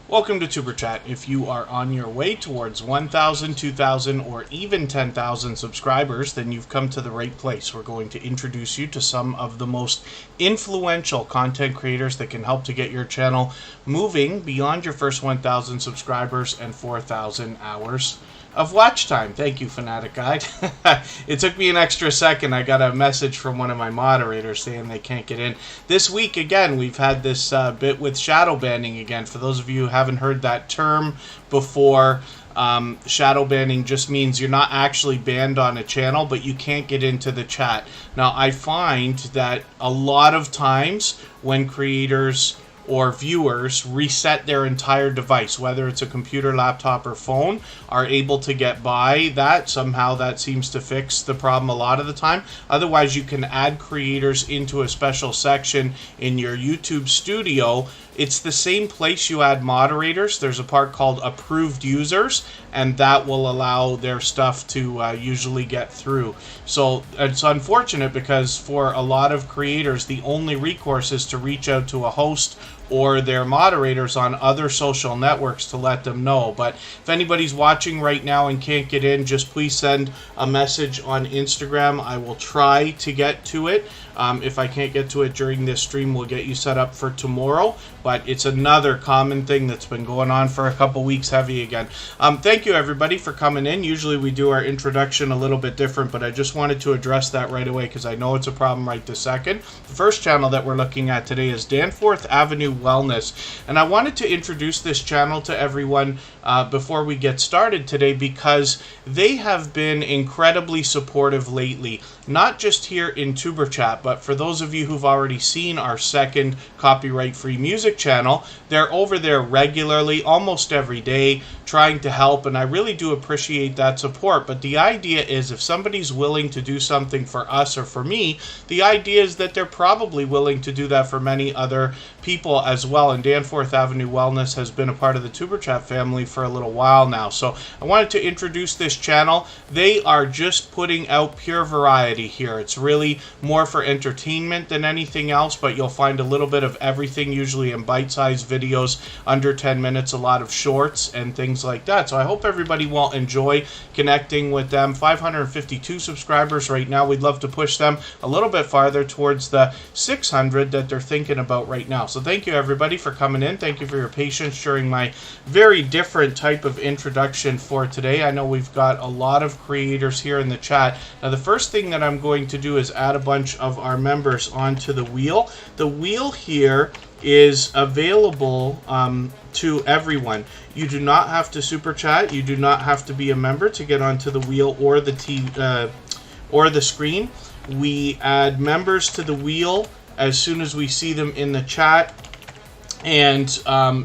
Welcome to Superchat. If you are on your way towards 1,000, 2,000, or even 10,000 subscribers, then you've come to the right place. We're going to introduce you to some of the most influential content creators that can help to get your channel moving beyond your first 1,000 subscribers and 4,000 hours of watch time. Thank you, Fanatic Guide. It took me an extra second. I got a message from one of my moderators saying they can't get in. This week, again, we've had this bit with shadow banning again. For those of you who haven't heard that term before, shadow banning just means you're not actually banned on a channel, but you can't get into the chat. Now, I find that a lot of times when creators or viewers reset their entire device, whether it's a computer, laptop, or phone, are able to get by that. Somehow that seems to fix the problem a lot of the time. Otherwise, you can add creators into a special section in your YouTube studio. It's the same place you add moderators. There's a part called approved users, and that will allow their stuff to usually get through. So it's unfortunate because for a lot of creators, the only recourse is to reach out to a host or their moderators on other social networks to let them know. But if anybody's watching right now and can't get in, just please send a message on Instagram. I will try to get to it. If I can't get to it during this stream, we'll get you set up for tomorrow. But it's another common thing that's been going on for a couple weeks heavy again. Thank you, everybody, for coming in. Usually we do our introduction a little bit different, but I just wanted to address that right away because I know it's a problem right this second. The first channel that we're looking at today is Danforth Avenue Wellness. And I wanted to introduce this channel to everyone before we get started today because they have been incredibly supportive lately, not just here in Superchat, but for those of you who've already seen our second copyright-free music channel, they're over there regularly, almost every day, trying to help, and I really do appreciate that support. But the idea is if somebody's willing to do something for us or for me, the idea is that they're probably willing to do that for many other people as well. And Danforth Avenue Wellness has been a part of the Superchat family for a little while now. So I wanted to introduce this channel. They are just putting out pure variety here. It's really more for entertainment than anything else, but you'll find a little bit of everything, usually in bite-sized videos under 10 minutes, a lot of shorts and things like that. So I hope everybody will enjoy connecting with them. 552 subscribers right now. We'd love to push them a little bit farther towards the 600 that they're thinking about right now. So thank you, everybody, for coming in. Thank you for your patience during my very different type of introduction for today. I know we've got a lot of creators here in the chat. Now, the first thing that I'm going to do is add a bunch of our members onto the wheel. The wheel here is available to everyone. You do not have to super chat. You do not have to be a member to get onto the wheel or the screen. We add members to the wheel as soon as we see them in the chat, and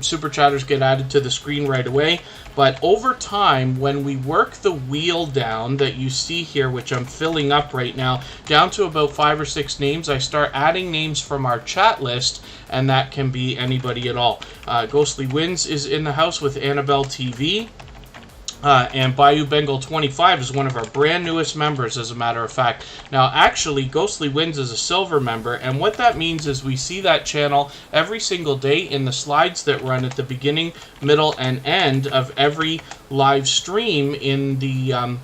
super chatters get added to the screen right away. But over time, when we work the wheel down that you see here, which I'm filling up right now, down to about 5 or 6 names, I start adding names from our chat list, and that can be anybody at all. Ghostly Winds is in the house with Annabelle TV. And Bayou Bengal 25 is one of our brand newest members, as a matter of fact. Now, actually, Ghostly Winds is a silver member, and what that means is we see that channel every single day in the slides that run at the beginning, middle, and end of every live stream in the,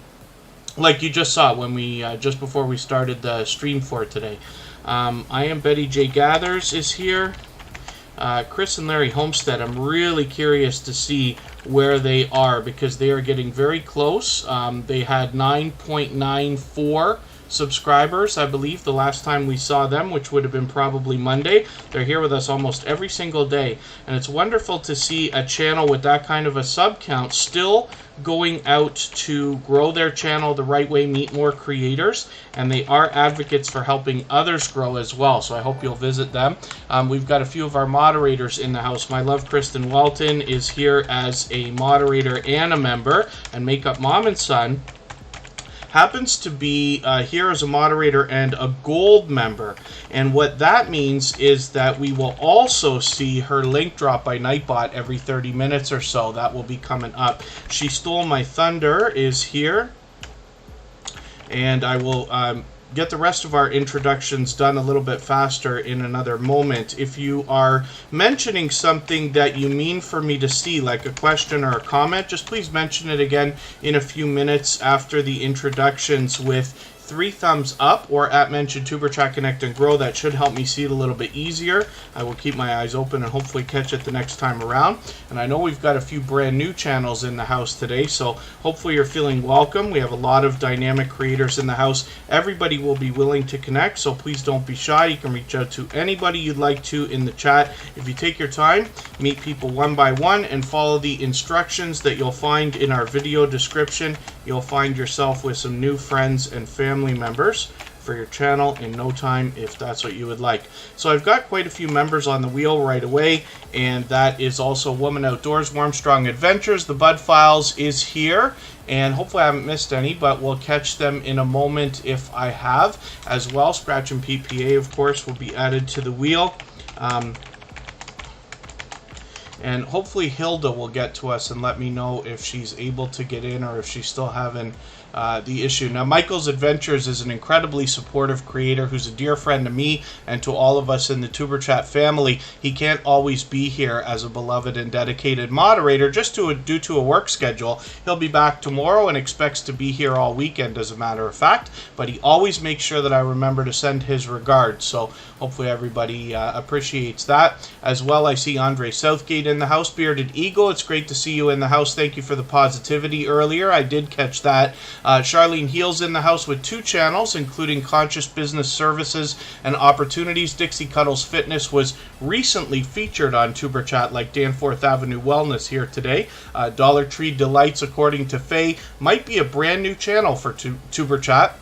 like you just saw when we, just before we started the stream for today. I Am Betty J. Gathers is here. Chris and Larry Homestead, I'm really curious to see where they are because they are getting very close. They had 9.94 subscribers, I believe, the last time we saw them, which would have been probably Monday. They're here with us almost every single day, and it's wonderful to see a channel with that kind of a sub count still going out to grow their channel the right way, meet more creators, and they are advocates for helping others grow as well. So I hope you'll visit them. We've got a few of our moderators in the house. My love, Kristen Welton, is here as a moderator and a member, and Makeup Mom and Son happens to be here as a moderator and a gold member. And what that means is that we will also see her link drop by Nightbot every 30 minutes or so. That will be coming up. She Stole My Thunder is here. And I will get the rest of our introductions done a little bit faster in another moment. If you are mentioning something that you mean for me to see, like a question or a comment, just please mention it again in a few minutes after the introductions with 3 thumbs up or at mention Tuber Chat Connect and Grow. That should help me see it a little bit easier. I will keep my eyes open and hopefully catch it the next time around. And I know we've got a few brand new channels in the house today, so hopefully you're feeling welcome. We have a lot of dynamic creators in the house. Everybody will be willing to connect, so please don't be shy. You can reach out to anybody you'd like to in the chat. If you take your time, meet people one by one and follow the instructions that you'll find in our video description, you'll find yourself with some new friends and family members for your channel in no time, if that's what you would like. So I've got quite a few members on the wheel right away, and that is also Woman Outdoors, Warm Strong Adventures. The Bud Files is here, and hopefully I haven't missed any, but we'll catch them in a moment if I have as well. Scratch and PPA, of course, will be added to the wheel. And hopefully Hilda will get to us and let me know if she's able to get in or if she's still having the issue. Now, Michael's Adventures is an incredibly supportive creator who's a dear friend to me and to all of us in the Tuber Chat family. He can't always be here as a beloved and dedicated moderator just due to a work schedule. He'll be back tomorrow and expects to be here all weekend, as a matter of fact, but he always makes sure that I remember to send his regards, so hopefully everybody appreciates that. As well, I see Andre Southgate in the house. Bearded Eagle, it's great to see you in the house. Thank you for the positivity earlier. I did catch that. Charlene Heels in the house with 2 channels, including Conscious Business Services and Opportunities. Dixie Cuddles Fitness was recently featured on Tuber Chat, like Danforth Avenue Wellness here today. Dollar Tree Delights, according to Faye, might be a brand new channel for Tuber Chat.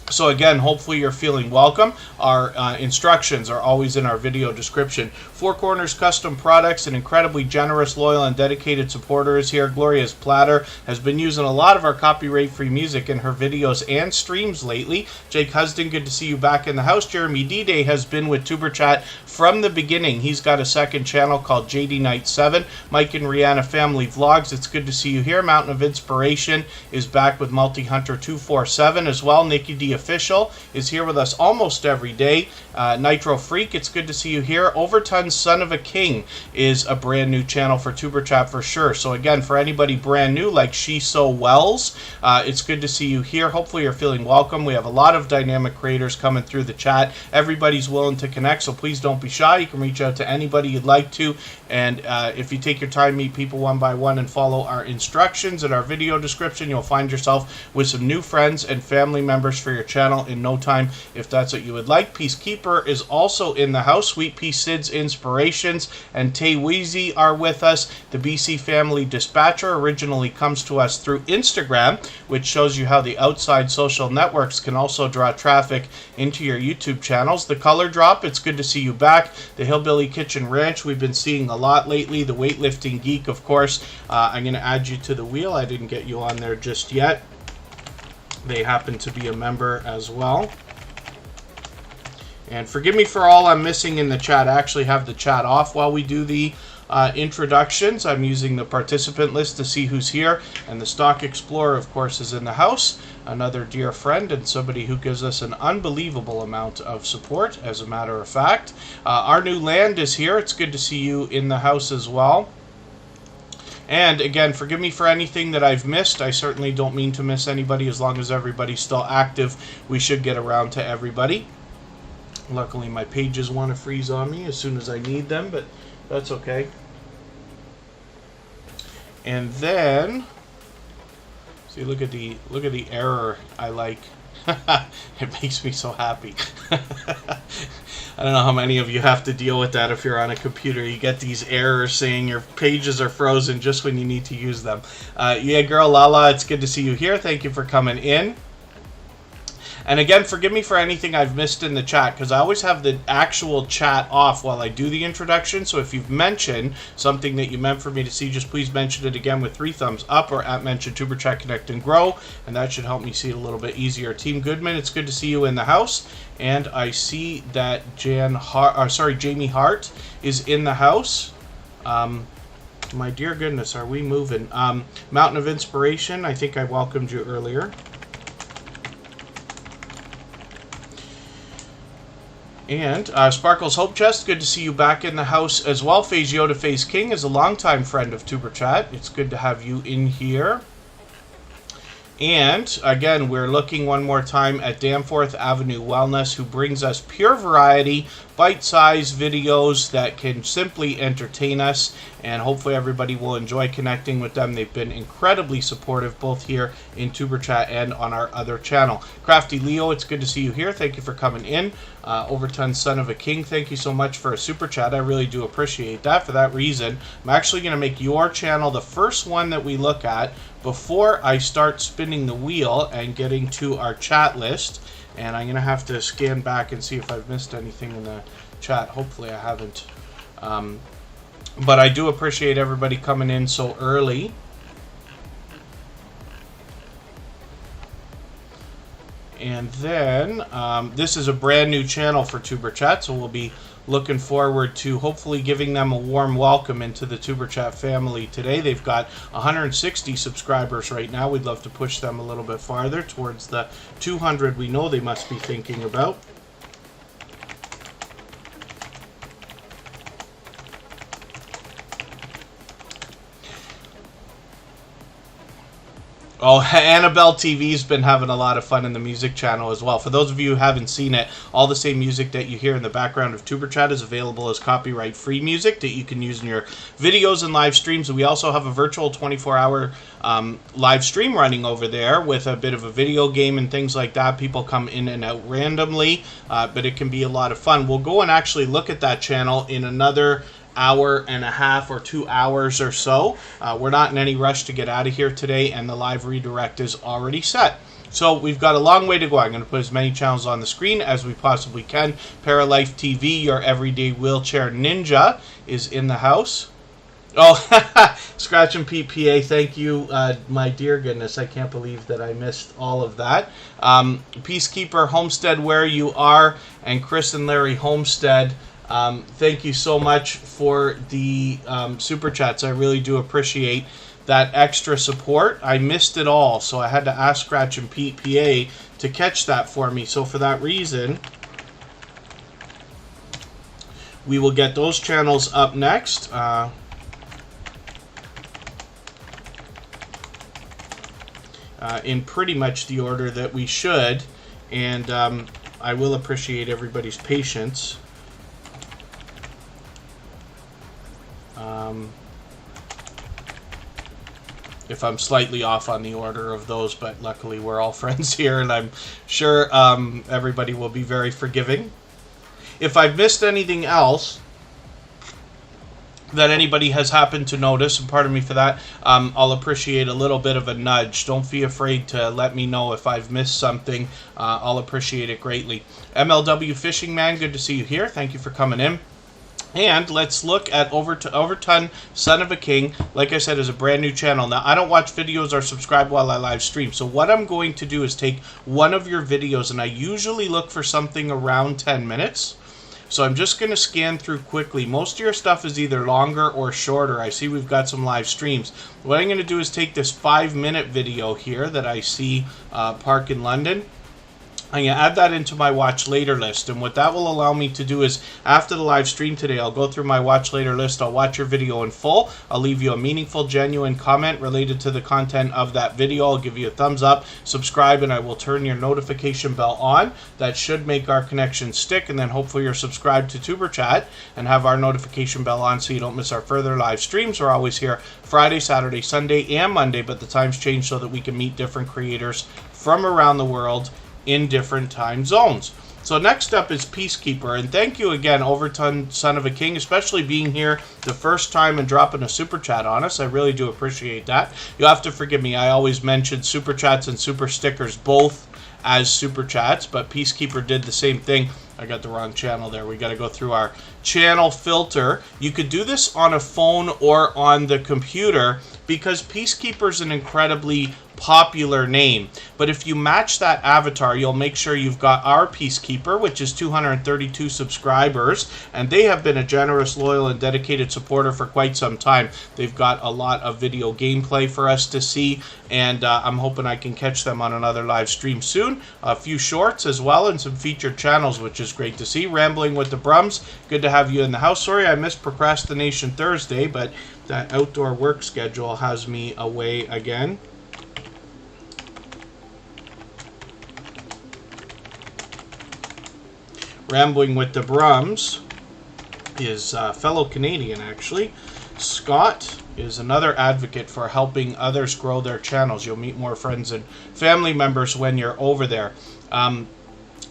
So again, hopefully you're feeling welcome. Our instructions are always in our video description. Four Corners Custom Products, an incredibly generous, loyal, and dedicated supporter is here. Gloria's Platter has been using a lot of our copyright-free music in her videos and streams lately. Jake Husden, good to see you back in the house. Jeremy D-Day has been with Tuber Chat from the beginning. He's got a second channel called JD Night 7. Mike and Rihanna Family Vlogs, it's good to see you here. Mountain of Inspiration is back with Multi-Hunter 247 as well. Nikki D Official is here with us almost every day. Nitro Freak, it's good to see you here. Overton's Son of a King is a brand new channel for Tuber Chat for sure. So again, for anybody brand new like She So Wells, it's good to see you here. Hopefully you're feeling welcome. We have a lot of dynamic creators coming through the chat. Everybody's willing to connect, so please don't be shy. You can reach out to anybody you'd like to, and if you take your time, meet people one by one and follow our instructions in our video description, you'll find yourself with some new friends and family members for your channel in no time, if that's what you would like. Peacekeeper is also in the house. Sweet Pea Sid's Inspirations and Tay Weezy are with us. The BC Family Dispatcher originally comes to us through Instagram, which shows you how the outside social networks can also draw traffic into your YouTube channels. The Color Drop, it's good to see you back. The Hillbilly Kitchen Ranch, we've been seeing a lot lately. The Weightlifting Geek, of course. I'm going to add you to the wheel. I didn't get you on there just yet. They happen to be a member as well. And forgive me for all I'm missing in the chat. I actually have the chat off while we do the introductions. I'm using the participant list to see who's here. And the Stock Explorer, of course, is in the house. Another dear friend and somebody who gives us an unbelievable amount of support, as a matter of fact. Our New Land is here. It's good to see you in the house as well. And again, forgive me for anything that I've missed. I certainly don't mean to miss anybody. As long as everybody's still active, we should get around to everybody. Luckily, my pages want to freeze on me as soon as I need them, but that's okay. And then, see, look at the error I like. It makes me so happy. I don't know how many of you have to deal with that if you're on a computer. You get these errors saying your pages are frozen just when you need to use them. Yeah, girl, Lala, it's good to see you here. Thank you for coming in. And again, forgive me for anything I've missed in the chat, because I always have the actual chat off while I do the introduction. So if you've mentioned something that you meant for me to see, just please mention it again with 3 thumbs up or at mention Tuber Chat Connect and Grow, and that should help me see it a little bit easier. Team Goodman, it's good to see you in the house. And I see that Jamie Hart is in the house. My dear goodness, are we moving? Mountain of Inspiration, I think I welcomed you earlier. And Sparkles Hope Chest, good to see you back in the house as well. Phase Yoda Phase King is a longtime friend of Tuber Chat. It's good to have you in here. And again, we're looking one more time at Danforth Avenue Wellness, who brings us pure variety, bite-sized videos that can simply entertain us, and hopefully everybody will enjoy connecting with them. They've been incredibly supportive both here in Tuber Chat and on our other channel. Crafty Leo, it's good to see you here. Thank you for coming in. Overton Son of a King, thank you so much for a super chat. I really do appreciate that. For that reason, I'm actually going to make your channel the first one that we look at before I start spinning the wheel and getting to our chat list. And I'm going to have to scan back and see if I've missed anything in the chat. Hopefully I haven't. But I do appreciate everybody coming in so early. And then this is a brand new channel for Tuber Chat, so we'll be looking forward to hopefully giving them a warm welcome into the Tuber Chat family today. They've got 160 subscribers right now. We'd love to push them a little bit farther towards the 200 we know they must be thinking about. Oh, Annabelle TV's been having a lot of fun in the music channel as well. For those of you who haven't seen it, all the same music that you hear in the background of Tuber Chat is available as copyright-free music that you can use in your videos and live streams. We also have a virtual 24-hour live stream running over there with a bit of a video game and things like that. People come in and out randomly, but it can be a lot of fun. We'll go and actually look at that channel in another hour and a half or 2 hours or so. We're not in any rush to get out of here today, and the live redirect is already set. So we've got a long way to go. I'm going to put as many channels on the screen as we possibly can. Paralife TV, your everyday wheelchair ninja, is in the house. Oh, Scratch and Pete PA, thank you. My dear goodness, I can't believe that I missed all of that. Peacekeeper Homestead, where you are, and Chris and Larry Homestead, thank you so much for the super chats. I really do appreciate that extra support. I missed it all, so I had to ask Scratch and Pete PA to catch that for me. So for that reason, we will get those channels up next. In pretty much the order that we should, and I will appreciate everybody's patience. If I'm slightly off on the order of those, but luckily we're all friends here, and I'm sure everybody will be very forgiving. If I've missed anything else that anybody has happened to notice, and pardon me for that, I'll appreciate a little bit of a nudge. Don't be afraid to let me know if I've missed something. I'll appreciate it greatly. MLW Fishing Man, good to see you here. Thank you for coming in. And let's look at Overton Son of a King. Like I said, is a brand new channel. Now, I don't watch videos or subscribe while I live stream. So what I'm going to do is take one of your videos, and I usually look for something around 10 minutes. So I'm just going to scan through quickly. Most of your stuff is either longer or shorter. I see we've got some live streams. What I'm going to do is take this 5-minute video here that I see Park in London. I'm going to add that into my watch later list, and what that will allow me to do is after the live stream today, I'll go through my watch later list, I'll watch your video in full, I'll leave you a meaningful, genuine comment related to the content of that video, I'll give you a thumbs up, subscribe, and I will turn your notification bell on. That should make our connection stick, and then hopefully you're subscribed to Tuber Chat and have our notification bell on so you don't miss our further live streams. We're always here Friday, Saturday, Sunday, and Monday, but the times change so that we can meet different creators from around the world in different time zones. So next up is Peacekeeper, and thank you again, Overton Son of a King, especially being here the first time and dropping a super chat on us. I really do appreciate that. You'll have to forgive me, I always mention super chats and super stickers both as super chats, but Peacekeeper did the same thing. I got the wrong channel there. We got to go through our channel filter. You could do this on a phone or on the computer because Peacekeeper is an incredibly popular name. But if you match that avatar, you'll make sure you've got our Peacekeeper, which is 232 subscribers, and they have been a generous, loyal, and dedicated supporter for quite some time. They've got a lot of video gameplay for us to see, and I'm hoping I can catch them on another live stream soon. A few shorts as well, and some featured channels, which is great to see. Rambling with the Brums, good to have you in the house. Sorry I missed Procrastination Thursday, but that outdoor work schedule has me away again. Rambling with the Brums is fellow Canadian, actually. Scott is another advocate for helping others grow their channels. You'll meet more friends and family members when you're over there.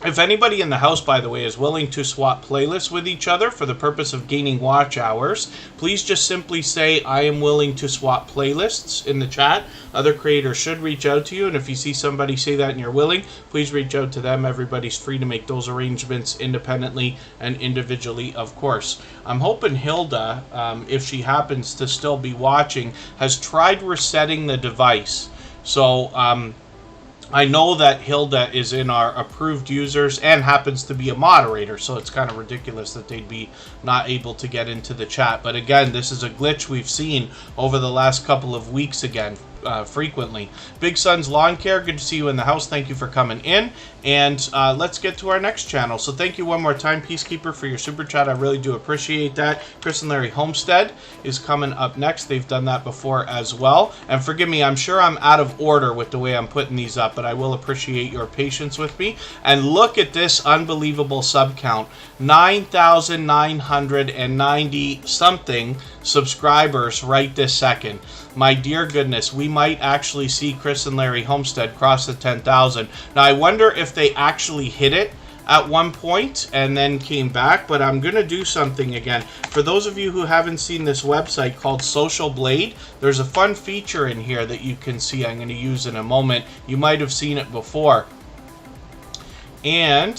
If anybody in the house, by the way, is willing to swap playlists with each other for the purpose of gaining watch hours, please just simply say, I am willing to swap playlists in the chat. Other creators should reach out to you, and if you see somebody say that and you're willing, please reach out to them. Everybody's free to make those arrangements independently and individually, of course. I'm hoping Hilda, if she happens to still be watching, has tried resetting the device. So, I know that Hilda is in our approved users and happens to be a moderator, so it's kind of ridiculous that they'd be not able to get into the chat. But again, this is a glitch we've seen over the last couple of weeks again, frequently. Big Sun's Lawn Care, good to see you in the house. Thank you for coming in. And let's get to our next channel. So thank you one more time, Peacekeeper, for your super chat. I really do appreciate that. Chris and Larry Homestead is coming up next. They've done that before as well. And forgive me, I'm sure I'm out of order with the way I'm putting these up, but I will appreciate your patience with me. And look at this unbelievable sub count. 9,990 something subscribers right this second. My dear goodness, we might actually see Chris and Larry Homestead cross the 10,000. Now, I wonder if they actually hit it at one point and then came back, but I'm going to do something again. For those of you who haven't seen this website called Social Blade, there's a fun feature in here that you can see I'm going to use in a moment. You might have seen it before. And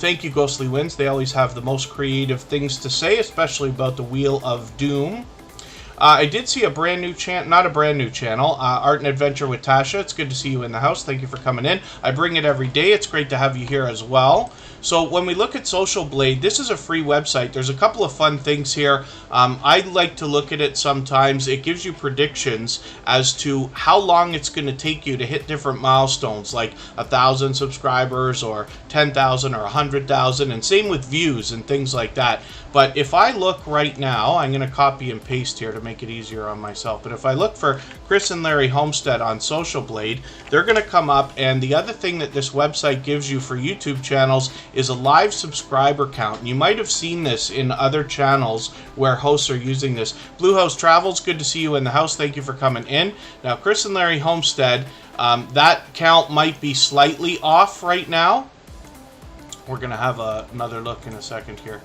thank you, Ghostly Winds. They always have the most creative things to say, especially about the Wheel of Doom. I did see a brand new channel, not a brand new channel, Art and Adventure with Tasha. It's good to see you in the house. Thank you for coming in. I bring it every day. It's great to have you here as well. So when we look at Social Blade, this is a free website. There's a couple of fun things here. I like to look at it sometimes. It gives you predictions as to how long it's going to take you to hit different milestones, like 1,000 subscribers or 10,000 or 100,000, and same with views and things like that. But if I look right now, I'm going to copy and paste here to make it easier on myself. But if I look for Chris and Larry Homestead on Social Blade, they're going to come up. And the other thing that this website gives you for YouTube channels is a live subscriber count. And you might have seen this in other channels where hosts are using this. Blue House Travels, good to see you in the house. Thank you for coming in. Now, Chris and Larry Homestead, that count might be slightly off right now. We're going to have another look in a second here.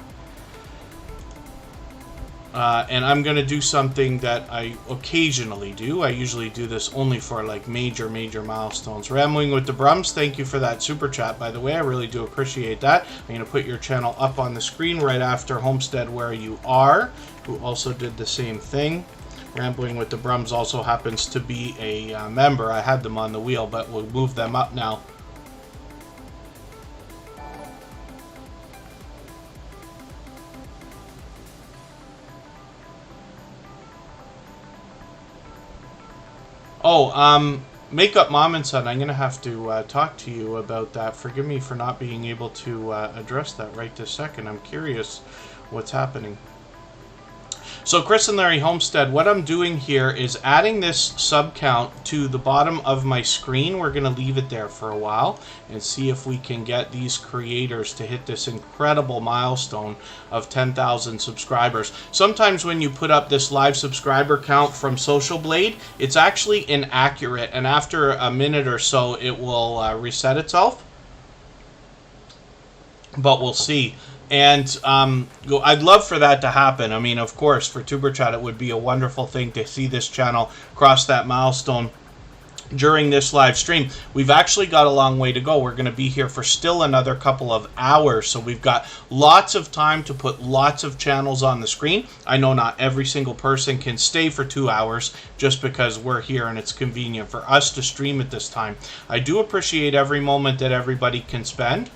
And I'm going to do something that I occasionally do. I usually do this only for like major milestones. Rambling with the Brums, thank you for that super chat, by the way. I really do appreciate that. I'm going to put your channel up on the screen right after Homestead Where You Are, who also did the same thing. Rambling with the Brums also happens to be a member. I had them on the wheel, but we'll move them up now. Oh, Makeup Mom and Son, I'm going to have to talk to you about that. Forgive me for not being able to address that right this second. I'm curious what's happening. So Chris and Larry Homestead, what I'm doing here is adding this sub count to the bottom of my screen. We're going to leave it there for a while and see if we can get these creators to hit this incredible milestone of 10,000 subscribers. Sometimes when you put up this live subscriber count from Social Blade, it's actually inaccurate, and after a minute or so it will reset itself. But we'll see. And I'd love for that to happen. I mean, of course, for Tuber Chat, it would be a wonderful thing to see this channel cross that milestone during this live stream. We've actually got a long way to go. We're going to be here for still another couple of hours, so we've got lots of time to put lots of channels on the screen. I know not every single person can stay for 2 hours just because we're here and it's convenient for us to stream at this time. I do appreciate every moment that everybody can spend,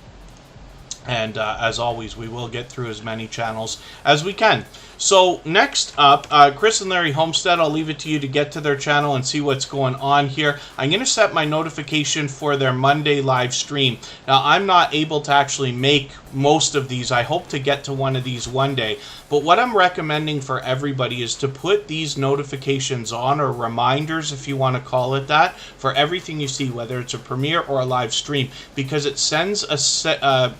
and as always, we will get through as many channels as we can. So next up, Chris and Larry Homestead, I'll leave it to you to get to their channel and see what's going on here. I'm going to set my notification for their Monday live stream. Now, I'm not able to actually make most of these. I hope to get to one of these one day. But what I'm recommending for everybody is to put these notifications on, or reminders if you want to call it that, for everything you see, whether it's a premiere or a live stream, because it sends a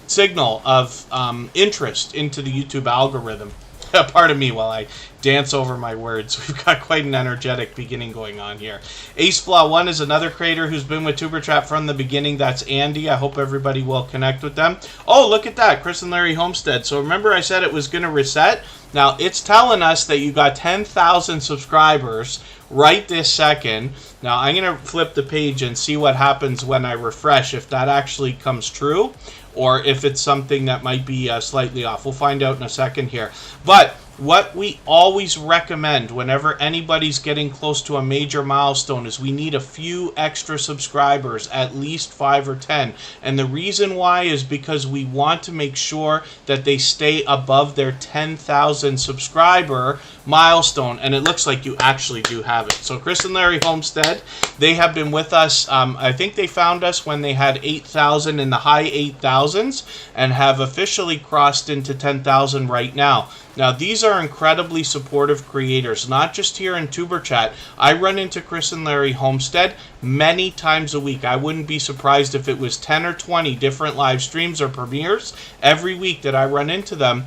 signal of interest into the YouTube algorithm. Pardon me while I dance over my words. We've got quite an energetic beginning going on here. AceFlaw1 is another creator who's been with Superchat from the beginning. That's Andy. I hope everybody will connect with them. Oh, look at that, Chris and Larry Homestead. So remember I said it was going to reset? Now it's telling us that you got 10,000 subscribers right this second. Now I'm going to flip the page and see what happens when I refresh, if that actually comes true, or if it's something that might be slightly off. We'll find out in a second here. But what we always recommend whenever anybody's getting close to a major milestone is we need a few extra subscribers, at least 5 or 10. And the reason why is because we want to make sure that they stay above their 10,000 subscriber milestone. And it looks like you actually do have it. So Chris and Larry Homestead, they have been with us. I think they found us when they had 8,000 in the high 8,000s and have officially crossed into 10,000 right now. Now, these are incredibly supportive creators, not just here in TuberChat. I run into Chris and Larry Homestead many times a week. I wouldn't be surprised if it was 10 or 20 different live streams or premieres every week that I run into them,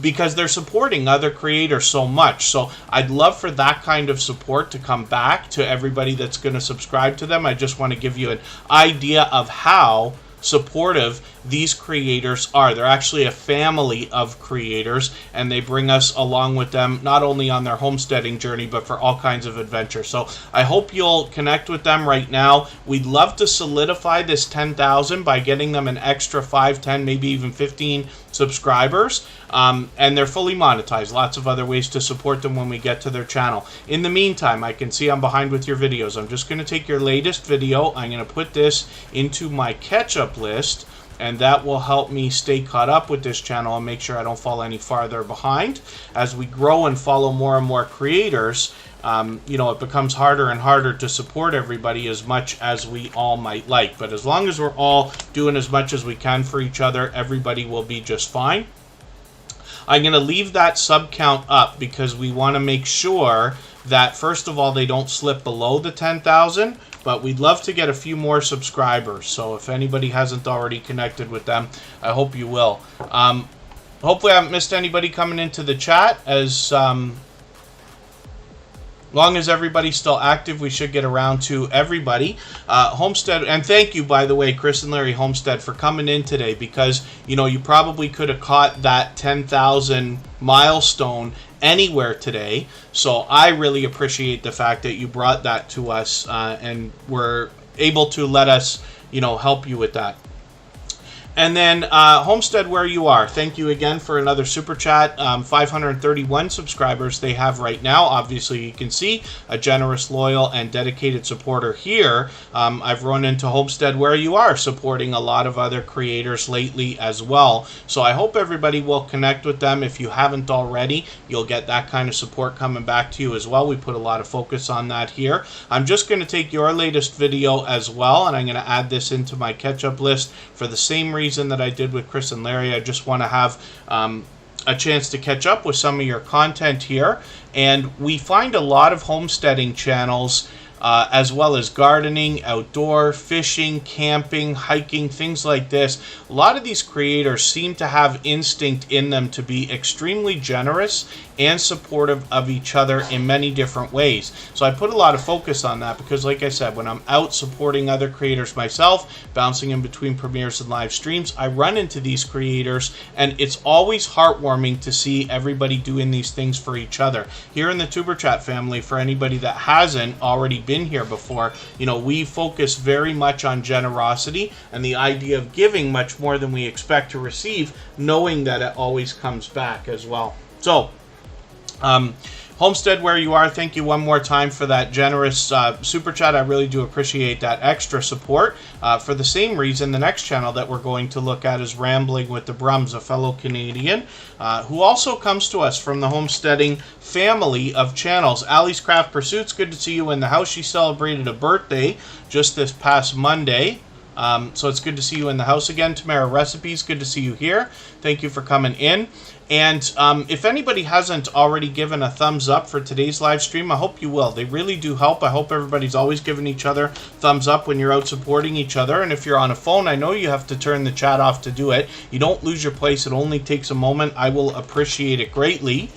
because they're supporting other creators so much. So I'd love for that kind of support to come back to everybody that's going to subscribe to them. I just want to give you an idea of how supportive these creators are. They're actually a family of creators, and they bring us along with them, not only on their homesteading journey, but for all kinds of adventures. So I hope you'll connect with them right now. We'd love to solidify this 10,000 by getting them an extra 5, 10, maybe even 15 subscribers, and they're fully monetized. Lots of other ways to support them when we get to their channel. In the meantime, I can see I'm behind with your videos. I'm just going to take your latest video. I'm going to put this into my catch-up list, and that will help me stay caught up with this channel and make sure I don't fall any farther behind. As we grow and follow more and more creators, it becomes harder and harder to support everybody as much as we all might like. But as long as we're all doing as much as we can for each other, everybody will be just fine. I'm going to leave that sub count up because we want to make sure that, first of all, they don't slip below the 10,000, but we'd love to get a few more subscribers. So if anybody hasn't already connected with them, I hope you will. Hopefully I haven't missed anybody coming into the chat. As long as everybody's still active, we should get around to everybody. Homestead, and thank you, by the way, Chris and Larry Homestead, for coming in today, because, you probably could have caught that 10,000 milestone anywhere today. So I really appreciate the fact that you brought that to us and were able to let us, help you with that. And then Homestead, where you are, thank you again for another super chat. 531 subscribers they have right now. Obviously, you can see a generous, loyal, and dedicated supporter here. I've run into Homestead, where you are, supporting a lot of other creators lately as well. So I hope everybody will connect with them. If you haven't already, you'll get that kind of support coming back to you as well. We put a lot of focus on that here. I'm just going to take your latest video as well, and I'm going to add this into my catch-up list for the same reason that I did with Chris and Larry. I just want to have a chance to catch up with some of your content here. And we find a lot of homesteading channels, as well as gardening, outdoor, fishing, camping, hiking, things like this. A lot of these creators seem to have instinct in them to be extremely generous and supportive of each other in many different ways. So I put a lot of focus on that because, like I said, when I'm out supporting other creators myself, bouncing in between premieres and live streams, I run into these creators, and it's always heartwarming to see everybody doing these things for each other. Here in the Superchat family, for anybody that hasn't already been here before, you know, we focus very much on generosity and the idea of giving much more than we expect to receive, knowing that it always comes back as well. So, Homestead, where you are, thank you one more time for that generous super chat. I really do appreciate that extra support. For the same reason, the next channel that we're going to look at is Rambling with the Brums, a fellow Canadian who also comes to us from the homesteading family of channels. Allie's Craft Pursuits, good to see you in the house. She celebrated a birthday just this past Monday. So it's good to see you in the house again. Tamara Recipes, good to see you here. Thank you for coming in. And if anybody hasn't already given a thumbs up for today's live stream, I hope you will. They really do help. I hope everybody's always giving each other thumbs up when you're out supporting each other. And if you're on a phone, I know you have to turn the chat off to do it. You don't lose your place. It only takes a moment. I will appreciate it greatly.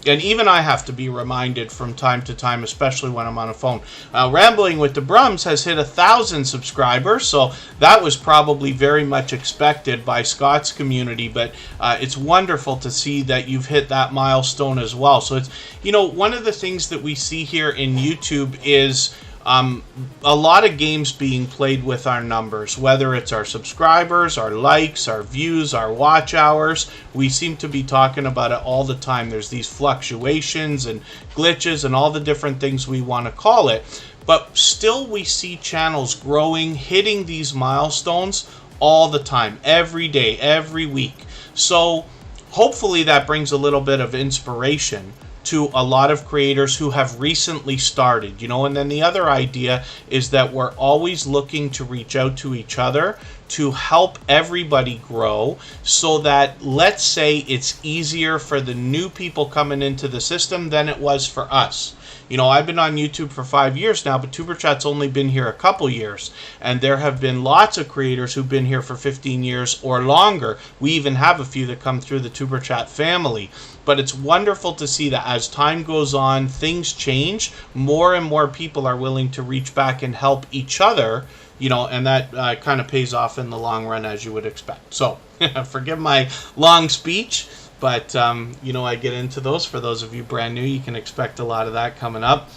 And even I have to be reminded from time to time, especially when I'm on a phone. Rambling with the Brums has hit 1,000 subscribers, so that was probably very much expected by Scott's community, but it's wonderful to see that you've hit that milestone as well. So it's, you know, one of the things that we see here in YouTube is a lot of games being played with our numbers, whether it's our subscribers, our likes, our views, our watch hours. We seem to be talking about it all the time. There's these fluctuations and glitches and all the different things we want to call it. But still we see channels growing, hitting these milestones all the time, every day, every week. So hopefully that brings a little bit of inspiration to a lot of creators who have recently started, you know. And then the other idea is that we're always looking to reach out to each other to help everybody grow, so that, let's say, it's easier for the new people coming into the system than it was for us. You know, I've been on YouTube for 5 years now, but Superchat's only been here a couple years. And there have been lots of creators who've been here for 15 years or longer. We even have a few that come through the Superchat family. But it's wonderful to see that as time goes on, things change. More and more people are willing to reach back and help each other, you know, and that kind of pays off in the long run, as you would expect. So, forgive my long speech. But, you know, I get into those. For those of you brand new, you can expect a lot of that coming up.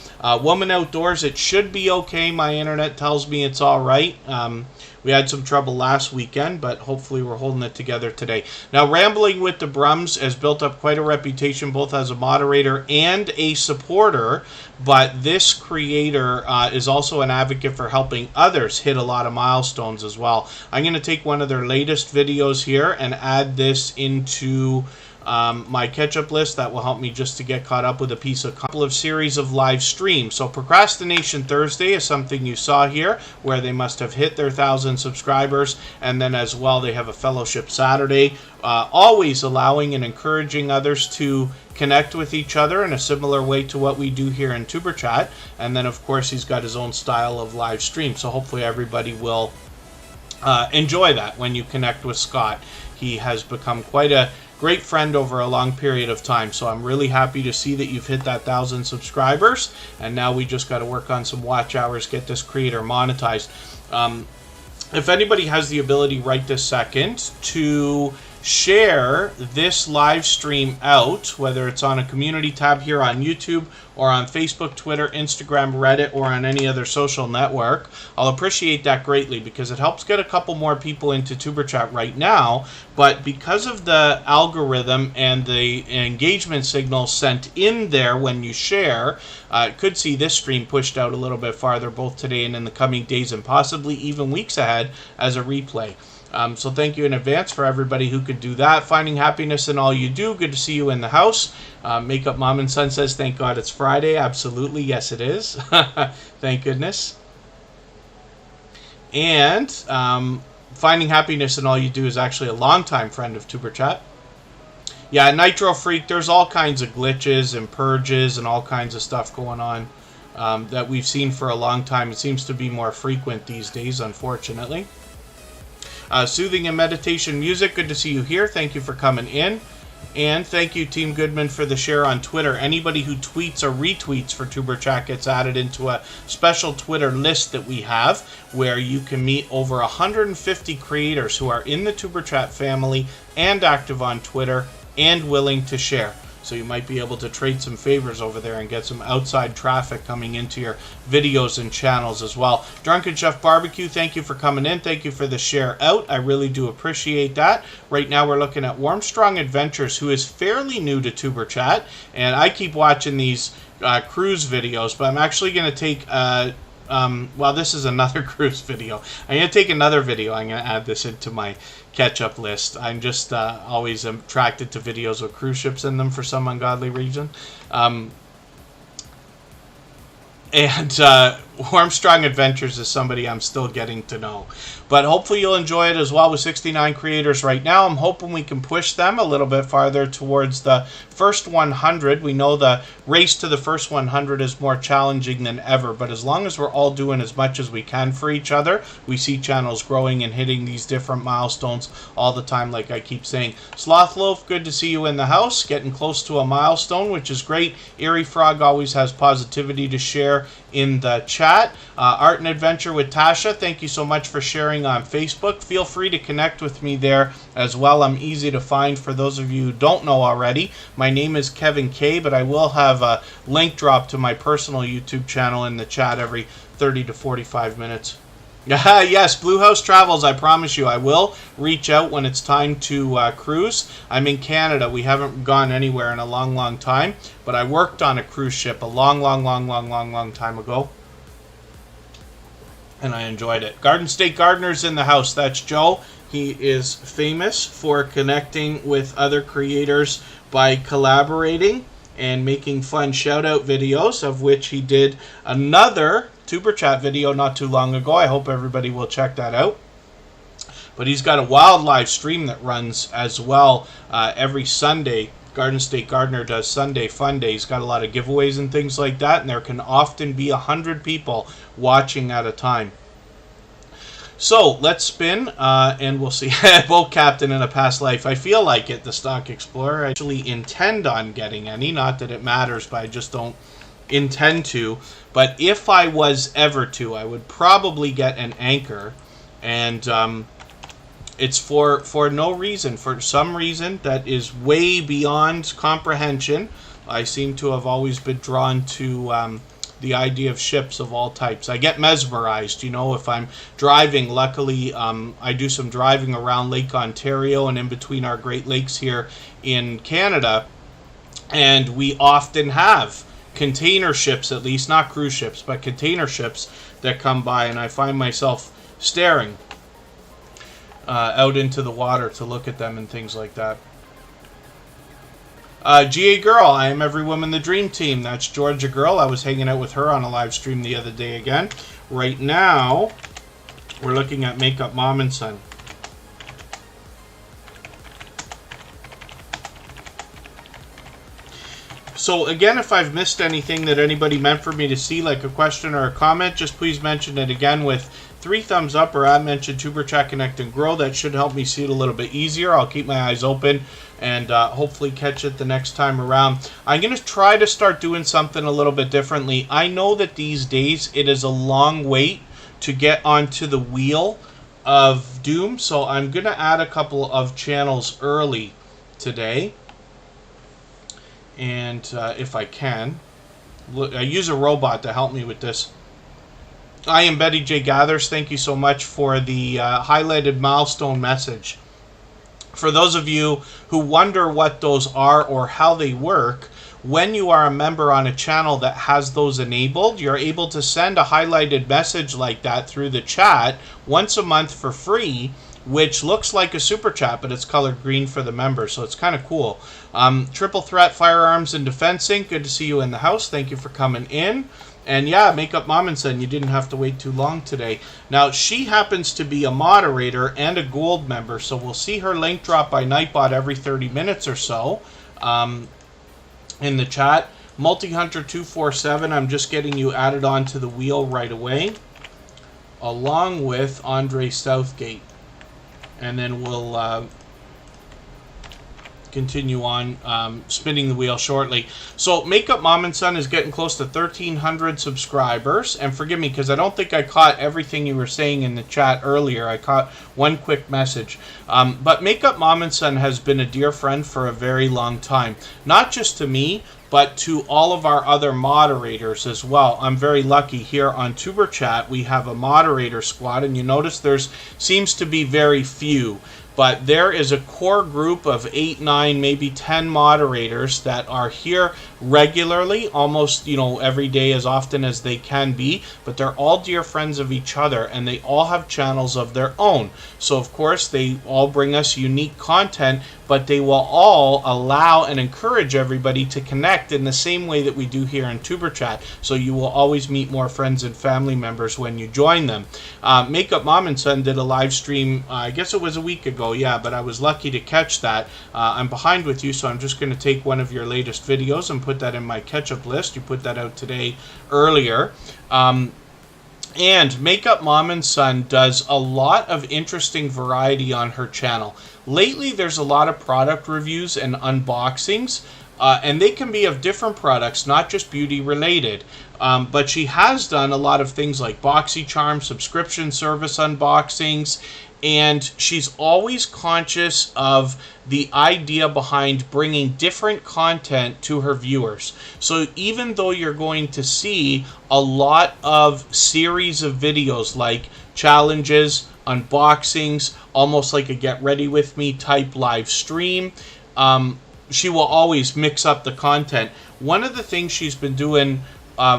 Woman Outdoors, it should be okay. My internet tells me it's all right. We had some trouble last weekend, but hopefully we're holding it together today. Now, Rambling with the Brums has built up quite a reputation, both as a moderator and a supporter. But this creator is also an advocate for helping others hit a lot of milestones as well. I'm going to take one of their latest videos here and add this into my catch-up list. That will help me just to get caught up with a couple of series of live streams. So Procrastination Thursday is something you saw here, where they must have hit their 1,000 subscribers. And then as well, they have a Fellowship Saturday, always allowing and encouraging others to connect with each other in a similar way to what we do here in Superchat. And then, of course, he's got his own style of live stream. So hopefully everybody will enjoy that when you connect with Scott. He has become quite a great friend over a long period of time. So I'm really happy to see that you've hit that 1,000 subscribers. And now we just got to work on some watch hours, get this creator monetized. If anybody has the ability right this second to share this live stream out, whether it's on a community tab here on YouTube or on Facebook, Twitter, Instagram, Reddit, or on any other social network, I'll appreciate that greatly, because it helps get a couple more people into Superchat right now. But because of the algorithm and the engagement signal sent in there when you share, could see this stream pushed out a little bit farther, both today and in the coming days, and possibly even weeks ahead as a replay. So thank you in advance for everybody who could do that. Finding happiness in all you do. Good to see you in the house. Makeup Mom and Son says, thank God it's Friday. Absolutely. Yes, it is. Thank goodness. And Finding happiness in all you do is actually a longtime friend of Superchat. Yeah, Nitro Freak, there's all kinds of glitches and purges and all kinds of stuff going on that we've seen for a long time. It seems to be more frequent these days, unfortunately. Soothing and meditation music, good to see you here. Thank you for coming in. And thank you, Team Goodman, for the share on Twitter. Anybody who tweets or retweets for Tuber Chat gets added into a special Twitter list that we have, where you can meet over 150 creators who are in the Tuber Chat family and active on Twitter and willing to share. So you might be able to trade some favors over there and get some outside traffic coming into your videos and channels as well. Drunken Chef Barbecue, thank you for coming in. Thank you for the share out. I really do appreciate that. Right now we're looking at Warmstrong Adventures, who is fairly new to Tuber Chat. And I keep watching these cruise videos, but I'm actually going to take... well, this is another cruise video. I'm going to take another video. I'm going to add this into my catch-up list. I'm just always attracted to videos with cruise ships in them for some ungodly reason. Warmstrong Adventures is somebody I'm still getting to know. But hopefully you'll enjoy it as well. With 69 creators right now, I'm hoping we can push them a little bit farther towards the first 100. We know the race to the first 100 is more challenging than ever, but as long as we're all doing as much as we can for each other, we see channels growing and hitting these different milestones all the time, like I keep saying. Slothloaf, good to see you in the house, getting close to a milestone, which is great. Eerie Frog always has positivity to share in the chat. Art and Adventure with Tasha, thank you so much for sharing on Facebook. Feel free to connect with me there as well. I'm easy to find for those of you who don't know already. My name is Kevin K, but I will have a link drop to my personal YouTube channel in the chat every 30 to 45 minutes. Yes, Blue House Travels, I promise you, I will reach out when it's time to cruise. I'm in Canada. We haven't gone anywhere in a long, long time, but I worked on a cruise ship a long time ago, and I enjoyed it. Garden State Gardener's in the house. That's Joe. He is famous for connecting with other creators by collaborating and making fun shout-out videos, of which he did another Tuber Chat video not too long ago. I hope everybody will check that out. But he's got a wild live stream that runs as well every Sunday. Garden State Gardener does Sunday Fun Day. He's got a lot of giveaways and things like that, and there can often be 100 people watching at a time. So let's spin, and we'll see. Boat captain in a past life. I feel like it, the Stock Explorer. I actually intend on getting any. Not that it matters, but I just don't intend to. But if I was ever to, I would probably get an anchor. And it's for no reason. For some reason that is way beyond comprehension. I seem to have always been drawn to... the idea of ships of all types. I get mesmerized, you know, if I'm driving. Luckily, I do some driving around Lake Ontario and in between our Great Lakes here in Canada, and we often have container ships, at least not cruise ships, but container ships that come by, and I find myself staring out into the water to look at them and things like that. GA Girl, I am every woman the dream team. That's Georgia Girl. I was hanging out with her on a live stream the other day again. Right now, we're looking at Makeup Mom and Son. So again, if I've missed anything that anybody meant for me to see, like a question or a comment, just please mention it again with 3 thumbs up, or I mentioned Tuber Chat Connect and Grow. That should help me see it a little bit easier. I'll keep my eyes open and hopefully catch it the next time around. I'm going to try to start doing something a little bit differently. I know that these days it is a long wait to get onto the wheel of doom, so I'm going to add a couple of channels early today. And if I can, I use a robot to help me with this. I am Betty J. Gathers. Thank you so much for the highlighted milestone message. For those of you who wonder what those are or how they work, when you are a member on a channel that has those enabled, you're able to send a highlighted message like that through the chat once a month for free, which looks like a super chat, but it's colored green for the members, so it's kind of cool. Triple Threat Firearms and Defense Inc., good to see you in the house. Thank you for coming in. And yeah, Makeup Mom and Son, you didn't have to wait too long today. Now, she happens to be a moderator and a gold member, so we'll see her link drop by Nightbot every 30 minutes or so in the chat. Multi-Hunter 247, I'm just getting you added onto the wheel right away, along with Andre Southgate. And then we'll continue on spinning the wheel shortly. So Makeup Mom and Son is getting close to 1,300 subscribers. And forgive me, because I don't think I caught everything you were saying in the chat earlier. I caught one quick message. But Makeup Mom and Son has been a dear friend for a very long time. Not just to me, but to all of our other moderators as well. I'm very lucky here on Superchat. We have a moderator squad, and you notice there's seems to be very few. But there is a core group of 8, 9, maybe 10 moderators that are here regularly, almost, every day, as often as they can be. But they're all dear friends of each other, and they all have channels of their own. So, of course, they all bring us unique content, but they will all allow and encourage everybody to connect in the same way that we do here in TuberChat. So you will always meet more friends and family members when you join them. Makeup Mom and Son did a live stream, I guess it was a week ago, yeah, but I was lucky to catch that. I'm behind with you, so I'm just going to take one of your latest videos and put that in my catch-up list. You put that out today earlier. And Makeup Mom and Son does a lot of interesting variety on her channel. Lately, there's a lot of product reviews and unboxings, and they can be of different products, not just beauty related. But she has done a lot of things like BoxyCharm, subscription service unboxings, and she's always conscious of the idea behind bringing different content to her viewers. So even though you're going to see a lot of series of videos like challenges, unboxings, almost like a get ready with me type live stream, she will always mix up the content. One of the things she's been doing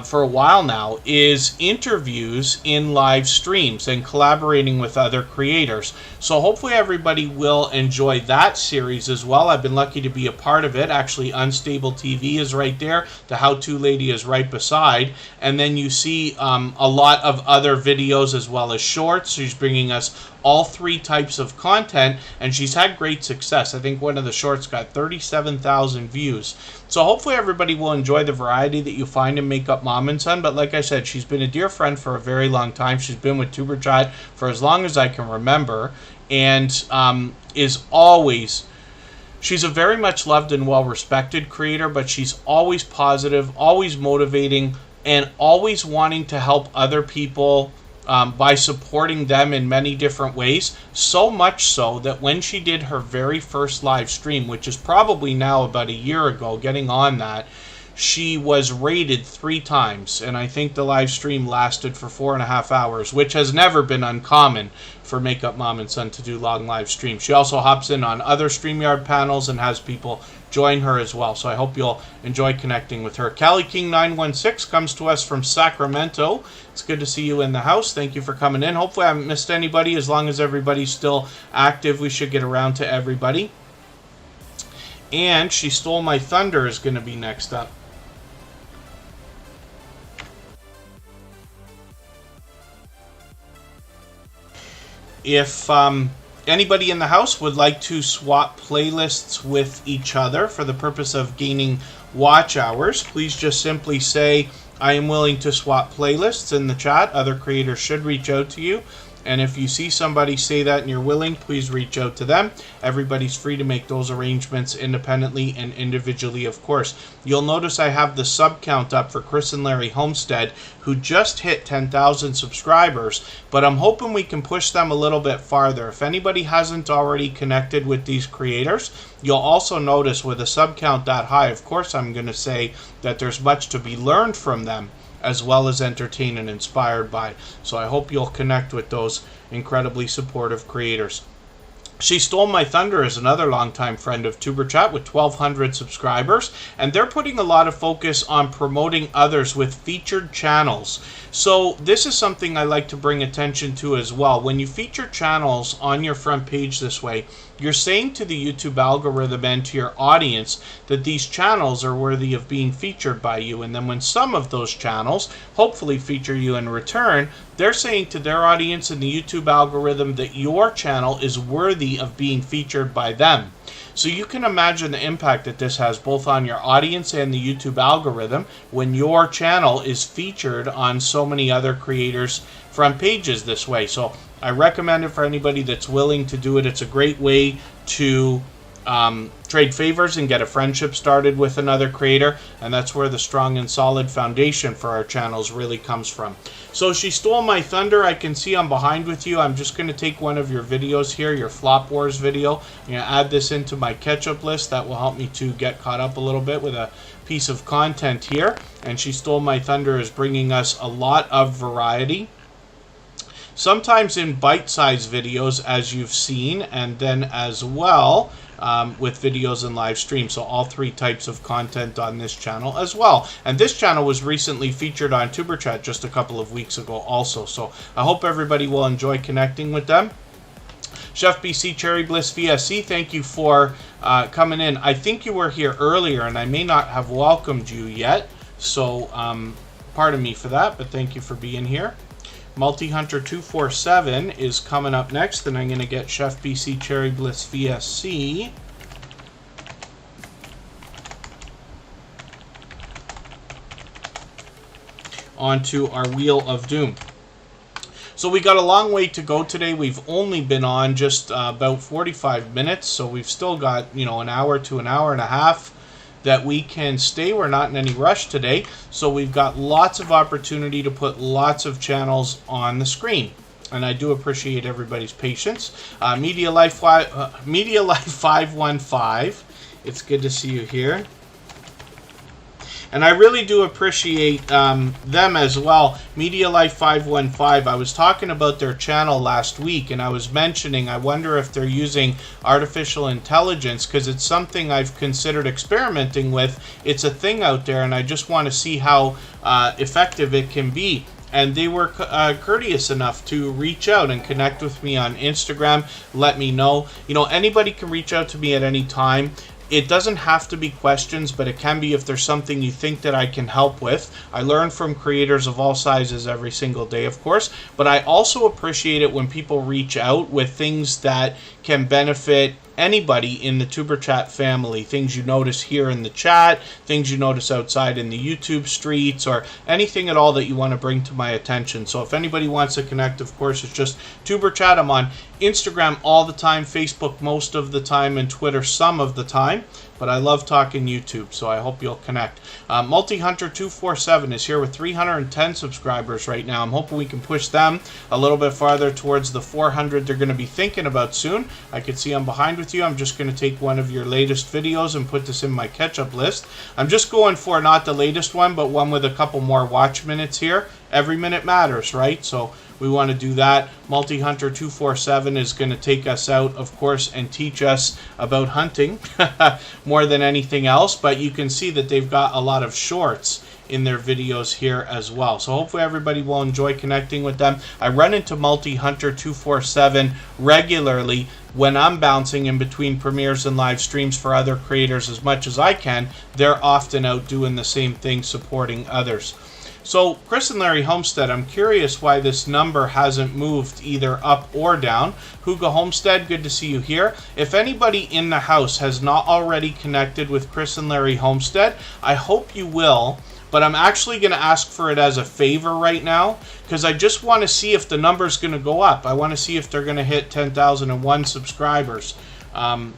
for a while now is interviews in live streams and collaborating with other creators. So hopefully everybody will enjoy that series as well. I've been lucky to be a part of it. Actually, Unstable TV is right there. The How To Lady is right beside. And then you see a lot of other videos as well as shorts. She's bringing us all 3 types of content, and she's had great success. I think one of the shorts got 37,000 views. So hopefully everybody will enjoy the variety that you find in Makeup Mom and Son. But like I said, she's been a dear friend for a very long time. She's been with TuberChat for as long as I can remember, and is always... She's a very much loved and well-respected creator, but she's always positive, always motivating, and always wanting to help other people by supporting them in many different ways. So much so that when she did her very first live stream, which is probably now about a year ago, getting on that, she was rated 3 times, and I think the live stream lasted for 4.5 hours, which has never been uncommon for Makeup Mom and Son to do long live streams. She also hops in on other StreamYard panels and has people join her as well, so I hope you'll enjoy connecting with her. Cali King 916 comes to us from Sacramento. It's good to see you in the house. Thank you for coming in. Hopefully I haven't missed anybody. As long as everybody's still active, we should get around to everybody. And She Stole My Thunder is going to be next up. If anybody in the house would like to swap playlists with each other for the purpose of gaining watch hours, please just simply say, I am willing to swap playlists in the chat. Other creators should reach out to you. And if you see somebody say that and you're willing, please reach out to them. Everybody's free to make those arrangements independently and individually, of course. You'll notice I have the sub count up for Chris and Larry Homestead, who just hit 10,000 subscribers, but I'm hoping we can push them a little bit farther. If anybody hasn't already connected with these creators, you'll also notice with a sub count that high, of course, I'm going to say that there's much to be learned from them, as well as entertained and inspired by. So I hope you'll connect with those incredibly supportive creators. She Stole My Thunder is another longtime friend of TuberChat with 1,200 subscribers, and they're putting a lot of focus on promoting others with featured channels. So this is something I like to bring attention to as well. When you feature channels on your front page this way, you're saying to the YouTube algorithm and to your audience that these channels are worthy of being featured by you. And then when some of those channels hopefully feature you in return, they're saying to their audience and the YouTube algorithm that your channel is worthy of being featured by them. So you can imagine the impact that this has both on your audience and the YouTube algorithm when your channel is featured on so many other creators' front pages this way. So I recommend it for anybody that's willing to do it. It's a great way to trade favors and get a friendship started with another creator, and that's where the strong and solid foundation for our channels really comes from. So she stole my thunder. I can see I'm behind with you. I'm just going to take one of your videos here, your Flop Wars video. I'm going to add this into my catch-up list. That will help me to get caught up a little bit with a piece of content here. And she stole my thunder is bringing us a lot of variety. Sometimes in bite-sized videos, as you've seen, and then as well with videos and live streams. So all three types of content on this channel as well. And this channel was recently featured on Superchat just a couple of weeks ago also. So I hope everybody will enjoy connecting with them. Chef BC Cherry Bliss VSC, thank you for coming in. I think you were here earlier and I may not have welcomed you yet. So pardon me for that, but thank you for being here. Multi-Hunter 247 is coming up next, and I'm going to get Chef BC Cherry Bliss VSC. Onto our Wheel of Doom. So we got a long way to go today. We've only been on just about 45 minutes, so we've still got, you know, an hour to an hour and a half that we can stay. We're not in any rush today, so we've got lots of opportunity to put lots of channels on the screen, and I do appreciate everybody's patience. Media Life 515, it's good to see you here. And I really do appreciate them as well. Media Life 515, I was talking about their channel last week, and I was mentioning I wonder if they're using artificial intelligence, because it's something I've considered experimenting with. It's a thing out there, and I just want to see how effective it can be. And they were courteous enough to reach out and connect with me on Instagram, let me know. You know, anybody can reach out to me at any time. It doesn't have to be questions, but it can be if there's something you think that I can help with. I learn from creators of all sizes every single day, of course, but I also appreciate it when people reach out with things that can benefit anybody in the Tuber Chat family. Things you notice here in the chat, things you notice outside in the YouTube streets, or anything at all that you want to bring to my attention. So if anybody wants to connect, of course, it's just Tuber Chat. I'm on Instagram all the time, Facebook most of the time, and Twitter some of the time. But I love talking YouTube, so I hope you'll connect. Multi-Hunter 247 is here with 310 subscribers right now. I'm hoping we can push them a little bit farther towards the 400 they're going to be thinking about soon. I can see I'm behind with you. I'm just going to take one of your latest videos and put this in my catch-up list. I'm just going for not the latest one, but one with a couple more watch minutes here. Every minute matters, right? So we want to do that. Multi-Hunter 247 is going to take us out, of course, and teach us about hunting more than anything else. But you can see that they've got a lot of shorts in their videos here as well. So hopefully everybody will enjoy connecting with them. I run into Multi-Hunter 247 regularly when I'm bouncing in between premieres and live streams for other creators as much as I can. They're often out doing the same thing, supporting others. So, Chris and Larry Homestead, I'm curious why this number hasn't moved either up or down. Hugo Homestead, good to see you here. If anybody in the house has not already connected with Chris and Larry Homestead, I hope you will. But I'm actually going to ask for it as a favor right now, because I just want to see if the number's going to go up. I want to see if they're going to hit 10,001 subscribers. And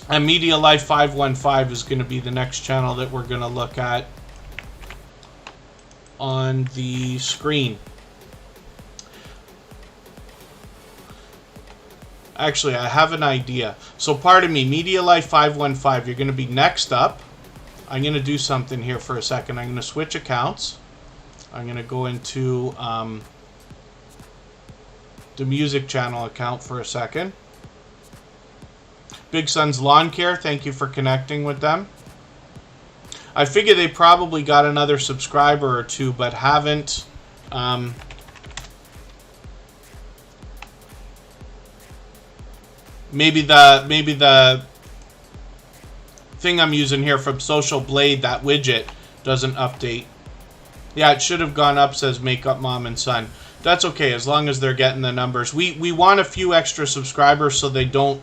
Media Life 515 is going to be the next channel that we're going to look at on the screen. Actually, I have an idea. So pardon me, Media Life 515, you're going to be next up. I'm going to do something here for a second. I'm going to switch accounts. I'm going to go into the music channel account for a second. Big Sun's Lawn Care, thank you for connecting with them. I figure they probably got another subscriber or two, but haven't maybe the thing I'm using here from Social Blade, that widget, doesn't update. Yeah, it should have gone up, says Makeup Mom and Son. That's okay, as long as they're getting the numbers. We want a few extra subscribers so they don't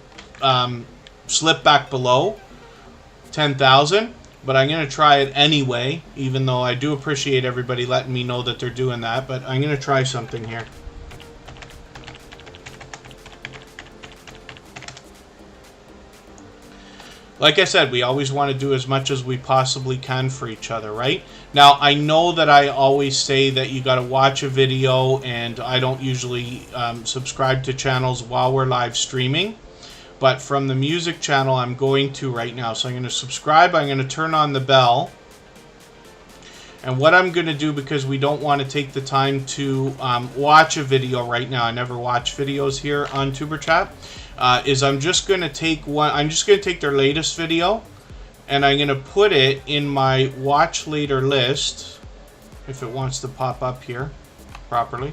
slip back below 10,000. But I'm going to try it anyway, even though I do appreciate everybody letting me know that they're doing that. But I'm going to try something here. like I said, we always want to do as much as we possibly can for each other, right? Now, I know that I always say that you got to watch a video, and I don't usually subscribe to channels while we're live streaming. But from the music channel, I'm going to right now. So I'm going to subscribe. I'm going to turn on the bell. And what I'm going to do, because we don't want to take the time to watch a video right now, I never watch videos here on Superchat, is I'm just going to take their latest video, and I'm going to put it in my watch later list, if it wants to pop up here properly.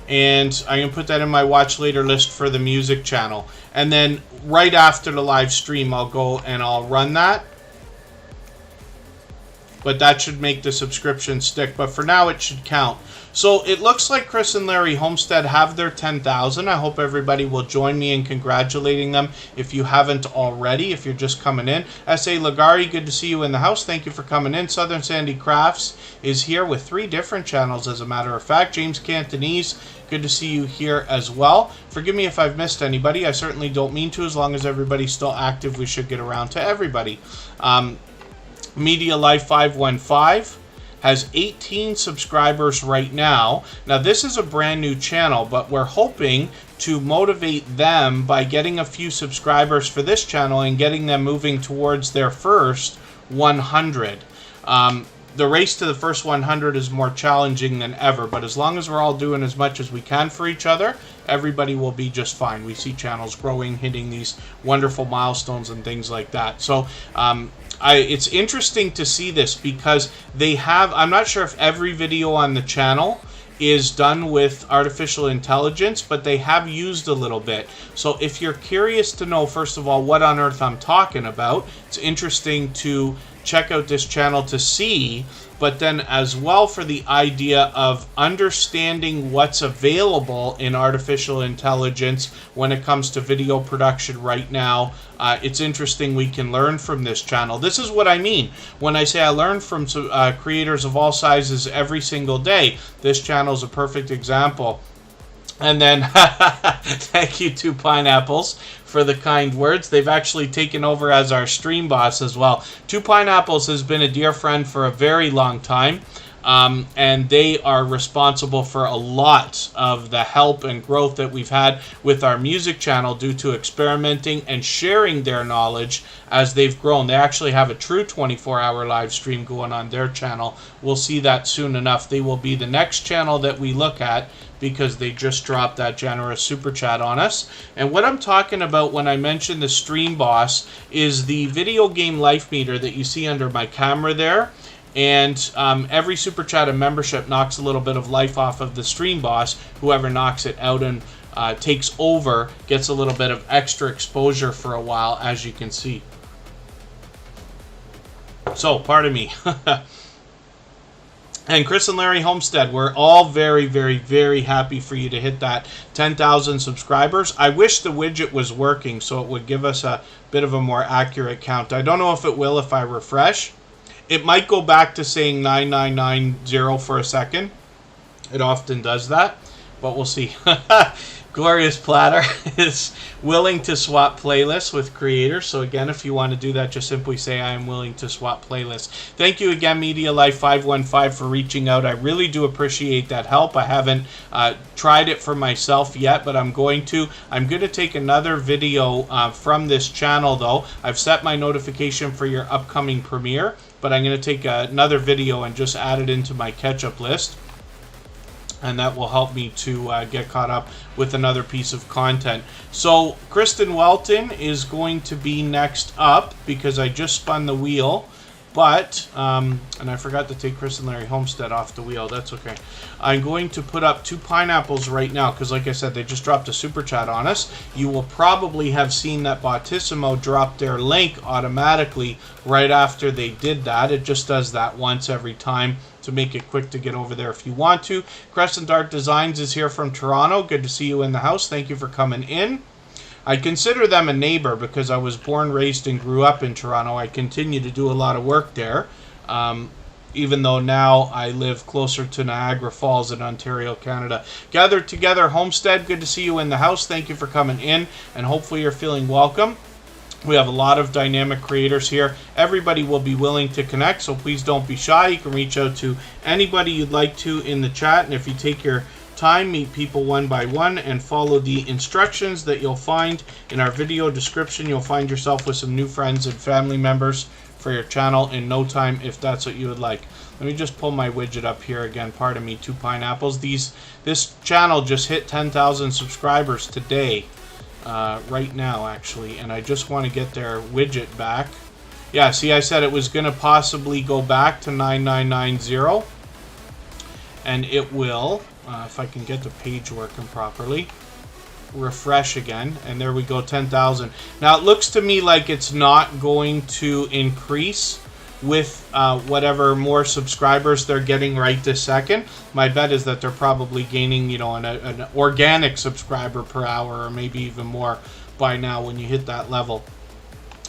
And I'm going to put that in my watch later list for the music channel. And then right after the live stream, I'll go and I'll run that. But that should make the subscription stick. But for now, it should count. So it looks like Chris and Larry Homestead have their 10,000. I hope everybody will join me in congratulating them if you haven't already, if you're just coming in. S.A. Lagari, good to see you in the house. Thank you for coming in. Southern Sandy Crafts is here with 3 different channels, as a matter of fact. James Cantonese, good to see you here as well. Forgive me if I've missed anybody. I certainly don't mean to. As long as everybody's still active, we should get around to everybody. Media Life 515 has 18 subscribers right now. Now, this is a brand new channel, but we're hoping to motivate them by getting a few subscribers for this channel and getting them moving towards their first 100. The race to the first 100 is more challenging than ever, but as long as we're all doing as much as we can for each other, everybody will be just fine. We see channels growing, hitting these wonderful milestones and things like that. So it's interesting to see this, because they have, I'm not sure if every video on the channel is done with artificial intelligence, but they have used a little bit. So if you're curious to know, first of all, what on earth I'm talking about, it's interesting to check out this channel to see, but then as well for the idea of understanding what's available in artificial intelligence when it comes to video production right now. It's interesting we can learn from this channel. This is what I mean when I say I learn from creators of all sizes every single day. This channel is a perfect example. And then, thank you to Pineapples for the kind words. They've actually taken over as our stream boss as well. Two Pineapples has been a dear friend for a very long time. And they are responsible for a lot of the help and growth that we've had with our music channel due to experimenting and sharing their knowledge as they've grown. They actually have a true 24-hour live stream going on their channel. We'll see that soon enough. They will be the next channel that we look at, because they just dropped that generous super chat on us. And what I'm talking about when I mention the stream boss is the video game life meter that you see under my camera there. And every super chat and membership knocks a little bit of life off of the stream boss. Whoever knocks it out and takes over gets a little bit of extra exposure for a while, as you can see. So, pardon me. And Chris and Larry Homestead, we're all very, very, very happy for you to hit that 10,000 subscribers. I wish the widget was working so it would give us a bit of a more accurate count. I don't know if it will if I refresh. It might go back to saying 9990 for a second. It often does that, but we'll see. Glorious Platter is willing to swap playlists with creators. So again, if you want to do that, just simply say I am willing to swap playlists. Thank you again, Media Life 515, for reaching out. I really do appreciate that help. I haven't tried it for myself yet, but I'm going to. I'm going to take another video from this channel, though. I've set my notification for your upcoming premiere, but I'm going to take another video and just add it into my catch-up list. And that will help me to get caught up with another piece of content. So Kristen Welton is going to be next up, because I just spun the wheel. But, and I forgot to take Chris and Larry Homestead off the wheel. That's okay. I'm going to put up two pineapples right now, because like I said, they just dropped a super chat on us. You will probably have seen that Bautissimo dropped their link automatically right after they did that. It just does that once every time to make it quick to get over there if you want to. Crescent Dark Designs is here from Toronto. Good to see you in the house. Thank you for coming in. I consider them a neighbor because I was born, raised, and grew up in Toronto. I continue to do a lot of work there. even though now I live closer to Niagara Falls in Ontario, Canada. Gathered Together Homestead, good to see you in the house. Thank you for coming in, and hopefully you're feeling welcome. We have a lot of dynamic creators here. Everybody will be willing to connect, so please don't be shy. You can reach out to anybody you'd like to in the chat, and if you take your time, meet people one by one, and follow the instructions that you'll find in our video description, you'll find yourself with some new friends and family members for your channel in no time, if that's what you would like. Let me just pull my widget up here again. Pardon me, 2 pineapples. This channel just hit 10,000 subscribers today. Right now, actually, and I just want to get their widget back. Yeah, see, I said it was going to possibly go back to 9990, and it will, if I can get the page working properly. Refresh again, and there we go, 10,000. Now, it looks to me like it's not going to increase with whatever more subscribers they're getting right this second. My bet is that they're probably gaining, you know, an organic subscriber per hour, or maybe even more by now when you hit that level.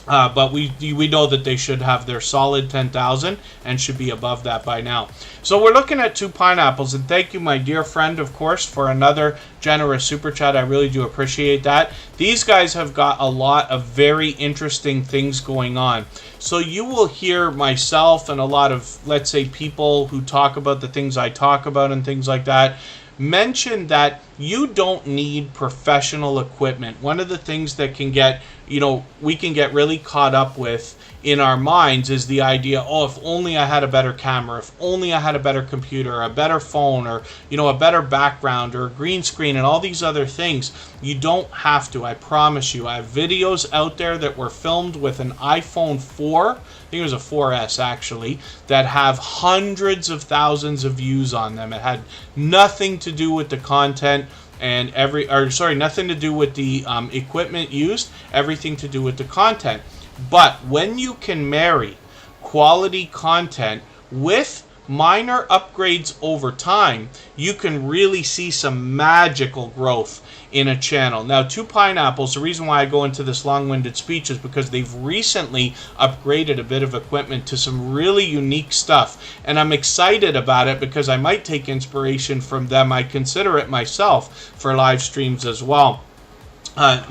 But we know that they should have their solid 10,000 and should be above that by now. So we're looking at 2 pineapples, and thank you, my dear friend, of course, for another generous super chat. I really do appreciate that. These guys have got a lot of very interesting things going on. So you will hear myself and a lot of, let's say, people who talk about the things I talk about and things like that mention that you don't need professional equipment. One of the things that can get, you know, we can get really caught up with in our minds is the idea, oh, if only I had a better camera, if only I had a better computer, a better phone, or, you know, a better background, or a green screen, and all these other things. You don't have to, I promise you. I have videos out there that were filmed with an iPhone 4, I think it was a 4S actually, that have hundreds of thousands of views on them. It had nothing to do with the content and nothing to do with the equipment used, everything to do with the content. But when you can marry quality content with minor upgrades over time, you can really see some magical growth in a channel. Now, 2 pineapples, the reason why I go into this long-winded speech is because they've recently upgraded a bit of equipment to some really unique stuff, and I'm excited about it because I might take inspiration from them. I consider it myself for live streams as well.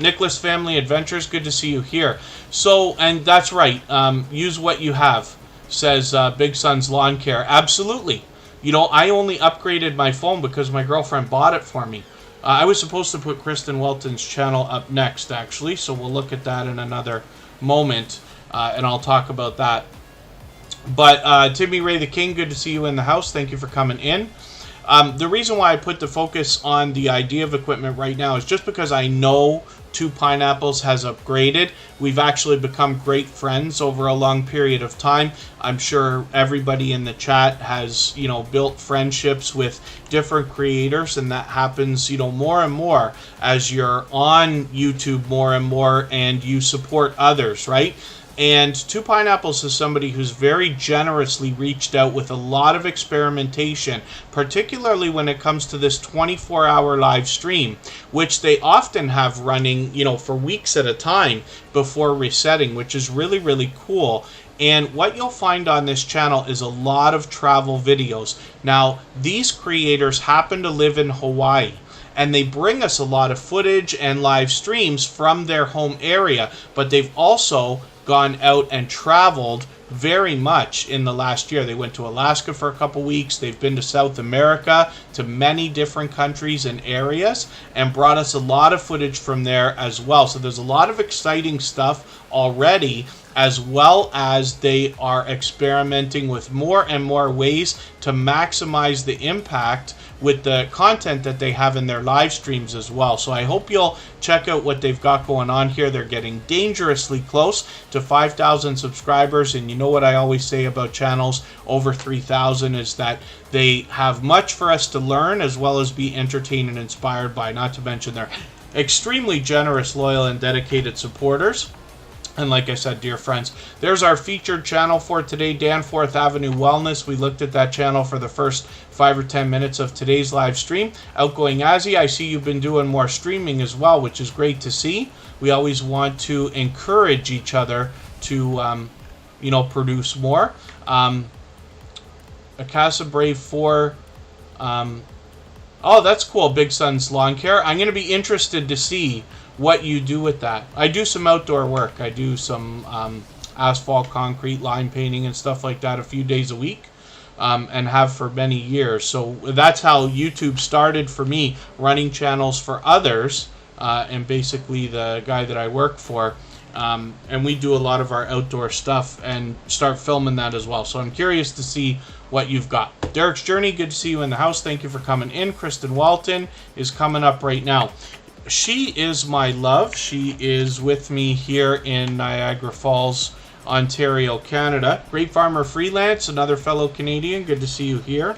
Nicholas Family Adventures, good to see you here. So, and that's right, use what you have, says Big Son's Lawn Care. Absolutely. You know, I only upgraded my phone because my girlfriend bought it for me. I was supposed to put Kristen Welton's channel up next, actually, so we'll look at that in another moment, and I'll talk about that. But Timmy Ray the King, good to see you in the house. Thank you for coming in. The reason why I put the focus on the idea of equipment right now is just because I know 2 Pineapples has upgraded. We've actually become great friends over a long period of time. I'm sure everybody in the chat has, you know, built friendships with different creators, and that happens, you know, more and more as you're on YouTube more and more and you support others, right? And 2 Pineapples is somebody who's very generously reached out with a lot of experimentation, particularly when it comes to this 24-hour live stream, which they often have running, you know, for weeks at a time before resetting, which is really, really cool. And what you'll find on this channel is a lot of travel videos. Now, these creators happen to live in Hawaii, and they bring us a lot of footage and live streams from their home area, but they've also gone out and traveled very much in the last year. They went to Alaska for a couple weeks. They've been to South America, to many different countries and areas, and brought us a lot of footage from there as well. So there's a lot of exciting stuff already, as well as they are experimenting with more and more ways to maximize the impact with the content that they have in their live streams as well. So I hope you'll check out what they've got going on here. They're getting dangerously close to 5,000 subscribers, and you know what I always say about channels over 3,000 is that they have much for us to learn as well as be entertained and inspired by, not to mention their extremely generous, loyal, and dedicated supporters. And like I said, dear friends, there's our featured channel for today, Danforth Avenue Wellness. We looked at that channel for the first 5 or 10 minutes of today's live stream. Outgoing Azzy, I see you've been doing more streaming as well, which is great to see. We always want to encourage each other to, you know, produce more. a Casa Brave 4. Oh, that's cool. Big Sun's Lawn Care. I'm going to be interested to see what you do with that. I do some outdoor work. I do some asphalt, concrete, line painting, and stuff like that a few days a week, and have for many years. So that's how YouTube started for me, running channels for others, and basically the guy that I work for. And we do a lot of our outdoor stuff and start filming that as well. So I'm curious to see what you've got. Derek's Journey, good to see you in the house. Thank you for coming in. Kristen Walton is coming up right now. She is my love. She is with me here in Niagara Falls, Ontario, Canada. Grape Farmer Freelance, another fellow Canadian. Good to see you here.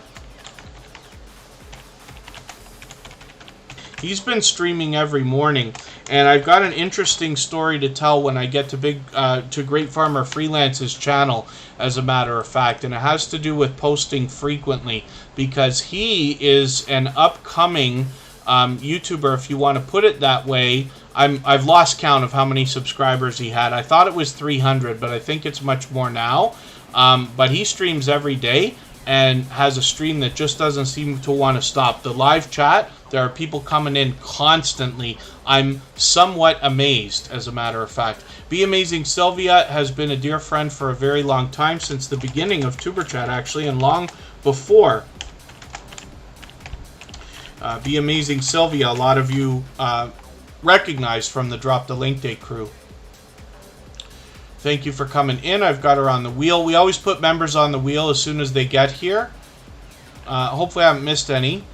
He's been streaming every morning, and I've got an interesting story to tell when I get to Grape Farmer Freelance's channel, as a matter of fact, and it has to do with posting frequently, because he is an upcoming YouTuber, if you want to put it that way. I've lost count of how many subscribers he had. I thought it was 300, but I think it's much more now. But he streams every day and has a stream that just doesn't seem to want to stop. The live chat, there are people coming in constantly. I'm somewhat amazed, as a matter of fact. Be Amazing Sylvia has been a dear friend for a very long time, since the beginning of Superchat, actually, and long before. Be Amazing Sylvia, a lot of you recognize from the Drop the Link Day crew. Thank you for coming in. I've got her on the wheel. We always put members on the wheel as soon as they get here. Hopefully I haven't missed any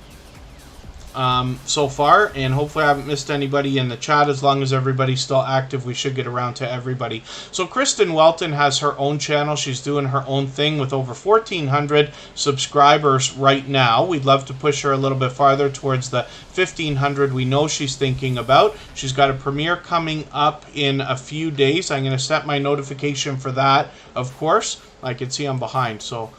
so far, and hopefully I haven't missed anybody in the chat. As long as everybody's still active, we should get around to everybody. So Kristen Welton has her own channel. She's doing her own thing with over 1,400 subscribers right now. We'd love to push her a little bit farther towards the 1,500 we know she's thinking about. She's got a premiere coming up in a few days. I'm going to set my notification for that, of course. I can see I'm behind, so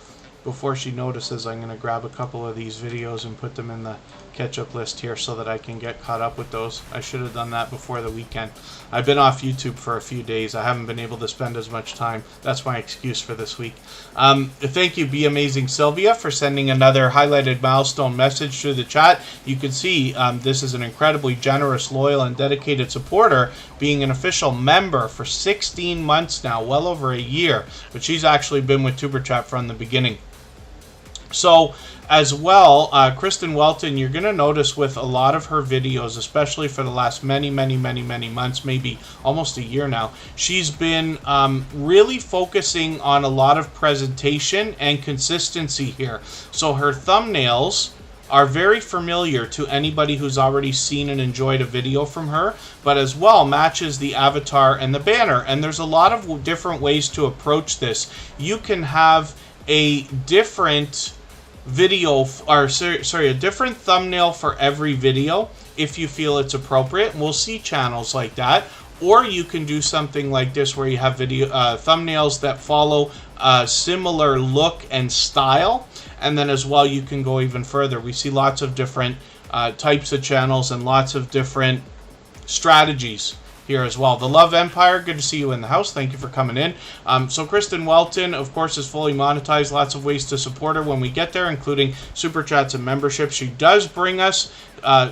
before she notices, I'm going to grab a couple of these videos and put them in the catch-up list here so that I can get caught up with those. I should have done that before the weekend. I've been off YouTube for a few days. I haven't been able to spend as much time. That's my excuse for this week. Thank you, Be Amazing Sylvia, for sending another highlighted milestone message through the chat. You can see this is an incredibly generous, loyal, and dedicated supporter, being an official member for 16 months now, well over a year. But she's actually been with Superchat from the beginning. So, as well, Kristen Welton, you're going to notice with a lot of her videos, especially for the last many months, maybe almost a year now, she's been really focusing on a lot of presentation and consistency here. So her thumbnails are very familiar to anybody who's already seen and enjoyed a video from her, but as well matches the avatar and the banner. And there's a lot of different ways to approach this. You can have a different video, or sorry, a different thumbnail for every video if you feel it's appropriate. We'll see channels like that. Or you can do something like this where you have video thumbnails that follow a similar look and style, and then as well you can go even further. We see lots of different types of channels and lots of different strategies here as well. The Love Empire, good to see you in the house. Thank you for coming in. So Kristen Welton, of course, is fully monetized. Lots of ways to support her when we get there, including super chats and membership. She does bring us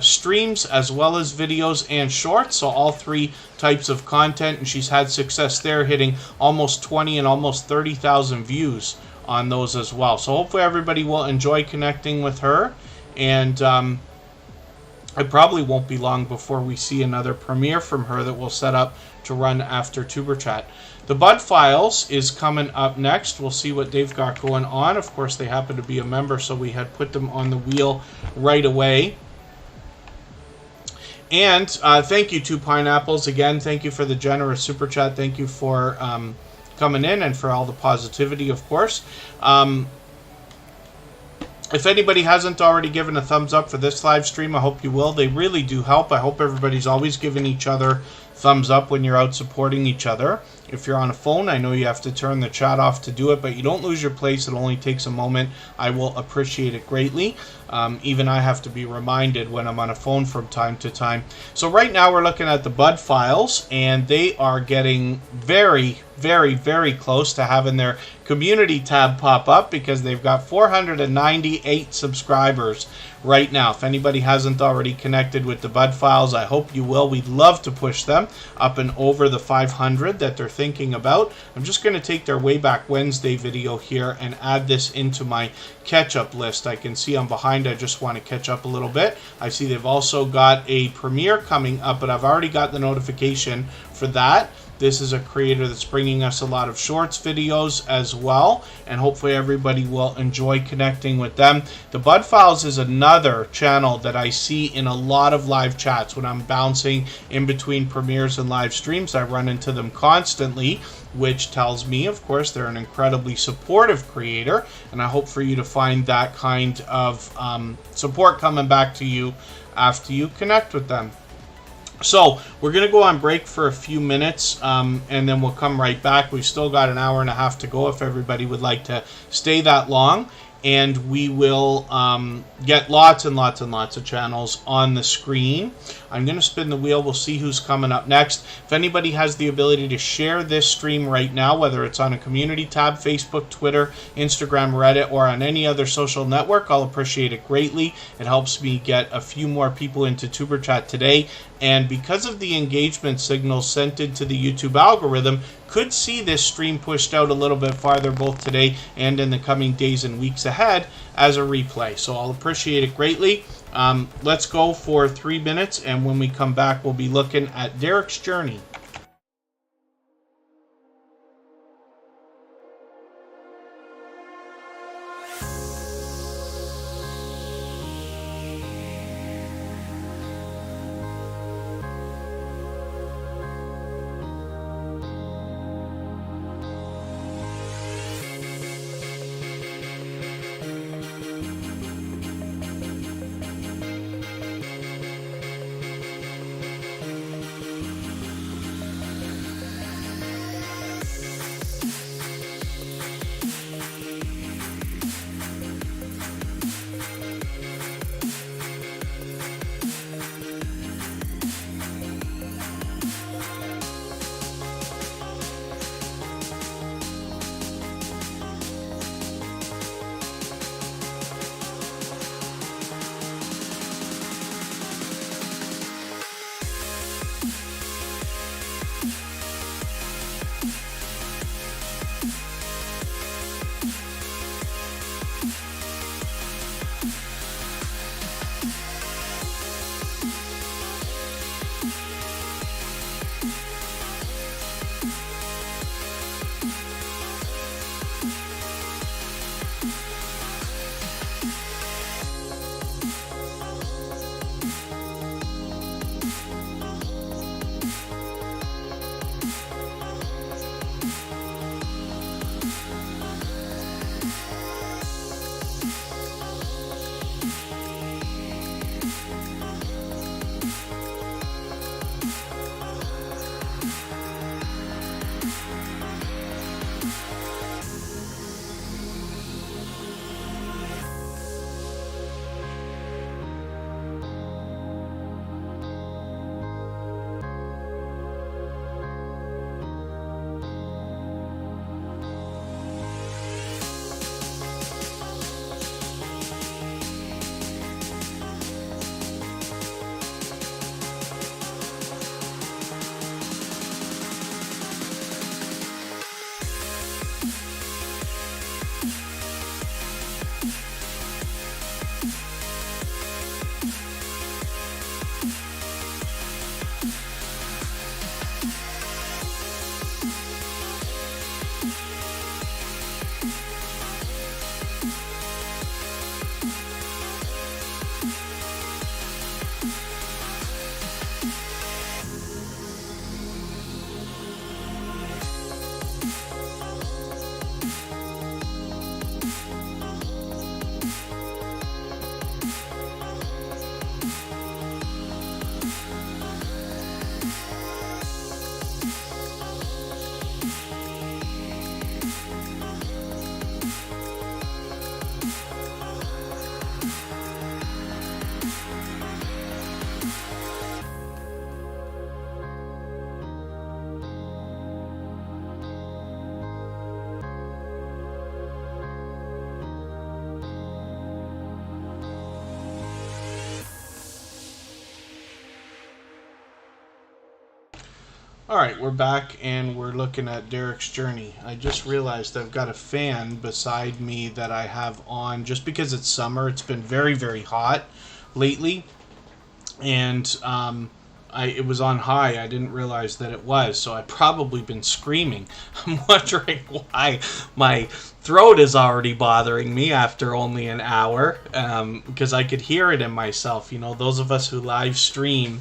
streams as well as videos and shorts, so all three types of content, and she's had success there, hitting almost 20 and almost 30,000 views on those as well. So hopefully everybody will enjoy connecting with her, and it probably won't be long before we see another premiere from her that we'll set up to run after Tuberchat. The Bud Files is coming up next. We'll see what they've got going on. Of course, they happen to be a member, so we had put them on the wheel right away. And thank you to Pineapples. Again, thank you for the generous super chat. Thank you for coming in and for all the positivity, of course. If anybody hasn't already given a thumbs up for this live stream, I hope you will. They really do help. I hope everybody's always giving each other thumbs up when you're out supporting each other. If you're on a phone, I know you have to turn the chat off to do it, but you don't lose your place. It only takes a moment. I will appreciate it greatly. Even I have to be reminded when I'm on a phone from time to time. So right now we're looking at the Bud files, and they are getting very, very, very close to having their community tab pop up because they've got 498 subscribers right now. If anybody hasn't already connected with the Bud files, I hope you will. We'd love to push them up and over the 500 that they're thinking about. I'm just going to take their Way Back Wednesday video here and add this into my catch-up list. I can see I'm behind. I just want to catch up a little bit. I see they've also got a premiere coming up, but I've already got the notification for that. This is a creator that's bringing us a lot of shorts videos as well, and hopefully everybody will enjoy connecting with them. The Bud Files is another channel that I see in a lot of live chats. When I'm bouncing in between premieres and live streams, I run into them constantly, which tells me, of course, they're an incredibly supportive creator, and I hope for you to find that kind of support coming back to you after you connect with them. So we're going to go on break for a few minutes, and then we'll come right back. We've still got an hour and a half to go if everybody would like to stay that long. And we will get lots and lots and lots of channels on the screen. I'm going to spin the wheel. We'll see who's coming up next. If anybody has the ability to share this stream right now, whether it's on a community tab, Facebook, Twitter, Instagram, Reddit, or on any other social network, I'll appreciate it greatly. It helps me get a few more people into Tuber Chat today. And because of the engagement signals sent into the YouTube algorithm, could see this stream pushed out a little bit farther both today and in the coming days and weeks ahead as a replay. So I'll appreciate it greatly. Let's go for 3 minutes, and when we come back, we'll be looking at Derek's journey. Alright, we're back and we're looking at Derek's journey. I just realized I've got a fan beside me that I have on just because it's summer. It's been very, very hot lately. And it was on high. I didn't realize that it was, so I've probably been screaming. I'm wondering why my throat is already bothering me after only an hour, because I could hear it in myself. You know, those of us who live stream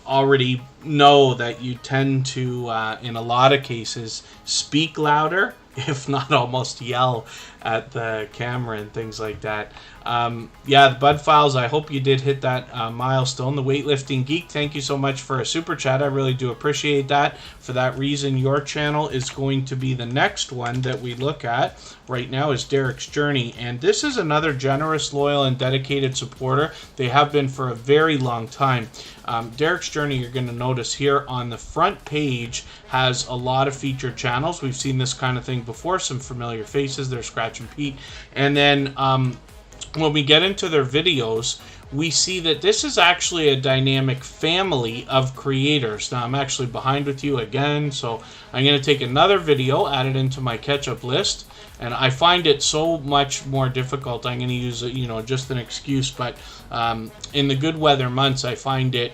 already know that you tend to, in a lot of cases, speak louder, if not almost yell at the camera and things like that. Yeah, the Bud Files, I hope you did hit that milestone. The Weightlifting Geek, thank you so much for a super chat. I really do appreciate that. For that reason, your channel is going to be the next one that we look at. Right now is Derek's Journey, and this is another generous, loyal, and dedicated supporter. They have been for a very long time. Derek's Journey, you're going to notice here on the front page, has a lot of featured channels. We've seen this kind of thing before, some familiar faces. There's Scratch and Pete. And then when we get into their videos, we see that this is actually a dynamic family of creators. Now, I'm actually behind with you again, so I'm going to take another video, add it into my catch-up list, and I find it so much more difficult. I'm going to use, you know, just an excuse, but in the good weather months, I find it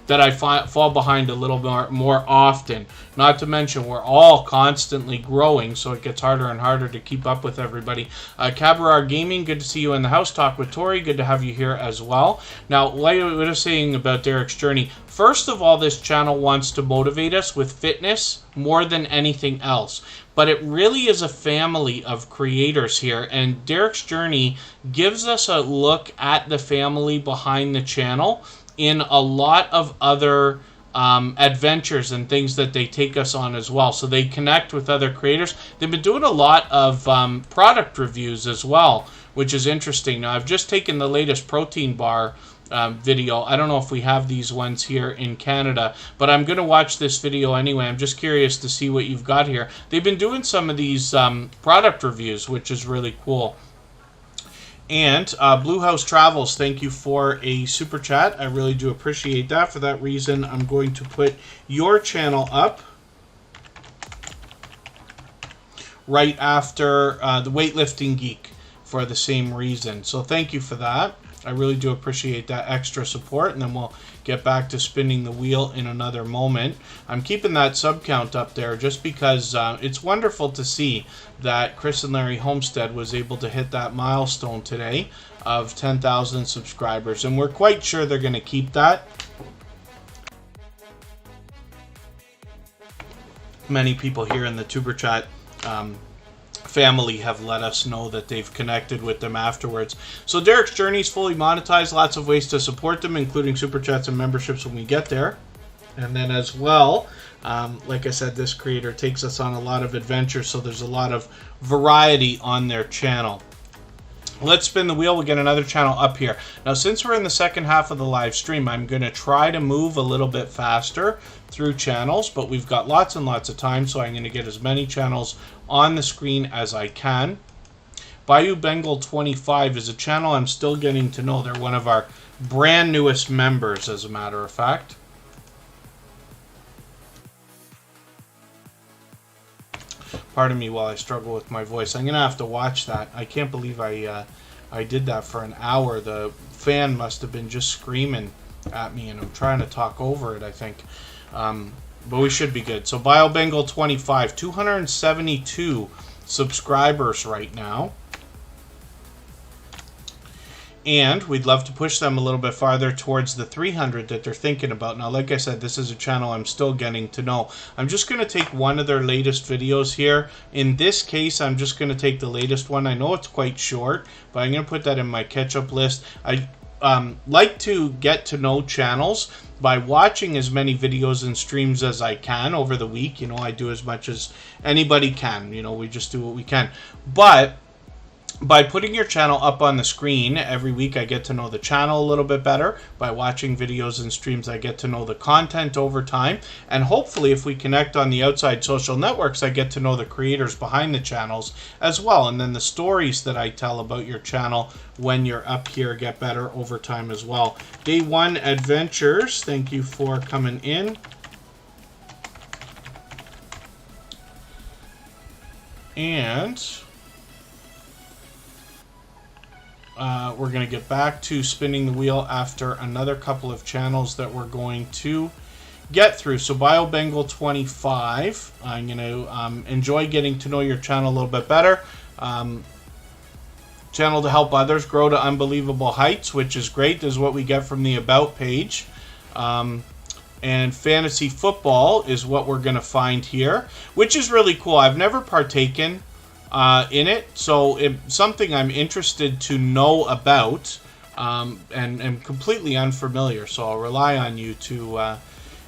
that I fall behind a little more often. Not to mention, we're all constantly growing, so it gets harder and harder to keep up with everybody. Cabarar Gaming, good to see you in the house. Talk with Tori, good to have you here as well. Now, like I was saying about Derek's Journey, first of all, this channel wants to motivate us with fitness more than anything else. But it really is a family of creators here, and Derek's Journey gives us a look at the family behind the channel in a lot of other adventures and things that they take us on as well. So they connect with other creators. They've been doing a lot of product reviews as well, which is interesting. Now, I've just taken the latest protein bar video. I don't know if we have these ones here in Canada, but I'm going to watch this video anyway. I'm just curious to see what you've got here. They've been doing some of these product reviews, which is really cool. And Blue House Travels, thank you for a super chat. I really do appreciate that. For that reason, I'm going to put your channel up right after the Weightlifting Geek for the same reason. So thank you for that. I really do appreciate that extra support, and then we'll get back to spinning the wheel in another moment. I'm keeping that sub count up there just because it's wonderful to see that Chris and Larry Homestead was able to hit that milestone today of 10,000 subscribers, and we're quite sure they're going to keep that. Many people here in the Superchat family have let us know that they've connected with them afterwards. So Derek's Journey is fully monetized. Lots of ways to support them, including super chats and memberships when we get there. And then as well, like I said, this creator takes us on a lot of adventures, so there's a lot of variety on their channel. Let's spin the wheel. We'll get another channel up here. Now, since we're in the second half of the live stream, I'm going to try to move a little bit faster through channels, but we've got lots and lots of time, so I'm going to get as many channels on the screen as I can. Bayou Bengal 25 is a channel I'm still getting to know. They're one of our brand newest members, as a matter of fact. Pardon me while I struggle with my voice. I'm going to have to watch that. I can't believe I did that for an hour. The fan must have been just screaming at me, and I'm trying to talk over it, I think. But we should be good. So BioBengal 25, 272 subscribers right now. And we'd love to push them a little bit farther towards the 300 that they're thinking about. Now, like I said, this is a channel I'm still getting to know. I'm just going to take one of their latest videos here. In this case, I'm just going to take the latest one. I know it's quite short, but I'm going to put that in my catch-up list. I like to get to know channels by watching as many videos and streams as I can over the week. You know, I do as much as anybody can. You know, we just do what we can. But by putting your channel up on the screen every week, I get to know the channel a little bit better. By watching videos and streams, I get to know the content over time. And hopefully, if we connect on the outside social networks, I get to know the creators behind the channels as well. And then the stories that I tell about your channel when you're up here get better over time as well. Day One Adventures, thank you for coming in. And we're going to get back to spinning the wheel after another couple of channels that we're going to get through. So BioBengal25, I'm going to enjoy getting to know your channel a little bit better. Channel to help others grow to unbelievable heights, which is great. This is what we get from the About page. And fantasy football is what we're going to find here, which is really cool. I've never partaken in it, so it's something I'm interested to know about, and completely unfamiliar. So I'll rely on you to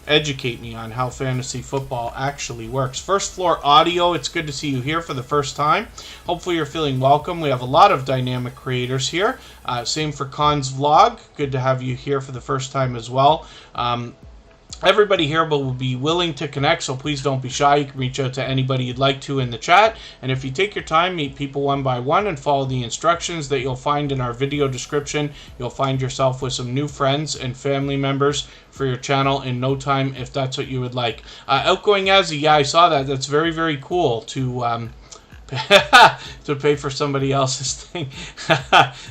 educate me on how fantasy football actually works. First Floor Audio, it's good to see you here for the first time. Hopefully you're feeling welcome. We have a lot of dynamic creators here. Same for Khan's Vlog. Good to have you here for the first time as well. Everybody here will be willing to connect, so please don't be shy. You can reach out to anybody you'd like to in the chat. And if you take your time, meet people one by one and follow the instructions that you'll find in our video description, you'll find yourself with some new friends and family members for your channel in no time, if that's what you would like. Outgoing Azzy, yeah, I saw that. That's very, very cool to to pay for somebody else's thing.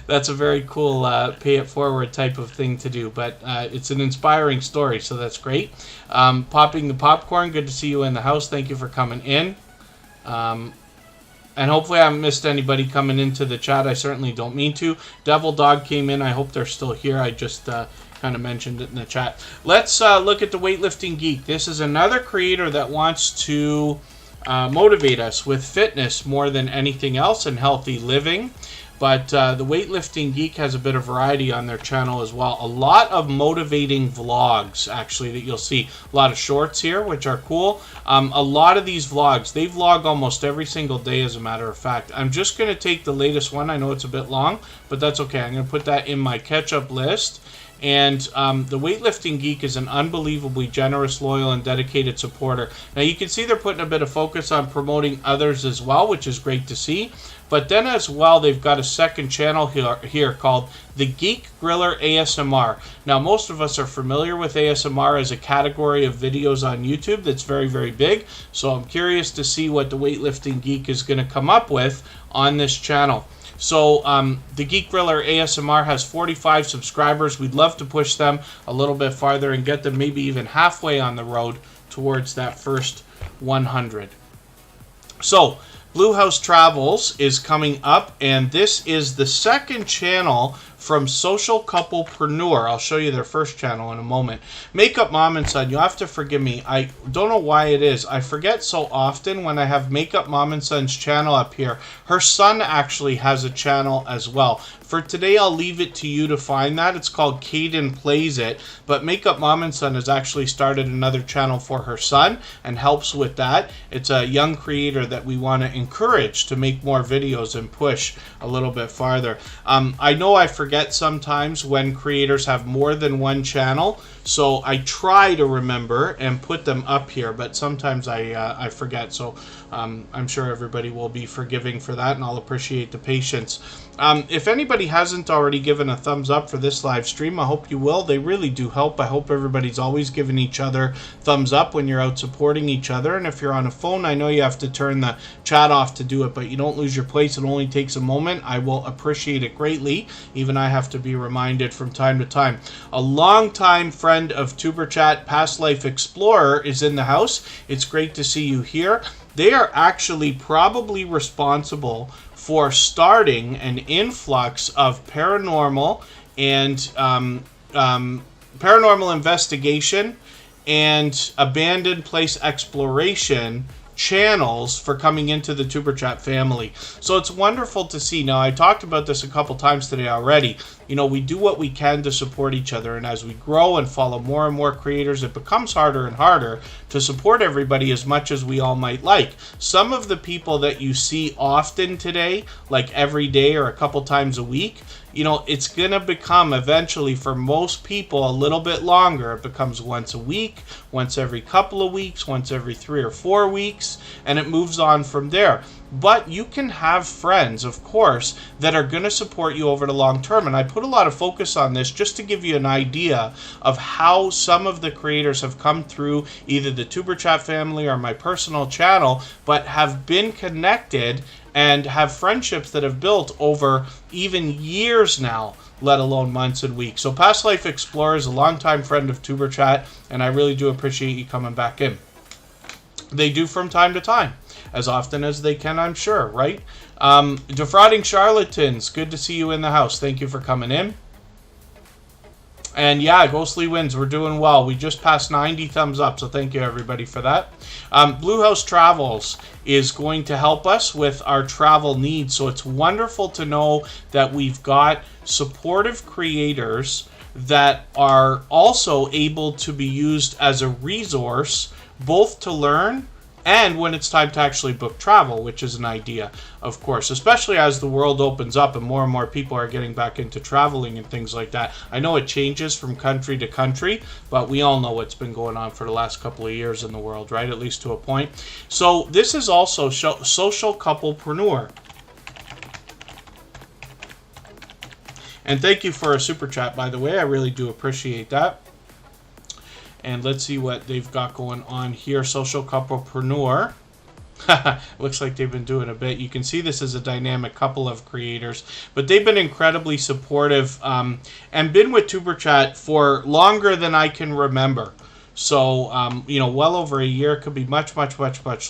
That's a very cool pay it forward type of thing to do, but it's an inspiring story, so that's great. Popping the Popcorn, good to see you in the house. Thank you for coming in. And hopefully I haven't missed anybody coming into the chat. I certainly don't mean to. Devil Dog came in. I hope they're still here. I just kind of mentioned it in the chat. Let's look at the Weightlifting Geek. This is another creator that wants to motivate us with fitness more than anything else and healthy living. But the Weightlifting Geek has a bit of variety on their channel as well. A lot of motivating vlogs, actually, that you'll see. A lot of shorts here, which are cool. A lot of these vlogs, they vlog almost every single day, as a matter of fact. I'm just going to take the latest one. I know it's a bit long, but that's okay. I'm going to put that in my catch-up list. And the Weightlifting Geek is an unbelievably generous, loyal, and dedicated supporter. Now, you can see they're putting a bit of focus on promoting others as well, which is great to see. But then as well, they've got a second channel here called The Geek Griller ASMR. Now, most of us are familiar with ASMR as a category of videos on YouTube that's very, very big. So I'm curious to see what the Weightlifting Geek is going to come up with on this channel. So the Geek Griller ASMR has 45 subscribers. We'd love to push them a little bit farther and get them maybe even halfway on the road towards that first 100. So Blue House Travels is coming up, and this is the second channel from Social Couplepreneur. I'll show you their first channel in a moment. Makeup Mom and Son, you'll have to forgive me. I don't know why it is. I forget so often when I have Makeup Mom and Son's channel up here. Her son actually has a channel as well. For today, I'll leave it to you to find that. It's called Caden Plays It. But Makeup Mom and Son has actually started another channel for her son and helps with that. It's a young creator that we want to encourage to make more videos and push a little bit farther. I know I forget sometimes when creators have more than one channel, so I try to remember and put them up here, but sometimes I forget. So I'm sure everybody will be forgiving for that, and I'll appreciate the patience. If anybody hasn't already given a thumbs up for this live stream, I hope you will. They really do help. I hope everybody's always giving each other thumbs up when you're out supporting each other. And if you're on a phone, I know you have to turn the chat off to do it, but you don't lose your place. It only takes a moment. I will appreciate it greatly. Even I have to be reminded from time to time. A longtime friend of Superchat, Past Life Explorer, is in the house. It's great to see you here. They are actually probably responsible for starting an influx of paranormal and paranormal investigation and abandoned place exploration channels for coming into the Superchat family. So it's wonderful to see. Now, I talked about this a couple times today already. You know, we do what we can to support each other, and as we grow and follow more and more creators, it becomes harder and harder to support everybody as much as we all might like. Some of the people that you see often today, like every day or a couple times a week, you know, it's going to become eventually, for most people, a little bit longer. It becomes once a week, once every couple of weeks, once every 3 or 4 weeks, and it moves on from there. but you can have friends, of course, that are going to support you over the long term. And I put a lot of focus on this just to give you an idea of how some of the creators have come through either the Superchat family or my personal channel, but have been connected and have friendships that have built over even years now, let alone months and weeks. So Past Life Explorer is a longtime friend of TuberChat, and I really do appreciate you coming back in. They do from time to time, as often as they can, I'm sure, right? Defrauding Charlatans, good to see you in the house. Thank you for coming in. And yeah, Ghostly Winds, we're doing well. We just passed 90 thumbs up, so thank you everybody for that. Blue House Travels is going to help us with our travel needs, so it's wonderful to know that we've got supportive creators that are also able to be used as a resource, both to learn and when it's time to actually book travel, which is an idea, of course, especially as the world opens up and more people are getting back into traveling and things like that. I know it changes from country to country, but we all know what's been going on for the last couple of years in the world, right? At least to a point. So this is also Social Couplepreneur. And thank you for a super chat, by the way. I really do appreciate that. And let's see what they've got going on here. Social Couplepreneur. Looks like they've been doing a bit. You can see this is a dynamic couple of creators, but they've been incredibly supportive and been with TuberChat for longer than I can remember. So, you know, well over a year. Could be much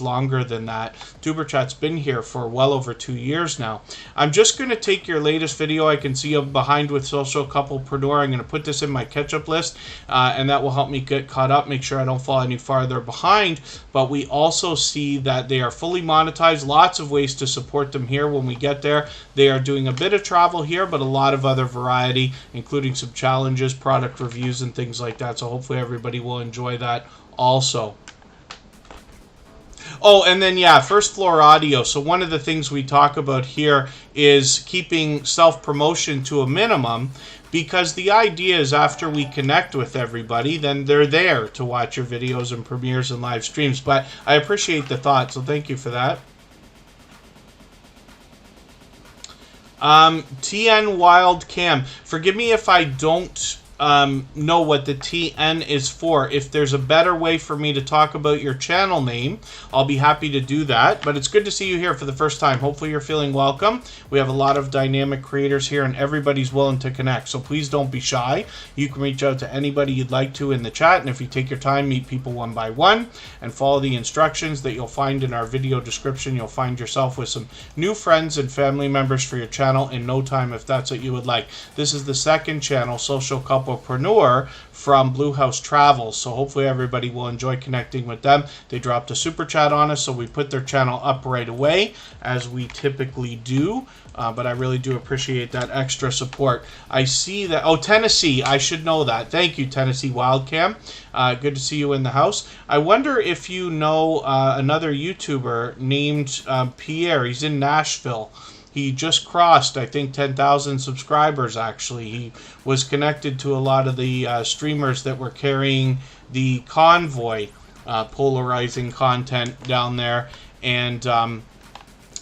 longer than that. TuberChat's been here for well over 2 years now. I'm just going to take your latest video. I can see you behind with Social Couplepreneur. I'm going to put this in my catch-up list, and that will help me get caught up, make sure I don't fall any farther behind. But we also see that they are fully monetized. Lots of ways to support them here when we get there. They are doing a bit of travel here, but a lot of other variety, including some challenges, product reviews, and things like that. So hopefully everybody will enjoy that also. Oh, and then yeah, First Floor Audio. So one of the things we talk about here is keeping self-promotion to a minimum, because the idea is after we connect with everybody, then they're there to watch your videos and premieres and live streams. But I appreciate the thought, so thank you for that. TN Wild Cam. Forgive me if I don't know what the TN is for. If there's a better way for me to talk about your channel name, I'll be happy to do that. But it's good to see you here for the first time. Hopefully you're feeling welcome. We have a lot of dynamic creators here and everybody's willing to connect. So please don't be shy. You can reach out to anybody you'd like to in the chat. And if you take your time, meet people one by one and follow the instructions that you'll find in our video description, you'll find yourself with some new friends and family members for your channel in no time if that's what you would like. This is the second channel, Social Couplepreneur, from Blue House Travels, so hopefully everybody will enjoy connecting with them. They dropped a super chat on us, so we put their channel up right away, as we typically do. But I really do appreciate that extra support. I see that, oh, Tennessee, I should know that. Thank you, Tennessee Wildcam. Good to see you in the house. I wonder if you know another YouTuber named Pierre. He's in Nashville. He just crossed, I think, 10,000 subscribers, actually. He was connected to a lot of the streamers that were carrying the convoy polarizing content down there. And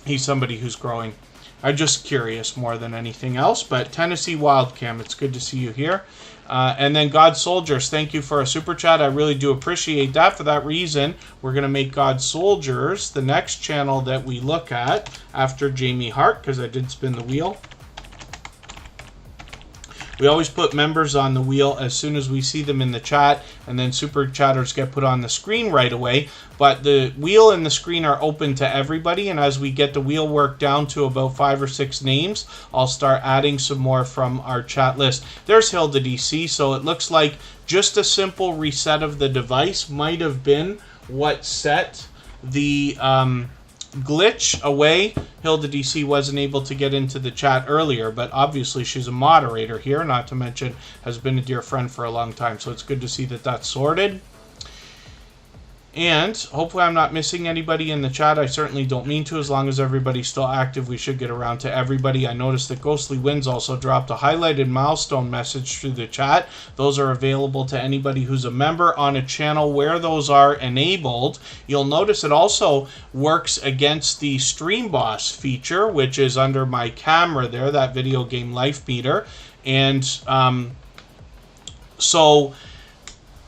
he's somebody who's growing. I'm just curious more than anything else. But Tennessee Wildcam, it's good to see you here. And then God Soldiers, thank you for a super chat. I really do appreciate that. For that reason, we're going to make God Soldiers the next channel that we look at after Jamie Hart, because I did spin the wheel. We always put members on the wheel as soon as we see them in the chat, and then super chatters get put on the screen right away. But the wheel and the screen are open to everybody, and as we get the wheel work down to about 5 or 6 names, I'll start adding some more from our chat list. There's Hilda DC, so it looks like just a simple reset of the device might have been what set the glitch away. Hilda DC wasn't able to get into the chat earlier, but obviously she's a moderator here, not to mention has been a dear friend for a long time, so it's good to see that that's sorted. And hopefully I'm not missing anybody in the chat. I certainly don't mean to. As long as everybody's still active, we should get around to everybody. I noticed that Ghostly Winds also dropped a highlighted milestone message through the chat. Those are available to anybody who's a member on a channel where those are enabled. You'll notice it also works against the Stream Boss feature, which is under my camera there, that video game life meter. And so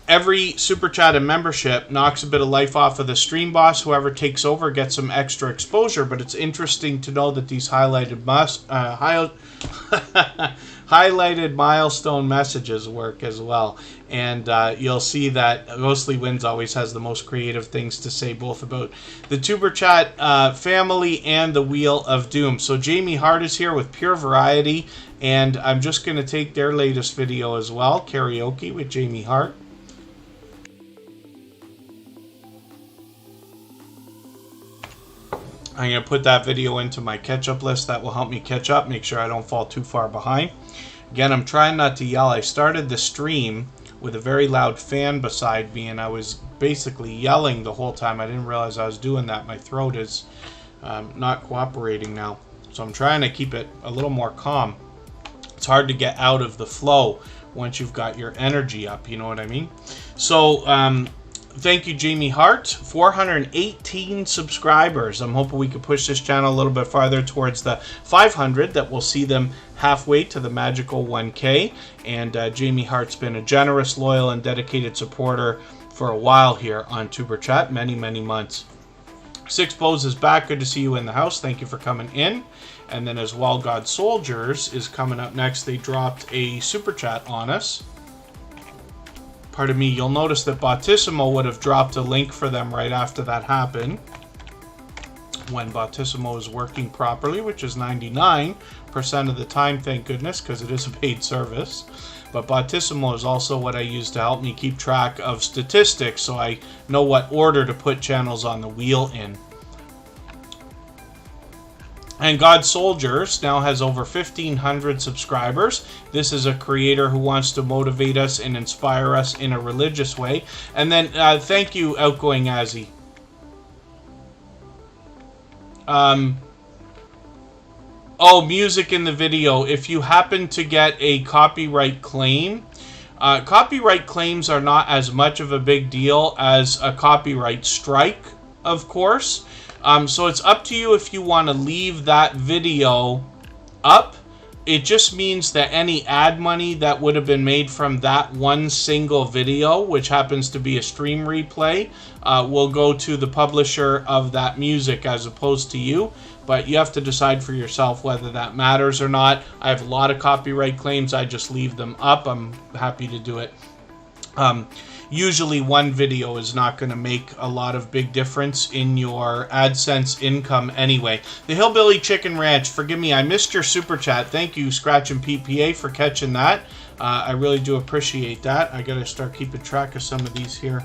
every super chat and membership knocks a bit of life off of the Stream Boss. Whoever takes over gets some extra exposure, but it's interesting to know that these highlighted highlighted milestone messages work as well. And you'll see that Ghostly Winds always has the most creative things to say, both about the Tuber Chat family and the Wheel of Doom. So Jamie Hart is here with Pure Variety, and I'm just going to take their latest video as well, Karaoke with Jamie Hart. I'm going to put that video into my catch-up list. That will help me catch up, make sure I don't fall too far behind. Again, I'm trying not to yell. I started the stream with a very loud fan beside me, and I was basically yelling the whole time. I didn't realize I was doing that. My throat is not cooperating now. So I'm trying to keep it a little more calm. It's hard to get out of the flow once you've got your energy up, you know what I mean? So, thank you, Jamie Hart. 418 subscribers. I'm hoping we can push this channel a little bit farther towards the 500. That will see them halfway to the magical 1K. And Jamie Hart's been a generous, loyal, and dedicated supporter for a while here on Tuber Chat. Many, many months. Six Pose is back. Good to see you in the house. Thank you for coming in. And then as well, God Soldiers is coming up next. They dropped a super chat on us. Pardon me, you'll notice that Bautissimo would have dropped a link for them right after that happened. When Bautissimo is working properly, which is 99% of the time, thank goodness, because it is a paid service. But Bautissimo is also what I use to help me keep track of statistics, so I know what order to put channels on the wheel in. And God Soldiers now has over 1,500 subscribers. This is a creator who wants to motivate us and inspire us in a religious way. And then, thank you, Outgoing Azzy. Oh, music in the video. If you happen to get a copyright claim, copyright claims are not as much of a big deal as a copyright strike, of course. So it's up to you if you want to leave that video up. It just means that any ad money that would have been made from that one single video, which happens to be a stream replay, will go to the publisher of that music as opposed to you. But you have to decide for yourself whether that matters or not. I have a lot of copyright claims. I just leave them up. I'm happy to do it. Usually one video is not going to make a lot of big difference in your AdSense income anyway. The Hillbilly Chicken Ranch, forgive me, I missed your super chat. Thank you, Scratch and PPA, for catching that. I really do appreciate that. I got to start keeping track of some of these here.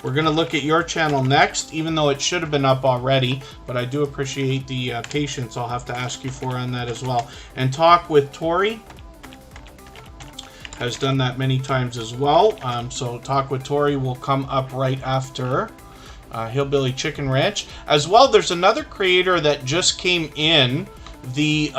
We're going to look at your channel next, even though it should have been up already, but I do appreciate the patience I'll have to ask you for on that as well. And Talk with Tori has done that many times as well. So Talk with Tori will come up right after Hillbilly Chicken Ranch. As well, there's another creator that just came in the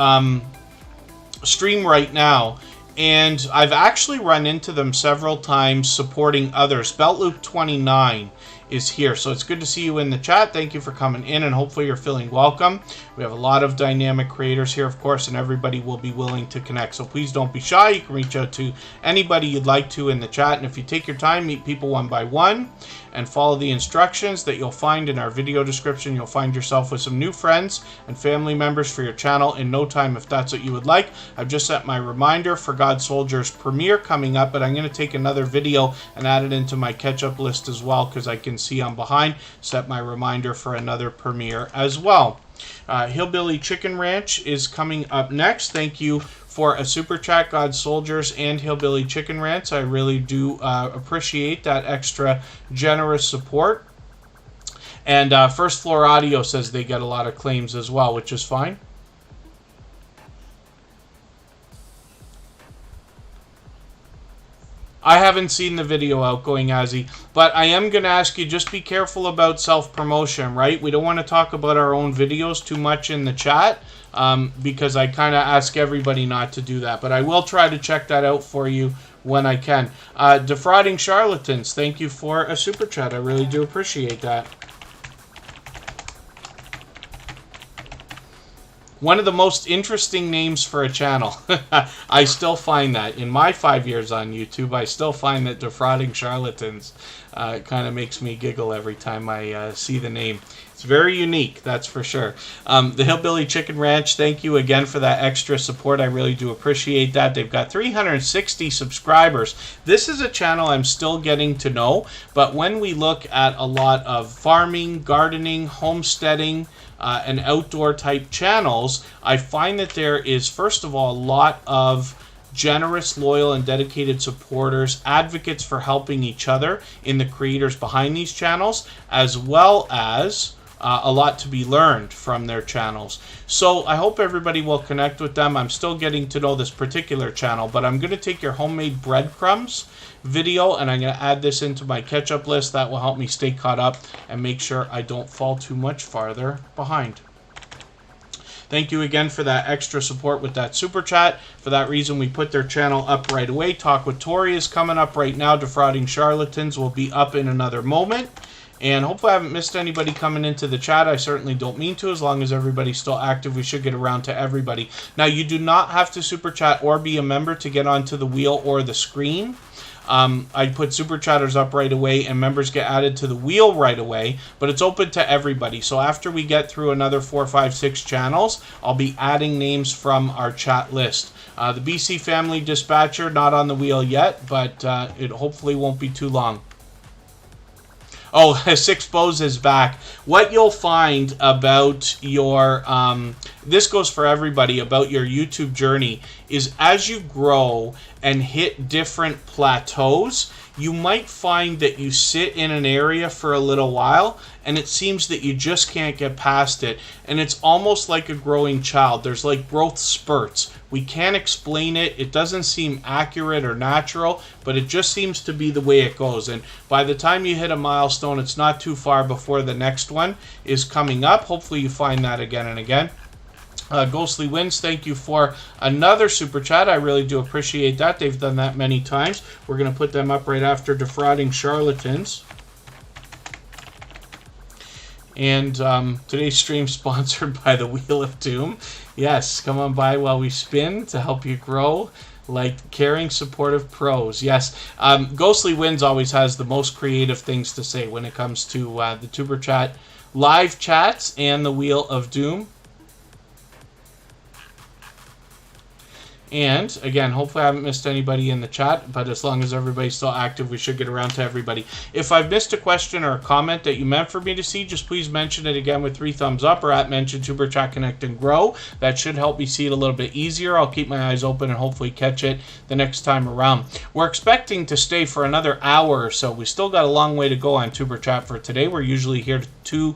stream right now, and I've actually run into them several times supporting others. BeltLoop29 is here, so it's good to see you in the chat. Thank you for coming in, and hopefully you're feeling welcome. We have a lot of dynamic creators here, of course, and everybody will be willing to connect, so please don't be shy. You can reach out to anybody you'd like to in the chat, and if you take your time, meet people one by one and follow the instructions that you'll find in our video description, you'll find yourself with some new friends and family members for your channel in no time if that's what you would like. I've just set my reminder for God Soldiers premiere coming up, but I'm going to take another video and add it into my catch-up list as well, because I can see I'm behind. Set my reminder for another premiere as well. Hillbilly Chicken Ranch is coming up next. Thank you for a super chat, God Soldiers and Hillbilly Chicken Ranch. I really do appreciate that extra generous support. And First Floor Audio says they get a lot of claims as well, which is fine. I haven't seen the video Outgoing Azzy, but I am going to ask you, just be careful about self-promotion, right? We don't want to talk about our own videos too much in the chat, because I kind of ask everybody not to do that. But I will try to check that out for you when I can. Defrauding Charlatans, thank you for a super chat. I really do appreciate that. One of the most interesting names for a channel. I still find that. In my 5 years on YouTube, I still find that Defrauding Charlatans kind of makes me giggle every time I see the name. It's very unique, that's for sure. The Hillbilly Chicken Ranch, thank you again for that extra support. I really do appreciate that. They've got 360 subscribers. This is a channel I'm still getting to know, but when we look at a lot of farming, gardening, homesteading, and outdoor type channels, I find that there is, first of all, a lot of generous, loyal, and dedicated supporters, advocates for helping each other in the creators behind these channels, as well as a lot to be learned from their channels. So I hope everybody will connect with them. I'm still getting to know this particular channel, but I'm going to take your homemade breadcrumbs video and I'm going to add this into my catch-up list. That will help me stay caught up and make sure I don't fall too much farther behind. Thank you again for that extra support with that super chat. For that reason, we put their channel up right away. Talk with Tori is coming up right now. Defrauding Charlatans will be up in another moment. And hopefully I haven't missed anybody coming into the chat. I certainly don't mean to. As long as everybody's still active, we should get around to everybody. Now, you do not have to super chat or be a member to get onto the wheel or the screen. I put super chatters up right away and members get added to the wheel right away, but it's open to everybody. So after we get through another 4, 5, 6 channels, I'll be adding names from our chat list. The BC Family Dispatcher, not on the wheel yet, but it hopefully won't be too long. Oh, Six Bows is back. What you'll find about your, this goes for everybody, about your YouTube journey, is as you grow and hit different plateaus, you might find that you sit in an area for a little while and it seems that you just can't get past it. And it's almost like a growing child. There's like growth spurts. We can't explain it. It doesn't seem accurate or natural, but it just seems to be the way it goes. And by the time you hit a milestone, it's not too far before the next one is coming up. Hopefully you find that again and again. Ghostly Winds, thank you for another super chat. I really do appreciate that. They've done that many times. We're going to put them up right after Defrauding Charlatans. And today's stream sponsored by the Wheel of Doom. Yes, come on by while we spin to help you grow like caring, supportive pros. Yes, Ghostly Winds always has the most creative things to say when it comes to the Tuber Chat live chats and the Wheel of Doom. And, again, hopefully I haven't missed anybody in the chat, but as long as everybody's still active, we should get around to everybody. If I've missed a question or a comment that you meant for me to see, just please mention it again with 3 thumbs up or at mention Tuber Chat Connect and Grow. That should help me see it a little bit easier. I'll keep my eyes open and hopefully catch it the next time around. We're expecting to stay for another hour or so. We still got a long way to go on Tuber Chat for today. We're usually here to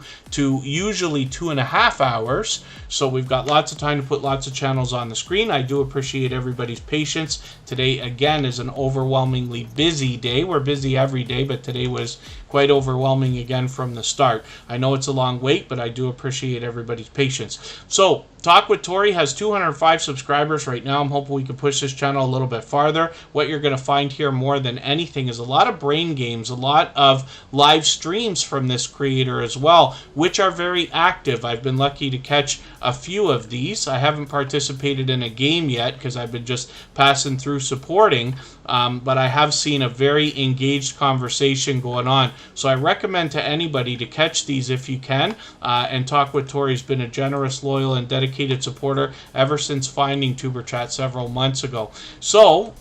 usually 2.5 hours, so we've got lots of time to put lots of channels on the screen. I do appreciate everybody's patience. Today, again, is an overwhelmingly busy day. We're busy every day, but today was quite overwhelming again from the start. I know it's a long wait, but I do appreciate everybody's patience. So, Talk with Tori has 205 subscribers right now. I'm hoping we can push this channel a little bit farther. What you're going to find here more than anything is a lot of brain games, a lot of live streams from this creator as well, which are very active. I've been lucky to catch a few of these. I haven't participated in a game yet because I've been just passing through supporting, but I have seen a very engaged conversation going on. So I recommend to anybody to catch these if you can. And Talk with Tori's been a generous, loyal, and dedicated supporter ever since finding Tuber Chat several months ago. So,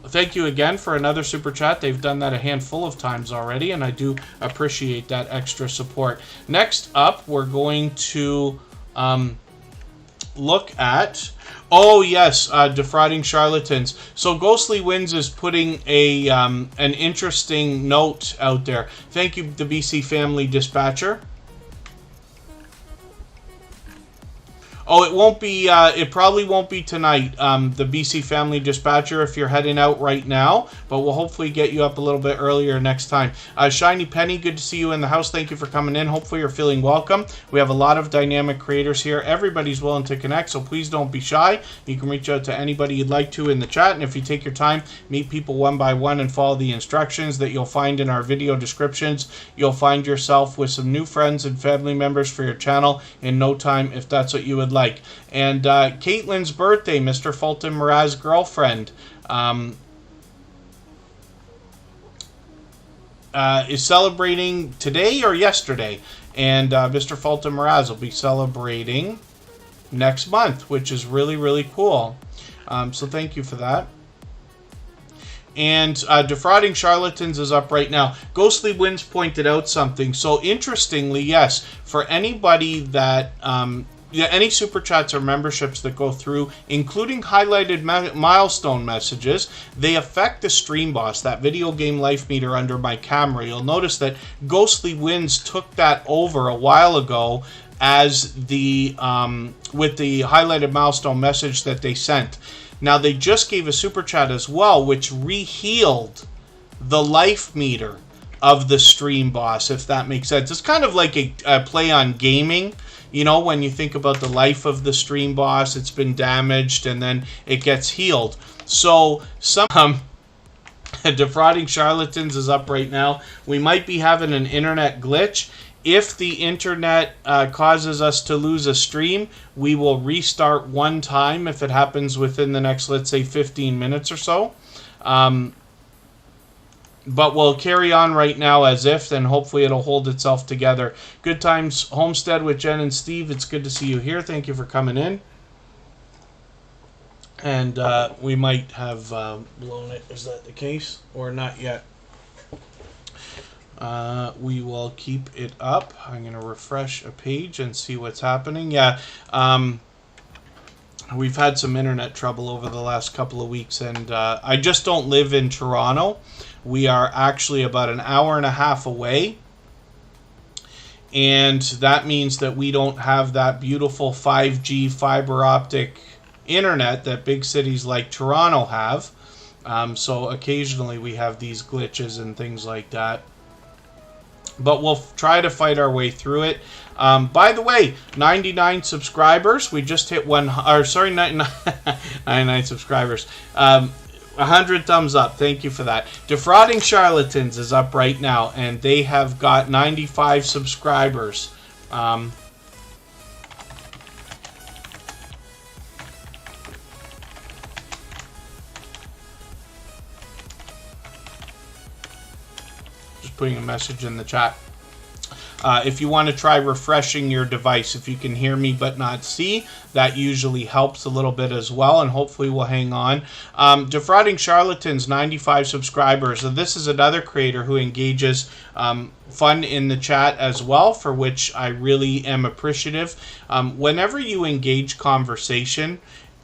thank you again for another super chat. They've done that a handful of times already, and I do appreciate that extra support. Next up, we're going to look at... Oh, yes, Defrauding Charlatans. So Ghostly Winds is putting a an interesting note out there. Thank you, the BC Family Dispatcher. Oh, it won't be, it probably won't be tonight, the BC Family Dispatcher, if you're heading out right now, but we'll hopefully get you up a little bit earlier next time. Shiny Penny, good to see you in the house. Thank you for coming in. Hopefully you're feeling welcome. We have a lot of dynamic creators here. Everybody's willing to connect, so please don't be shy. You can reach out to anybody you'd like to in the chat, and if you take your time, meet people one by one and follow the instructions that you'll find in our video descriptions, you'll find yourself with some new friends and family members for your channel in no time, if that's what you would like. And Caitlin's birthday, Mr. Fulton Mraz's girlfriend, is celebrating today or yesterday. And Mr. Fulton Mraz will be celebrating next month, which is really, really cool. So thank you for that. And Defrauding Charlatans is up right now. Ghostly Winds pointed out something. So interestingly, yes, for anybody that, any super chats or memberships that go through, including highlighted milestone messages, they affect the stream boss, that video game life meter under my camera. You'll notice that Ghostly Winds took that over a while ago as the, with the highlighted milestone message that they sent. Now, they just gave a super chat as well, which rehealed the life meter of the stream boss, if that makes sense. It's kind of like a play on gaming. You know, when you think about the life of the stream boss, it's been damaged and then it gets healed. So, some Defrauding Charlatans is up right now. We might be having an internet glitch. If the internet causes us to lose a stream, we will restart one time if it happens within the next, let's say, 15 minutes or so. But we'll carry on right now as if, and hopefully it'll hold itself together. Good Times Homestead with Jen and Steve. It's good to see you here. Thank you for coming in. And we might have blown it. Is that the case? Or not yet? We will keep it up. I'm going to refresh a page and see what's happening. Yeah, we've had some internet trouble over the last couple of weeks, and I just don't live in Toronto. We are actually about an hour and a half away, and that means that we don't have that beautiful 5G fiber optic internet that big cities like Toronto have. So occasionally we have these glitches and things like that. But we'll try to fight our way through it. By the way, 99 subscribers. We just hit 99 subscribers. 100 thumbs up. Thank you for that. Defrauding Charlatans is up right now, and they have got 95 subscribers. Putting a message in the chat. If you want to try refreshing your device, if you can hear me but not see, that usually helps a little bit as well, and hopefully we'll hang on. Defrauding Charlatans, 95 subscribers. So this is another creator who engages fun in the chat as well, for which I really am appreciative. Whenever you engage conversation,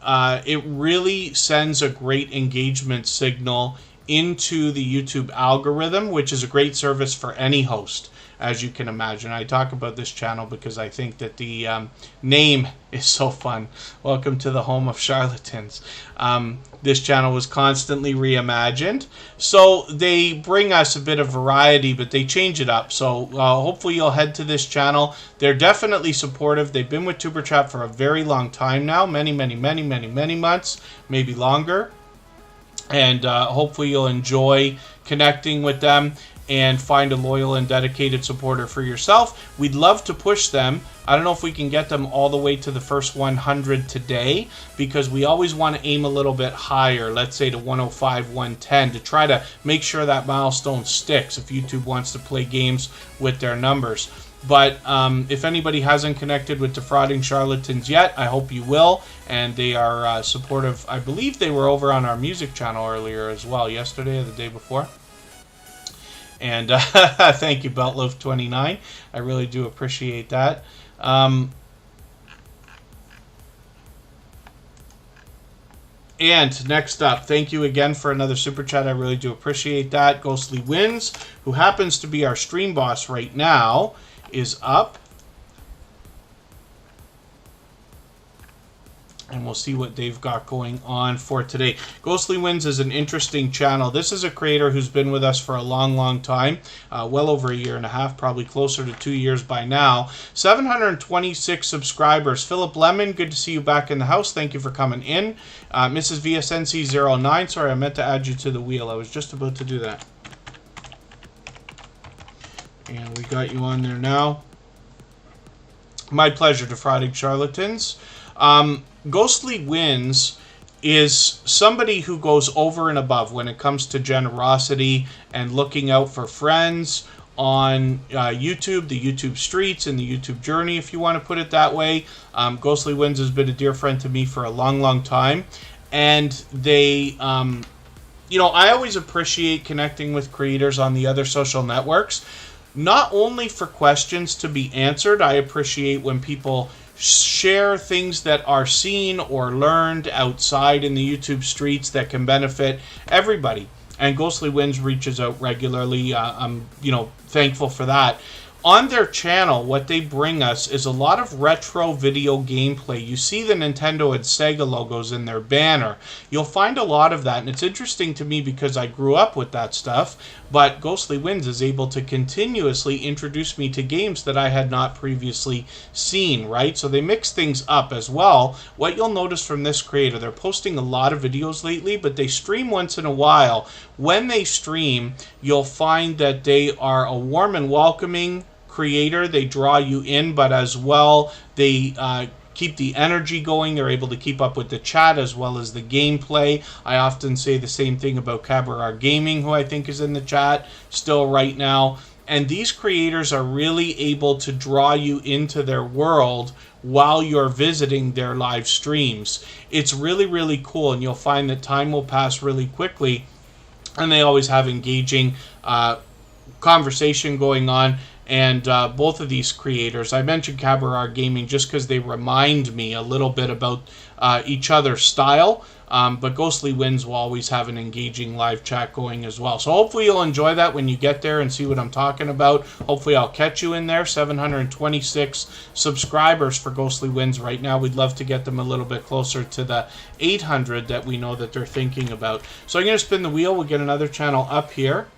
it really sends a great engagement signal into the YouTube algorithm, which is a great service for any host, as you can imagine. I talk about this channel because I think that the name is so fun. Welcome to the home of charlatans. This channel was constantly reimagined, so they bring us a bit of variety, but they change it up. So hopefully you'll head to this channel. They're definitely supportive. They've been with Superchat for a very long time now, many months, maybe longer. And hopefully you'll enjoy connecting with them and find a loyal and dedicated supporter for yourself. We'd love to push them. I don't know if we can get them all the way to the first 100 today, because we always want to aim a little bit higher, let's say to 105, 110, to try to make sure that milestone sticks if YouTube wants to play games with their numbers. But if anybody hasn't connected with Defrauding Charlatans yet, I hope you will. And they are supportive. I believe they were over on our music channel earlier as well, yesterday or the day before. And thank you, Beltloaf29. I really do appreciate that. And next up, thank you again for another super chat. I really do appreciate that. Ghostly Winds, who happens to be our stream boss right now, is up. and we'll see what they've got going on for today. Ghostly Wins is an interesting channel. This is a creator who's been with us for a long time, well over a year and a half, probably closer to 2 years by now. 726 subscribers. Philip Lemon, good to see you back in the house. Thank you for coming in. Mrs. VSNC09, sorry, I meant to add you to the wheel. I was just about to do that. And we got you on there now. My pleasure, Defrauding Charlatans. Ghostly Wins is somebody who goes over and above when it comes to generosity and looking out for friends on YouTube, the YouTube streets, and the YouTube journey, if you want to put it that way. Ghostly Wins has been a dear friend to me for a long time. And they, you know, I always appreciate connecting with creators on the other social networks. Not only for questions to be answered, I appreciate when people share things that are seen or learned outside in the YouTube streets that can benefit everybody. And Ghostly Wins reaches out regularly. I'm, you know, thankful for that. On their channel, what they bring us is a lot of retro video gameplay. You see the Nintendo and Sega logos in their banner. You'll find a lot of that, and it's interesting to me because I grew up with that stuff, but Ghostly Wins is able to continuously introduce me to games that I had not previously seen, right? So they mix things up as well. What you'll notice from this creator, they're posting a lot of videos lately, but they stream once in a while. When they stream, you'll find that they are a warm and welcoming creator. They draw you in, but as well they keep the energy going. They're able to keep up with the chat as well as the gameplay. I often say the same thing about Cabaret Gaming, who I think is in the chat still right now. And these creators are really able to draw you into their world while you're visiting their live streams. It's really cool, and you'll find that time will pass really quickly, and they always have engaging conversation going on. And both of these creators, I mentioned Cabaret Gaming just because they remind me a little bit about each other's style. But Ghostly Wins will always have an engaging live chat going as well. So hopefully you'll enjoy that when you get there and see what I'm talking about. Hopefully I'll catch you in there. 726 subscribers for Ghostly Wins right now. We'd love to get them a little bit closer to the 800 that we know that they're thinking about. So I'm going to spin the wheel. We'll get another channel up here.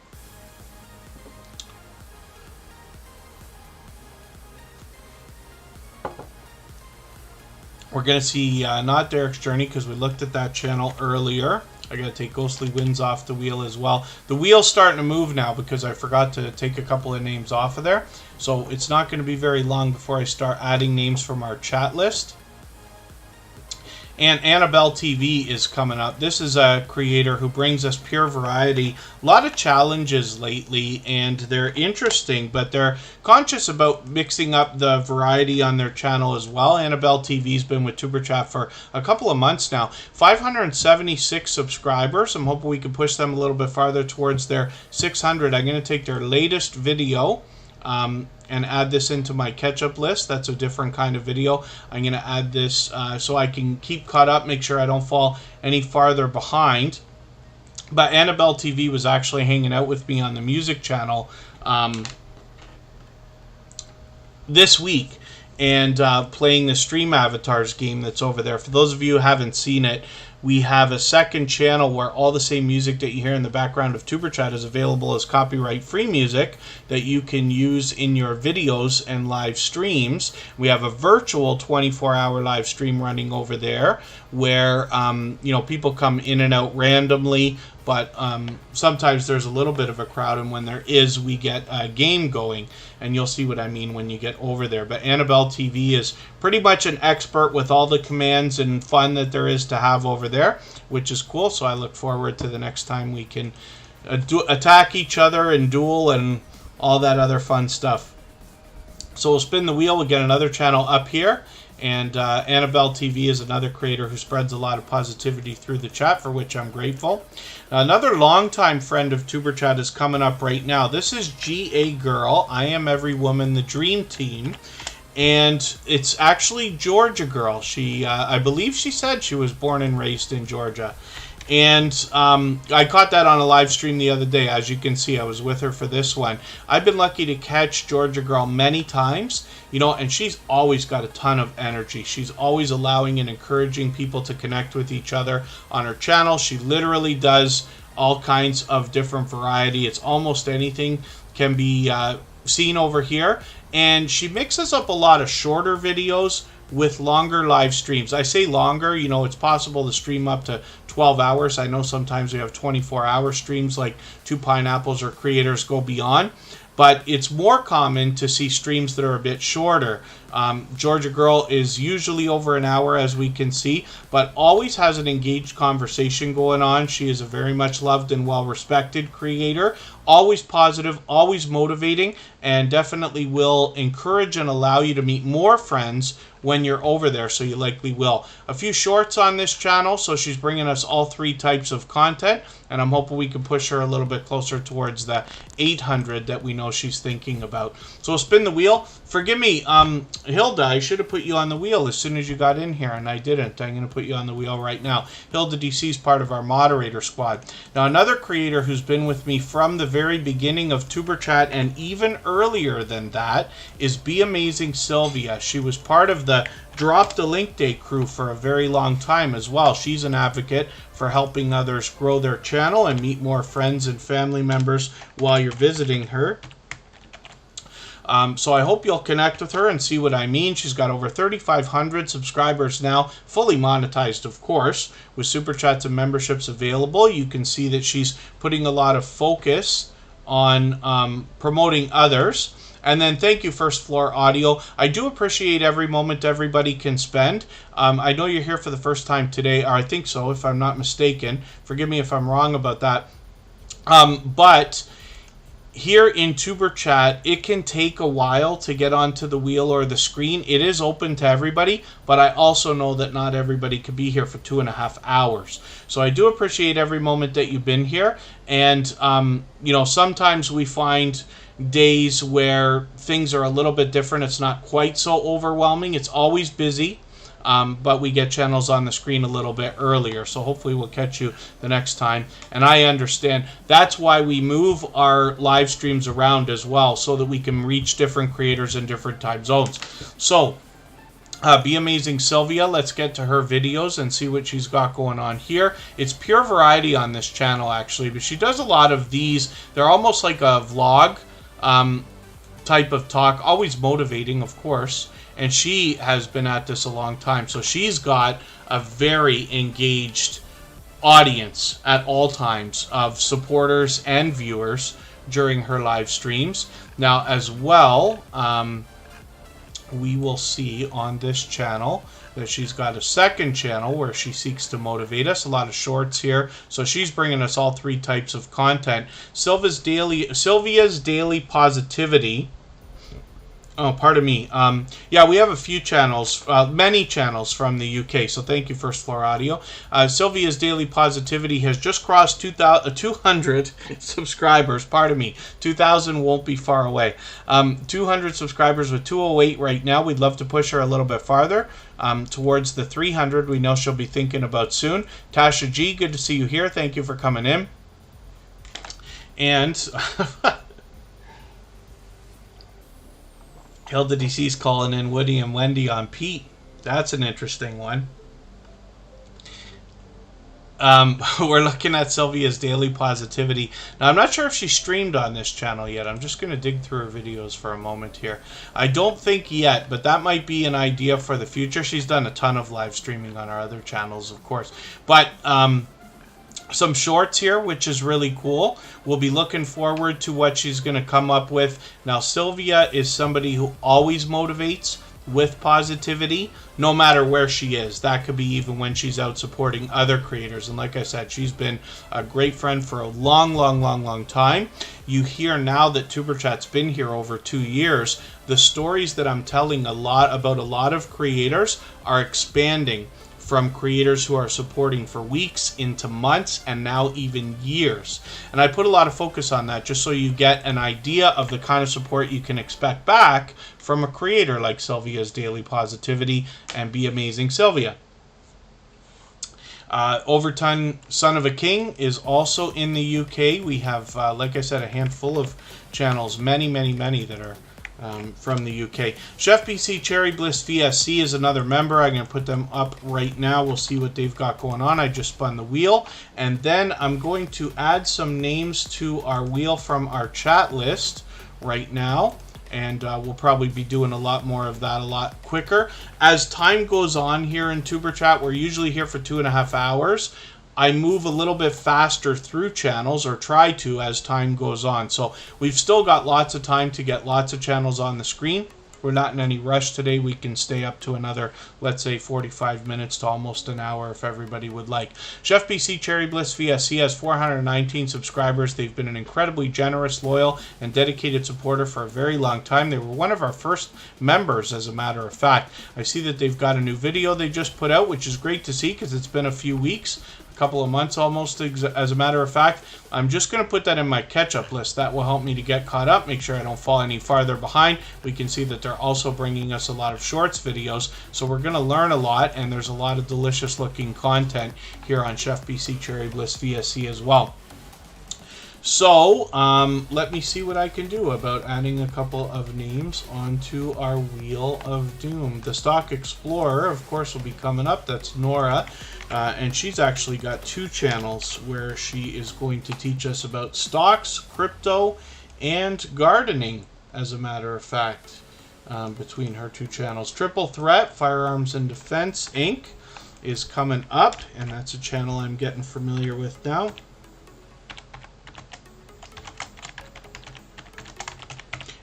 We're going to see not Derek's Journey because we looked at that channel earlier. I got to take Ghostly Wins off the wheel as well. The wheel's starting to move now because I forgot to take a couple of names off of there. So it's not going to be very long before I start adding names from our chat list. And Annabelle TV is coming up. This is a creator who brings us pure variety. A lot of challenges lately, and they're interesting, but they're conscious about mixing up the variety on their channel as well. Annabelle TV's been with Superchat for a couple of months now. 576 subscribers. I'm hoping we can push them a little bit farther towards their 600. I'm going to take their latest video and add this into my catch-up list. That's a different kind of video. I'm going to add this so I can keep caught up, make sure I don't fall any farther behind. But Annabelle TV was actually hanging out with me on the music channel this week and playing the Stream Avatars game that's over there. For those of you who haven't seen it, we have a second channel where all the same music that you hear in the background of Superchat is available as copyright-free music that you can use in your videos and live streams. We have a virtual 24-hour live stream running over there where you know, people come in and out randomly, but sometimes there's a little bit of a crowd, and when there is, we get a game going, and you'll see what I mean when you get over there. But Annabelle TV is pretty much an expert with all the commands and fun that there is to have over there, which is cool. So I look forward to the next time we can attack each other and duel and all that other fun stuff. So we'll spin the wheel. We'll get another channel up here. And Annabelle TV is another creator who spreads a lot of positivity through the chat, for which I'm grateful. Now, another longtime friend of Superchat is coming up right now. This is GA Girl. I Am Every Woman, the Dream Team. And it's actually Georgia Girl. She, I believe she said she was born and raised in Georgia. And I caught that on a live stream the other day. As you can see, I was with her for this one. I've been lucky to catch Georgia Girl many times, you know, and she's always got a ton of energy. She's always allowing and encouraging people to connect with each other on her channel. She literally does all kinds of different variety. It's almost anything can be seen over here. And she mixes up a lot of shorter videos with longer live streams. I say longer, you know, it's possible to stream up to 12 hours. I know sometimes we have 24-hour streams like Two Pineapples or creators go beyond, but it's more common to see streams that are a bit shorter. Georgia Girl is usually over an hour, as we can see, but always has an engaged conversation going on. She is a very much loved and well-respected creator, always positive, always motivating, and definitely will encourage and allow you to meet more friends when you're over there, so you likely will. A few shorts on this channel, so she's bringing us all three types of content, and I'm hoping we can push her a little bit closer towards the 800 that we know she's thinking about. So we'll spin the wheel. Forgive me, Hilda, I should have put you on the wheel as soon as you got in here, and I didn't. I'm going to put you on the wheel right now. Hilda DC is part of our moderator squad. Now, another creator who's been with me from the very beginning of Superchat and even earlier than that is Be Amazing Sylvia. She was part of the Drop the Link Day crew for a very long time as well. She's an advocate for helping others grow their channel and meet more friends and family members while you're visiting her. So I hope you'll connect with her and see what I mean. She's got over 3,500 subscribers now, fully monetized, of course, with Super Chats and memberships available. You can see that she's putting a lot of focus on promoting others. And then thank you, First Floor Audio. I do appreciate every moment everybody can spend. I know you're here for the first time today, or I think so, if I'm not mistaken. Forgive me if I'm wrong about that. But here in Tuber Chat, it can take a while to get onto the wheel or the screen. It is open to everybody, but I also know that not everybody could be here for 2.5 hours. So I do appreciate every moment that you've been here. And, you know, sometimes we find days where things are a little bit different. It's not quite so overwhelming. It's always busy. But we get channels on the screen a little bit earlier, so hopefully we'll catch you the next time. And I understand that's why we move our live streams around as well, so that we can reach different creators in different time zones. So Be Amazing Sylvia, let's get to her videos and see what she's got going on here. It's pure variety on this channel, actually, but she does a lot of these. They're almost like a vlog type of talk, always motivating, of course. And she has been at this a long time. So she's got a very engaged audience at all times of supporters and viewers during her live streams. Now, as well, we will see on this channel that she's got a second channel where she seeks to motivate us. A lot of shorts here. So she's bringing us all three types of content. Sylvia's Daily Positivity. Oh, pardon me. Yeah, we have a few channels, many channels from the UK, so thank you, First Floor Audio. Sylvia's Daily Positivity has just crossed 200 subscribers. Pardon me. 2,000 won't be far away. 200 subscribers with 208 right now. We'd love to push her a little bit farther towards the 300 we know she'll be thinking about soon. Tasha G, good to see you here. Thank you for coming in. And Hilda DC's calling in Woody and Wendy on Pete. That's an interesting one. We're looking at Sylvia's Daily Positivity. Now, I'm not sure if she streamed on this channel yet. I'm just going to dig through her videos for a moment here. I don't think yet, but that might be an idea for the future. She's done a ton of live streaming on our other channels, of course. But some shorts here, which is really cool. We'll be looking forward to what she's going to come up with. Now, Sylvia is somebody who always motivates with positivity, no matter where she is. That could be even when she's out supporting other creators. And like I said, she's been a great friend for a long time. You hear now that Tuber Chat's been here over 2 years, the stories that I'm telling about a lot of creators are expanding from creators who are supporting for weeks into months and now even years. And I put a lot of focus on that just so you get an idea of the kind of support you can expect back from a creator like Sylvia's Daily Positivity and Be Amazing Sylvia. Overton, Son of a King, is also in the UK. We have, like I said, a handful of channels, many that are from the UK. Chef BC Cherry Bliss VSC is another member. I'm going to put them up right now. We'll see what they've got going on. I just spun the wheel. And then I'm going to add some names to our wheel from our chat list right now. And we'll probably be doing a lot more of that a lot quicker. As time goes on here in Tuber Chat, we're usually here for 2.5 hours. I move a little bit faster through channels, or try to, as time goes on. So we've still got lots of time to get lots of channels on the screen. We're not in any rush today. We can stay up to another, let's say, 45 minutes to almost an hour if everybody would like. Chef BC Cherry Bliss VSC has 419 subscribers. They've been an incredibly generous, loyal, and dedicated supporter for a very long time. They were one of our first members, as a matter of fact. I see that they've got a new video they just put out, which is great to see because it's been a few weeks. Couple of months almost, as a matter of fact. I'm just going to put that in my catch-up list. That will help me to get caught up, make sure I don't fall any farther behind. We can see that they're also bringing us a lot of shorts videos, so we're going to learn a lot, and there's a lot of delicious looking content here on Chef BC Cherry Bliss VSC as well. So let me see what I can do about adding a couple of names onto our Wheel of Doom. The Stock Explorer, of course, will be coming up. That's Nora. And she's actually got 2 channels where she is going to teach us about stocks, crypto, and gardening, as a matter of fact, between her 2 channels. Triple Threat, Firearms and Defense, Inc. is coming up, and that's a channel I'm getting familiar with now.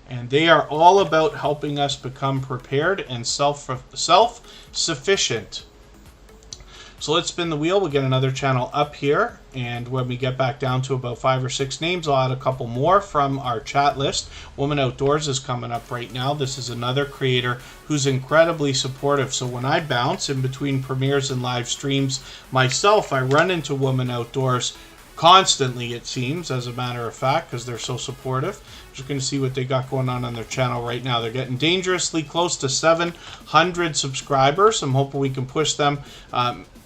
And they are all about helping us become prepared and self-sufficient. So let's spin the wheel. We'll get another channel up here. And when we get back down to about 5 or 6 names, I'll add a couple more from our chat list. Woman Outdoors is coming up right now. This is another creator who's incredibly supportive. So when I bounce in between premieres and live streams myself, I run into Woman Outdoors constantly, it seems, as a matter of fact, because they're so supportive. Just going to see what they got going on their channel right now. They're getting dangerously close to 700 subscribers. I'm hoping we can push them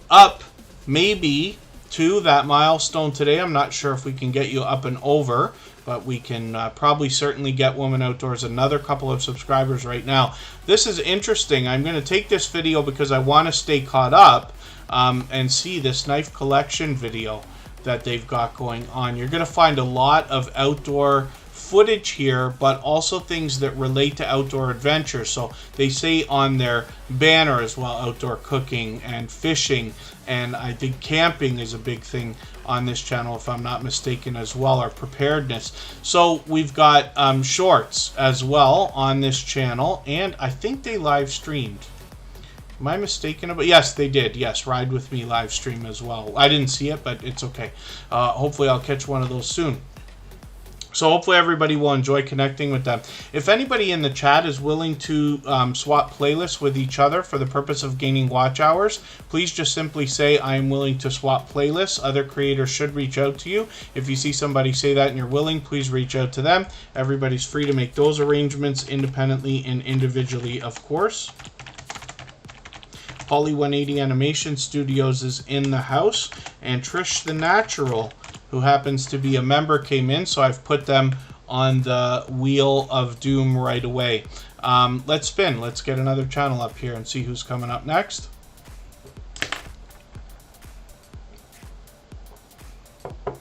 up maybe to that milestone today. I'm not sure if we can get you up and over, but we can probably certainly get Woman Outdoors another couple of subscribers right now. This is interesting. I'm going to take this video because I want to stay caught up and see this knife collection video that they've got going on. You're going to find a lot of outdoor footage here, but also things that relate to outdoor adventures. So they say on their banner as well, outdoor cooking and fishing, and I think camping is a big thing on this channel, if I'm not mistaken, as well, or preparedness. So we've got shorts as well on this channel, and I think they live streamed. Am I mistaken about? Yes, they did. Yes, Ride With Me live stream as well. I didn't see it, but it's okay. Hopefully I'll catch one of those soon. So hopefully everybody will enjoy connecting with them. If anybody in the chat is willing to swap playlists with each other for the purpose of gaining watch hours, please just simply say, I am willing to swap playlists. Other creators should reach out to you. If you see somebody say that and you're willing, please reach out to them. Everybody's free to make those arrangements independently and individually, of course. Holly 180 Animation Studios is in the house, and Trish the Natural, who happens to be a member, came in, so I've put them on the Wheel of Doom right away. Let's spin. Let's get another channel up here and see who's coming up next. I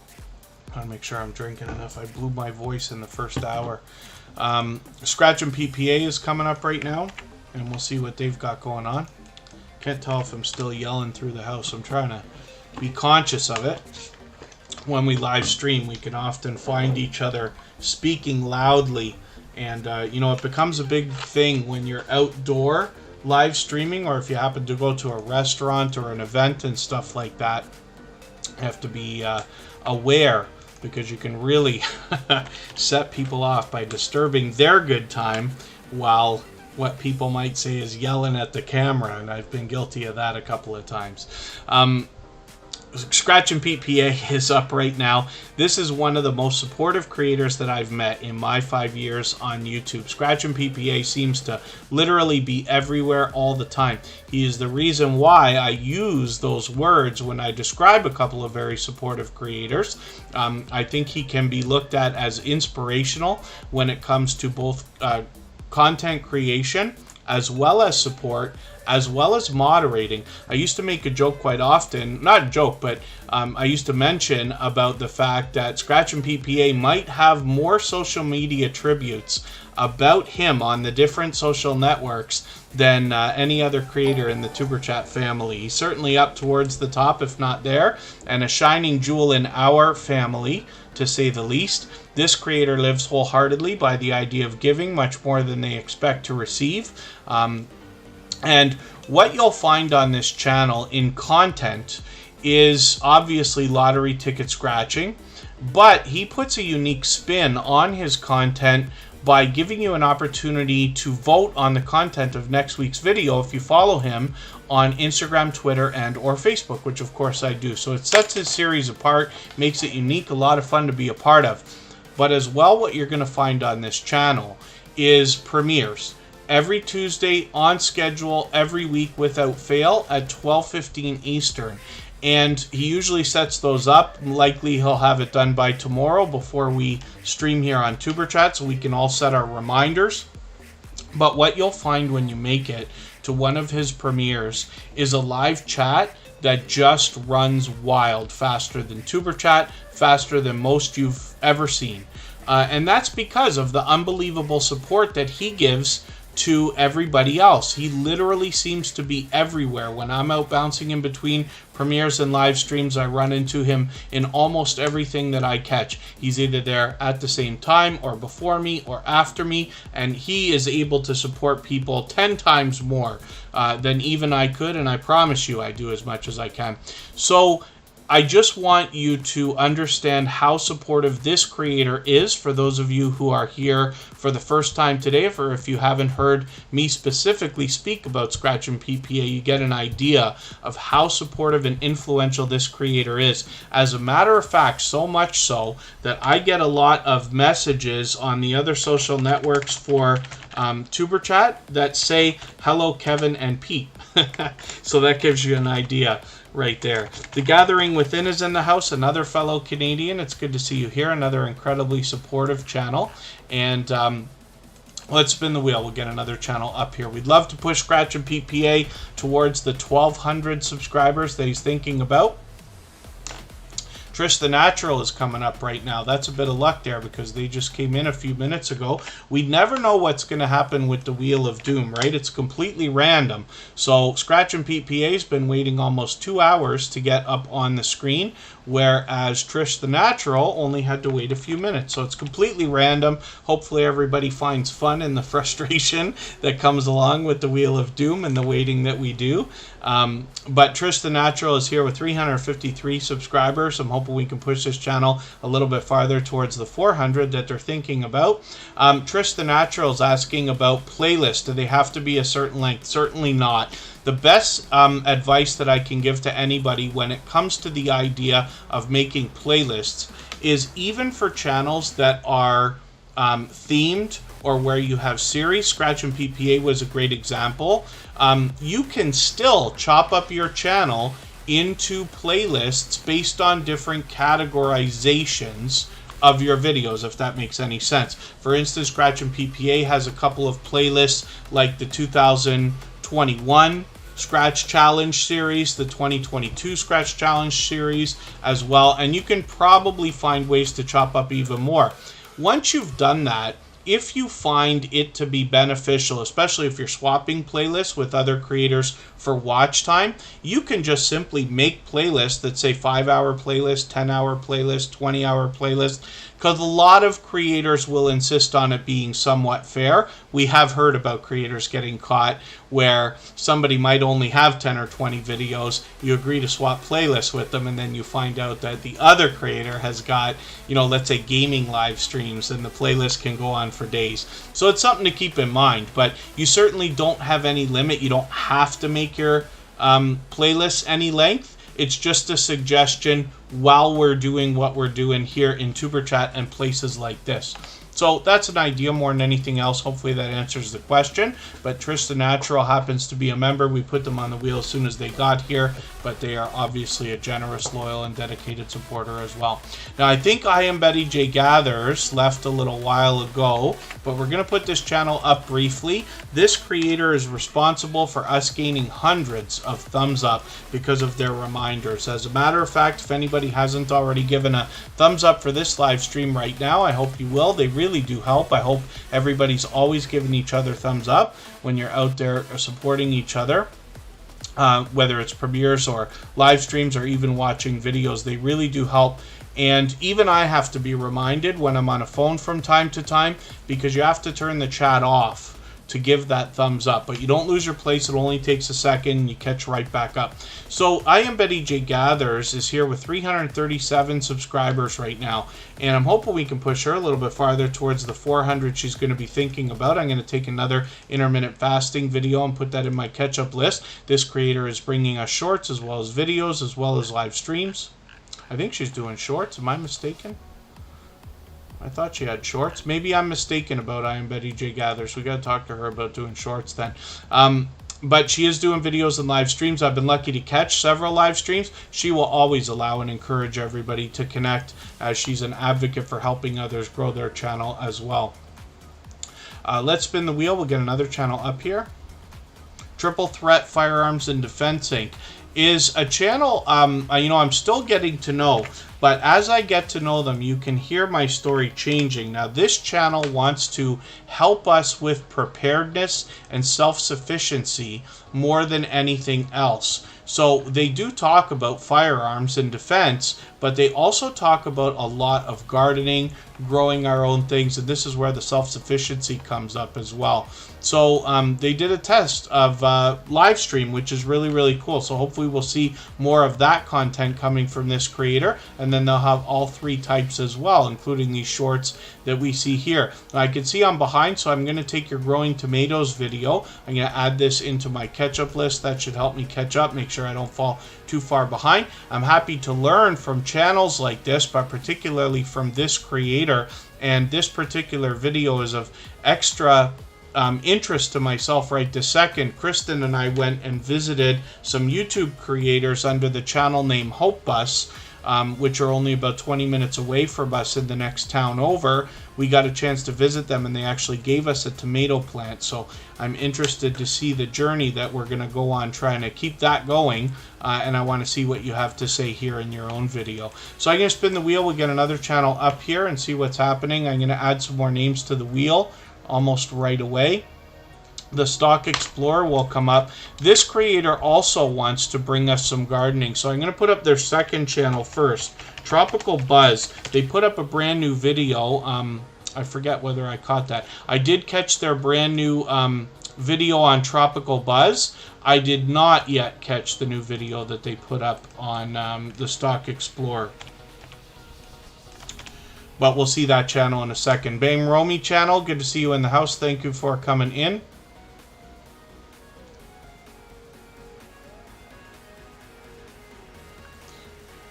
want to make sure I'm drinking enough. I blew my voice in the first hour. Scratch and PPA is coming up right now, and we'll see what they've got going on. Can't tell if I'm still yelling through the house. I'm trying to be conscious of it. When we live stream, we can often find each other speaking loudly, and you know, it becomes a big thing when you're outdoor live streaming, or if you happen to go to a restaurant or an event and stuff like that. You have to be aware, because you can really set people off by disturbing their good time while what people might say is yelling at the camera, and I've been guilty of that a couple of times. Scratch and Pete PA is up right now. This is one of the most supportive creators that I've met in my 5 years on YouTube. Scratch and Pete PA seems to literally be everywhere all the time. He is the reason why I use those words when I describe a couple of very supportive creators. I think he can be looked at as inspirational when it comes to both content creation as well as support, as well as moderating. I used to make a joke quite often, not a joke, but I used to mention about the fact that Scratch and Pete PA might have more social media tributes about him on the different social networks than any other creator in the Superchat family. He's certainly up towards the top, if not there, and a shining jewel in our family, to say the least. This creator lives wholeheartedly by the idea of giving much more than they expect to receive. And what you'll find on this channel in content is obviously lottery ticket scratching, but he puts a unique spin on his content by giving you an opportunity to vote on the content of next week's video if you follow him on Instagram, Twitter, and or Facebook, which of course I do. So it sets his series apart, makes it unique, a lot of fun to be a part of. But as well, what you're going to find on this channel is premieres. Every Tuesday on schedule, every week without fail at 12:15 Eastern. And he usually sets those up. Likely he'll have it done by tomorrow before we stream here on Superchat, so we can all set our reminders. But what you'll find when you make it to one of his premieres is a live chat that just runs wild, faster than Superchat, faster than most you've ever seen. And that's because of the unbelievable support that he gives to everybody else. He literally seems to be everywhere. When I'm out bouncing in between premieres and live streams, I run into him in almost everything that I catch. He's either there at the same time or before me or after me, and he is able to support people 10 times more than even I could, and I promise you I do as much as I can. So I just want you to understand how supportive this creator is. For those of you who are here for the first time today, or if you haven't heard me specifically speak about Scratch and Pete PA, you get an idea of how supportive and influential this creator is. As a matter of fact, so much so that I get a lot of messages on the other social networks for Superchat that say, "Hello, Kevin and Pete." So that gives you an idea right there. The Gathering Within is in the house, another fellow Canadian. It's good to see you here. Another incredibly supportive channel. And let's spin the wheel. We'll get another channel up here. We'd love to push Scratch and Pete PA towards the 1,200 subscribers that he's thinking about. Trish the Natural is coming up right now. That's a bit of luck there because they just came in a few minutes ago. We never know what's going to happen with the Wheel of Doom, right? It's completely random. So Scratch and Pete PA's been waiting almost 2 hours to get up on the screen, whereas Trish the Natural only had to wait a few minutes. So it's completely random. Hopefully everybody finds fun in the frustration that comes along with the Wheel of Doom and the waiting that we do. But Trish the Natural is here with 353 subscribers. I'm hoping we can push this channel a little bit farther towards the 400 that they're thinking about. Trish the Natural is asking about playlists. Do they have to be a certain length? Certainly not. The best advice that I can give to anybody when it comes to the idea of making playlists is, even for channels that are themed or where you have series, Scratch and Pete PA was a great example, you can still chop up your channel into playlists based on different categorizations of your videos, if that makes any sense. For instance, Scratch and Pete PA has a couple of playlists like the 2021 Scratch Challenge series, the 2022 Scratch Challenge series as well, and you can probably find ways to chop up even more. Once you've done that, if you find it to be beneficial, especially if you're swapping playlists with other creators for watch time, you can just simply make playlists that say 5-hour playlist, 10-hour playlist, 20-hour playlist, because a lot of creators will insist on it being somewhat fair. We have heard about creators getting caught where somebody might only have 10 or 20 videos, you agree to swap playlists with them, and then you find out that the other creator has got, you know, let's say gaming live streams, and the playlist can go on for days. So it's something to keep in mind, but you certainly don't have any limit. You don't have to make your playlist any length. It's just a suggestion while we're doing what we're doing here in Tuber Chat and places like this. So that's an idea more than anything else. Hopefully that answers the question. But Tristan Natural happens to be a member. We put them on the wheel as soon as they got here, but they are obviously a generous, loyal, and dedicated supporter as well. Now, I think I Am Betty J Gathers left a little while ago, but we're going to put this channel up briefly. This creator is responsible for us gaining hundreds of thumbs up because of their reminders. As a matter of fact, if anybody hasn't already given a thumbs up for this live stream right now, I hope you will. They really do help. I hope everybody's always giving each other thumbs up when you're out there supporting each other. Whether it's premieres or live streams or even watching videos, they really do help. And even I have to be reminded when I'm on a phone from time to time, because you have to turn the chat off to give that thumbs up. But you don't lose your place. It only takes a second and you catch right back up. So I Am Betty J Gathers is here with 337 subscribers right now. And I'm hoping we can push her a little bit farther towards the 400 she's going to be thinking about. I'm going to take another intermittent fasting video and put that in my catch-up list. This creator is bringing us shorts as well as videos as well as live streams. I think she's doing shorts. Am I mistaken? I thought she had shorts. Maybe I'm mistaken about I Am Betty J Gathers. We got to talk to her about doing shorts then. But she is doing videos and live streams. I've been lucky to catch several live streams. She will always allow and encourage everybody to connect, as she's an advocate for helping others grow their channel as well. Let's spin the wheel. We'll get another channel up here. Triple Threat Firearms and Defense Inc. is a channel, I'm still getting to know, but as I get to know them, you can hear my story changing. Now, this channel wants to help us with preparedness and self-sufficiency more than anything else. So they do talk about firearms and defense, but they also talk about a lot of gardening, growing our own things, and this is where the self-sufficiency comes up as well. So they did a test of live stream, which is really, really cool. So hopefully we'll see more of that content coming from this creator, and then they'll have all three types as well, including these shorts that we see here. Now, I can see I'm behind, so I'm going to take your growing tomatoes video. I'm going to add this into my catch-up list. That should help me catch up, make sure I don't fall too far behind. I'm happy to learn from channels like this, but particularly from this creator, and this particular video is of extra interest to myself right this second. Kristen and I went and visited some YouTube creators under the channel name Hope Bus, which are only about 20 minutes away from us in the next town over. We got a chance to visit them, and they actually gave us a tomato plant. So I'm interested to see the journey that we're going to go on trying to keep that going, and I want to see what you have to say here in your own video. So I'm going to spin the wheel. We'll get another channel up here and see what's happening. I'm going to add some more names to the wheel almost right away. The Stock Explorer will come up. This creator also wants to bring us some gardening, so I'm going to put up their second channel first. Tropical Buzz. They put up a brand new video. I forget whether I caught that. I did catch their brand new video on Tropical Buzz. I did not yet catch the new video that they put up on the Stock Explorer. But we'll see that channel in a second. Bang Romy channel, good to see you in the house. Thank you for coming in.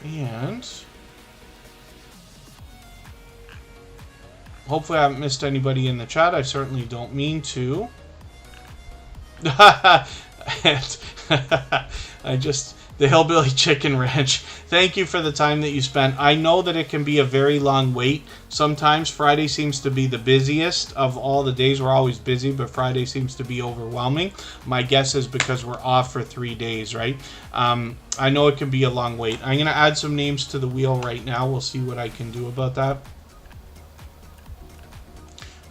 And hopefully I haven't missed anybody in the chat. I certainly don't mean to. The Hillbilly Chicken Ranch. Thank you for the time that you spent. I know that it can be a very long wait. Sometimes Friday seems to be the busiest of all the days. We're always busy, but Friday seems to be overwhelming. My guess is because we're off for 3 days, right? I know it can be a long wait. I'm going to add some names to the wheel right now. We'll see what I can do about that.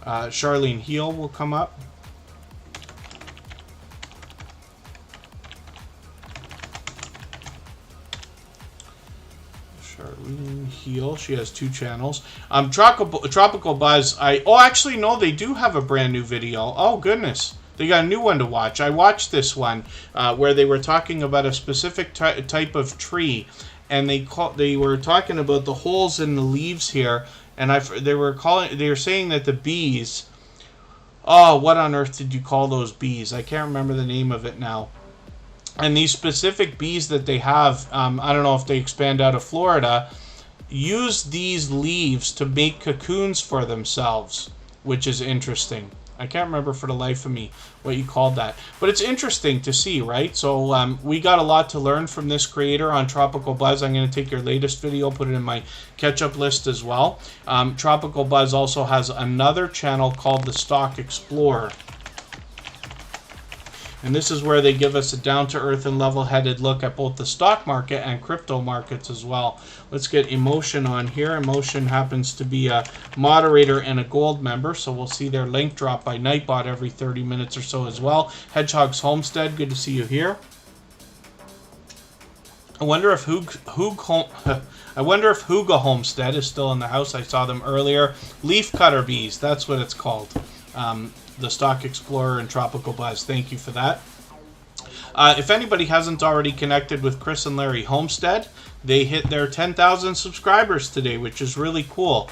Charlene Heel will come up. Charlene Heel. She has 2 channels. Tropical Buzz. Actually, no, they do have a brand new video. Oh, goodness. They got a new one to watch. I watched this one where they were talking about a specific type of tree, and they were talking about the holes in the leaves here, and they were saying that the bees. Oh, what on earth did you call those bees? I can't remember the name of it now. And these specific bees that they have, I don't know if they expand out of Florida, use these leaves to make cocoons for themselves, which is interesting. I can't remember for the life of me what you called that. But it's interesting to see, right? So we got a lot to learn from this creator on Tropical Buzz. I'm going to take your latest video, put it in my catch-up list as well. Tropical Buzz also has another channel called The Stock Explorer. And this is where they give us a down-to-earth and level-headed look at both the stock market and crypto markets as well. Let's get Emotion on here. Emotion happens to be a moderator and a gold member, so we'll see their link drop by Nightbot every 30 minutes or so as well. Hedgehog's Homestead, good to see you here. I wonder if Huga Homestead is still in the house. I saw them earlier. Leaf Cutter Bees, that's what it's called. The Stock Explorer and Tropical Buzz. Thank you for that. If anybody hasn't already connected with Chris and Larry Homestead, they hit their 10,000 subscribers today, which is really cool.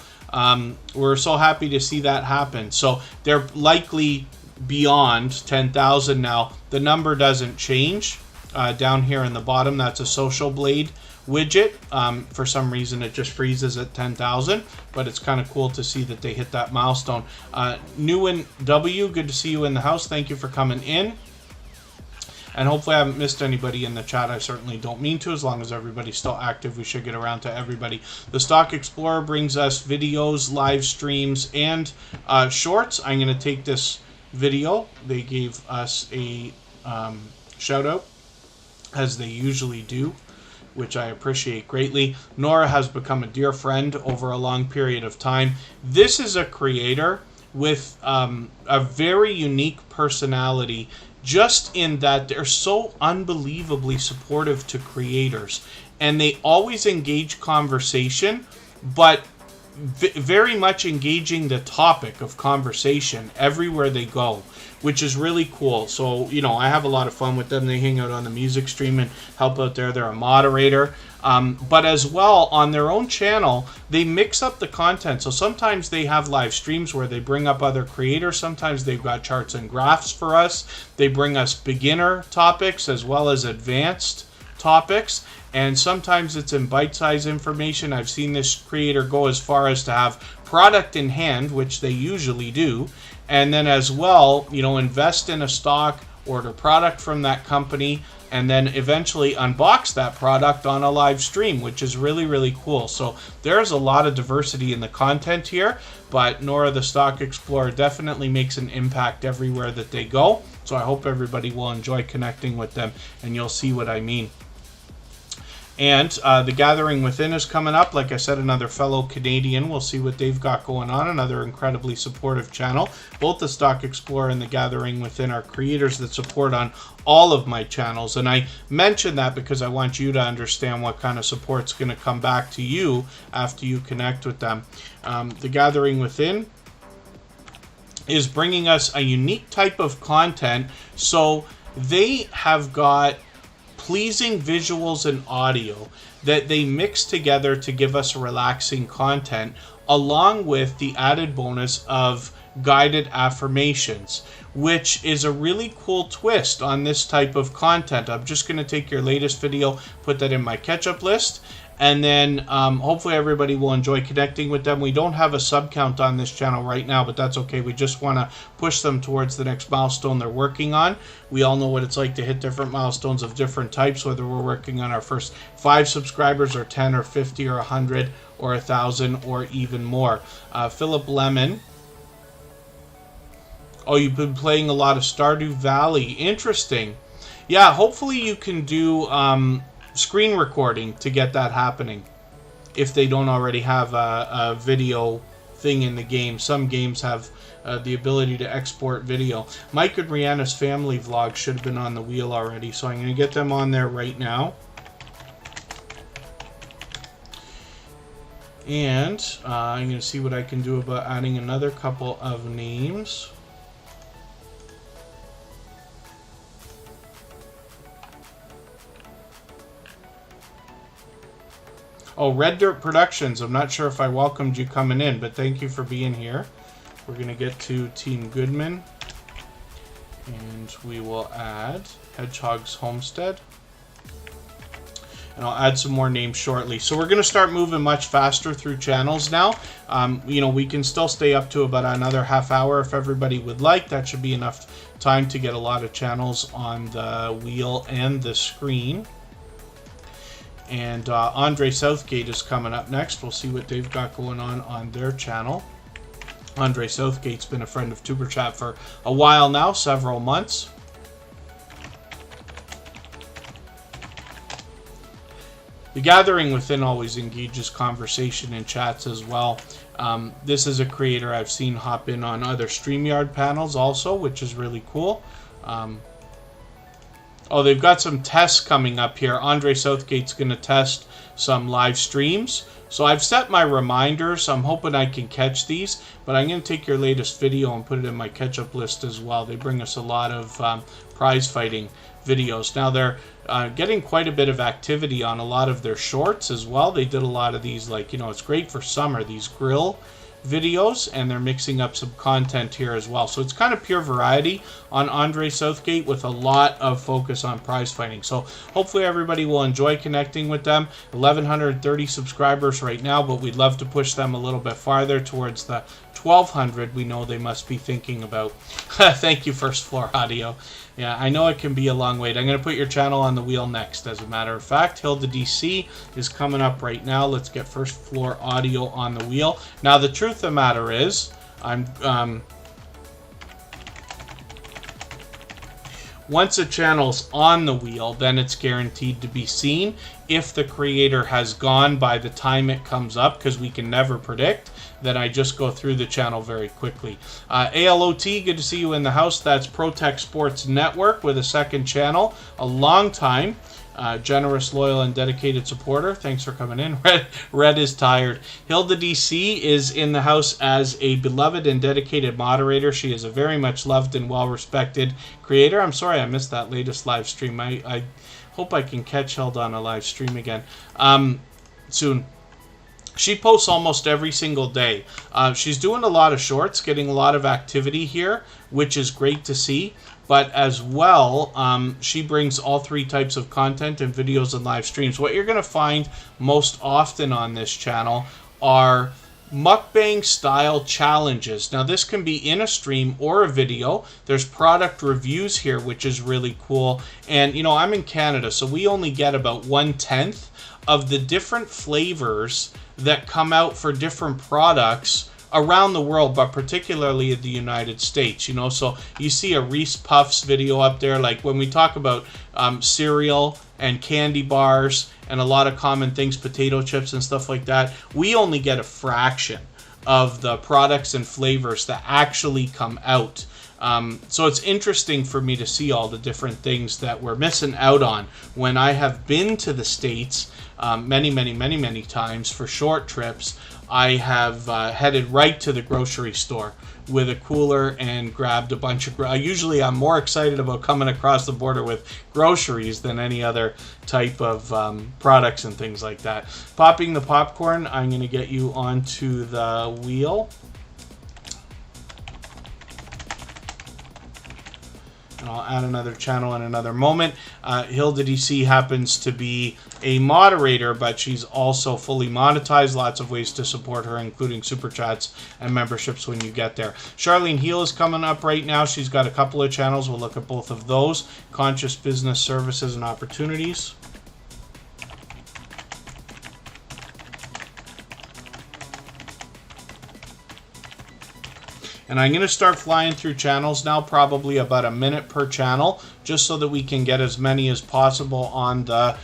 We're so happy to see that happen. So they're likely beyond 10,000 now. The number doesn't change. Down here in the bottom, that's a Social Blade widget. For some reason it just freezes at 10,000, but it's kind of cool to see that they hit that milestone. Newen W, good to see you in the house. Thank you for coming in. And hopefully I haven't missed anybody in the chat. I certainly don't mean to. As long as everybody's still active, we should get around to everybody. The Stock Explorer brings us videos, live streams, and shorts. I'm going to take this video. They gave us a shout out, as they usually do, which I appreciate greatly. Nora has become a dear friend over a long period of time. This is a creator with a very unique personality, just in that they're so unbelievably supportive to creators, and they always engage conversation, but very much engaging the topic of conversation everywhere they go, which is really cool. So, you know, I have a lot of fun with them. They hang out on the music stream and help out there. They're a moderator. But as well, on their own channel, they mix up the content. So sometimes they have live streams where they bring up other creators. Sometimes they've got charts and graphs for us. They bring us beginner topics as well as advanced topics. And sometimes it's in bite-sized information. I've seen this creator go as far as to have product in hand, which they usually do, and then as well, you know, invest in a stock, order product from that company, and then eventually unbox that product on a live stream, which is really, really cool. So there's a lot of diversity in the content here, but Nora the Stock Explorer definitely makes an impact everywhere that they go. So I hope everybody will enjoy connecting with them, and you'll see what I mean. And The Gathering Within is coming up. Like I said, another fellow Canadian. We'll see what they've got going on. Another incredibly supportive channel. Both The Stock Explorer and The Gathering Within are creators that support on all of my channels. And I mention that because I want you to understand what kind of support's going to come back to you after you connect with them. The Gathering Within is bringing us a unique type of content. So they have got pleasing visuals and audio that they mix together to give us relaxing content, along with the added bonus of guided affirmations, which is a really cool twist on this type of content. I'm just going to take your latest video, put that in my catch-up list, and then hopefully everybody will enjoy connecting with them. We don't have a sub count on this channel right now, but that's okay. We just want to push them towards the next milestone they're working on. We all know what it's like to hit different milestones of different types, whether we're working on our first 5 subscribers or 10 or 50 or 100 or 1,000 or even more. Philip Lemon. Oh, you've been playing a lot of Stardew Valley. Interesting. Yeah, hopefully you can do screen recording to get that happening, if they don't already have a video thing in the game. Some games have the ability to export video. Mike and Rihanna's family vlog should have been on the wheel already, so I'm going to get them on there right now. And I'm going to see what I can do about adding another couple of names. Oh, Red Dirt Productions. I'm not sure if I welcomed you coming in, but thank you for being here. We're going to get to Team Goodman. And we will add Hedgehog's Homestead. And I'll add some more names shortly. So we're going to start moving much faster through channels now. You know, we can still stay up to about another half hour if everybody would like. That should be enough time to get a lot of channels on the wheel and the screen. And Andre Southgate is coming up next. We'll see what they've got going on their channel. Andre Southgate's been a friend of Superchat for a while now, several months. The Gathering Within always engages conversation in chats as well. This is a creator I've seen hop in on other StreamYard panels also, which is really cool. Oh, they've got some tests coming up here. Andre Southgate's going to test some live streams. So I've set my reminders. I'm hoping I can catch these, but I'm going to take your latest video and put it in my catch-up list as well. They bring us a lot of prize fighting videos. Now they're getting quite a bit of activity on a lot of their shorts as well. They did a lot of these, like, you know, it's great for summer, these grill videos, and they're mixing up some content here as well. So it's kind of pure variety on Andre Southgate with a lot of focus on prize fighting. So hopefully everybody will enjoy connecting with them. 1,130 subscribers right now, but we'd love to push them a little bit farther towards the 1,200 we know they must be thinking about. Thank you, First Floor Audio. Yeah, I know it can be a long wait. I'm going to put your channel on the wheel next, as a matter of fact. Hilda DC is coming up right now. Let's get First Floor Audio on the wheel. Now, the truth of the matter is, once a channel's on the wheel, then it's guaranteed to be seen if the creator has gone by the time it comes up, because we can never predict. Then I just go through the channel very quickly. ALOT, good to see you in the house. That's ProTech Sports Network with a second channel. A long time. Generous, loyal, and dedicated supporter. Thanks for coming in. Red is tired. Hilda DC is in the house as a beloved and dedicated moderator. She is a very much loved and well-respected creator. I'm sorry I missed that latest live stream. I hope I can catch Hilda on a live stream again soon. She posts almost every single day. She's doing a lot of shorts, getting a lot of activity here, which is great to see. But as well, she brings all three types of content and videos and live streams. What you're going to find most often on this channel are mukbang style challenges. Now this can be in a stream or a video. There's product reviews here, which is really cool. And you know, I'm in Canada, so we only get about 1/10 of the different flavors that come out for different products around the world, but particularly in the United States. You know, so you see a Reese Puffs video up there. Like when we talk about cereal and candy bars and a lot of common things, potato chips and stuff like that, we only get a fraction of the products and flavors that actually come out. So it's interesting for me to see all the different things that we're missing out on when I have been to the States many times for short trips. I have headed right to the grocery store with a cooler and grabbed a bunch of... Usually I'm more excited about coming across the border with groceries than any other type of products and things like that. Popping the popcorn, I'm going to get you onto the wheel. And I'll add another channel in another moment. Hilda DC happens to be a moderator, but she's also fully monetized. Lots of ways to support her, including super chats and memberships when you get there. Charlene Heel is coming up right now. She's got a couple of channels. We'll look at both of those. Conscious Business Services and Opportunities. And I'm going to start flying through channels now, probably about a minute per channel, just so that we can get as many as possible on the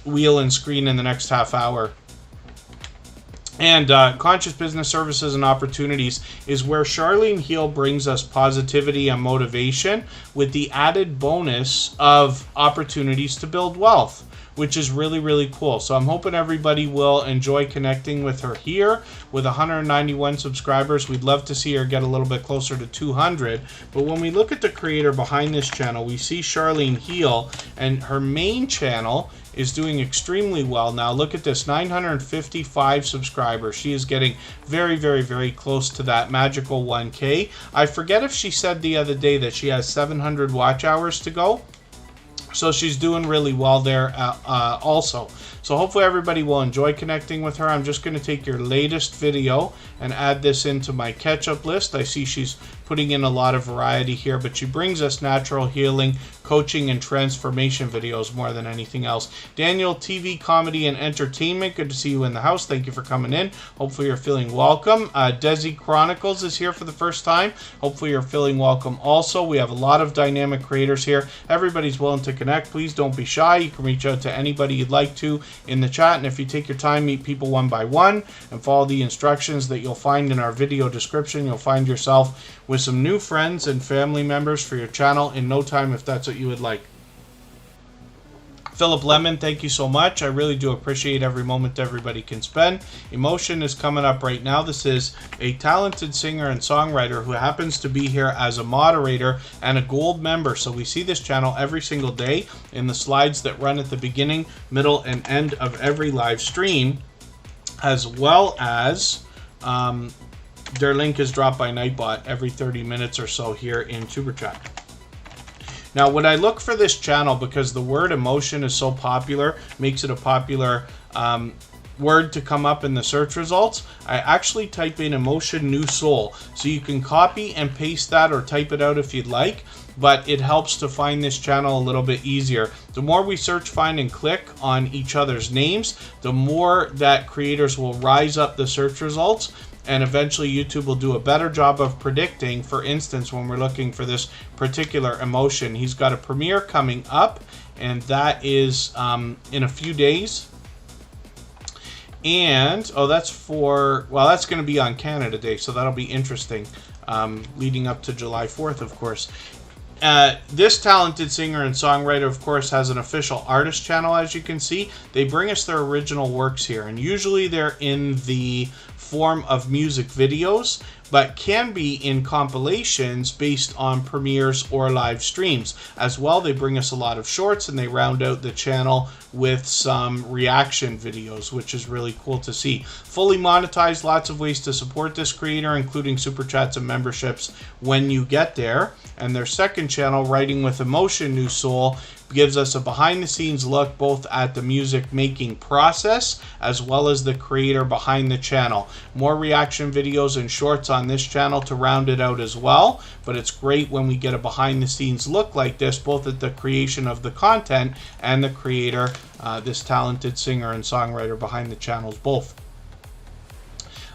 wheel and screen in the next half hour. And Conscious Business Services and Opportunities is where Charlene Heel brings us positivity and motivation with the added bonus of opportunities to build wealth. which is really, really cool. So I'm hoping everybody will enjoy connecting with her here. With 191 subscribers, we'd love to see her get a little bit closer to 200. But when we look at the creator behind this channel, we see Charlene Heel, and her main channel is doing extremely well now. Look at this, 955 subscribers. She is getting very, very, very close to that magical 1K. I forget if she said the other day that she has 700 watch hours to go. So she's doing really well there also. So hopefully everybody will enjoy connecting with her. I'm just going to take your latest video and add this into my catch-up list. I see she's putting in a lot of variety here, but she brings us natural healing, coaching, and transformation videos more than anything else. Daniel, TV, comedy, and entertainment. Good to see you in the house. Thank you for coming in. Hopefully you're feeling welcome. Desi Chronicles is here for the first time. Hopefully you're feeling welcome also. We have a lot of dynamic creators here. Everybody's willing to connect. Please don't be shy. You can reach out to anybody you'd like to in the chat, and if you take your time, meet people one by one and follow the instructions that you'll find in our video description, you'll find yourself with some new friends and family members for your channel in no time, if that's what you would like. Philip Lemon, thank you so much. I really do appreciate every moment everybody can spend. Emotion is coming up right now. This is a talented singer and songwriter who happens to be here as a moderator and a gold member. So we see this channel every single day in the slides that run at the beginning, middle, and end of every live stream, as well as their link is dropped by Nightbot every 30 minutes or so here in Superchat. Now, when I look for this channel, because the word emotion is so popular, makes it a popular word to come up in the search results, I actually type in emotion new soul. So you can copy and paste that or type it out if you'd like, but it helps to find this channel a little bit easier. The more we search, find, and click on each other's names, the more that creators will rise up the search results. And eventually YouTube will do a better job of predicting. For instance, when we're looking for this particular emotion, he's got a premiere coming up, and that is in a few days. And, oh, that's for, well, that's going to be on Canada Day, so that'll be interesting, leading up to July 4th, of course. This talented singer and songwriter, of course, has an official artist channel, as you can see. They bring us their original works here, and usually they're in the form of music videos, but can be in compilations based on premieres or live streams. As well, they bring us a lot of shorts, and they round out the channel with some reaction videos, which is really cool to see. Fully monetized, lots of ways to support this creator, including super chats and memberships when you get there. And their second channel, Writing with Emotion New Soul, gives us a behind-the-scenes look both at the music making process as well as the creator behind the channel. More reaction videos and shorts on this channel to round it out as well, but it's great when we get a behind-the-scenes look like this, both at the creation of the content and the creator, this talented singer and songwriter behind the channels both.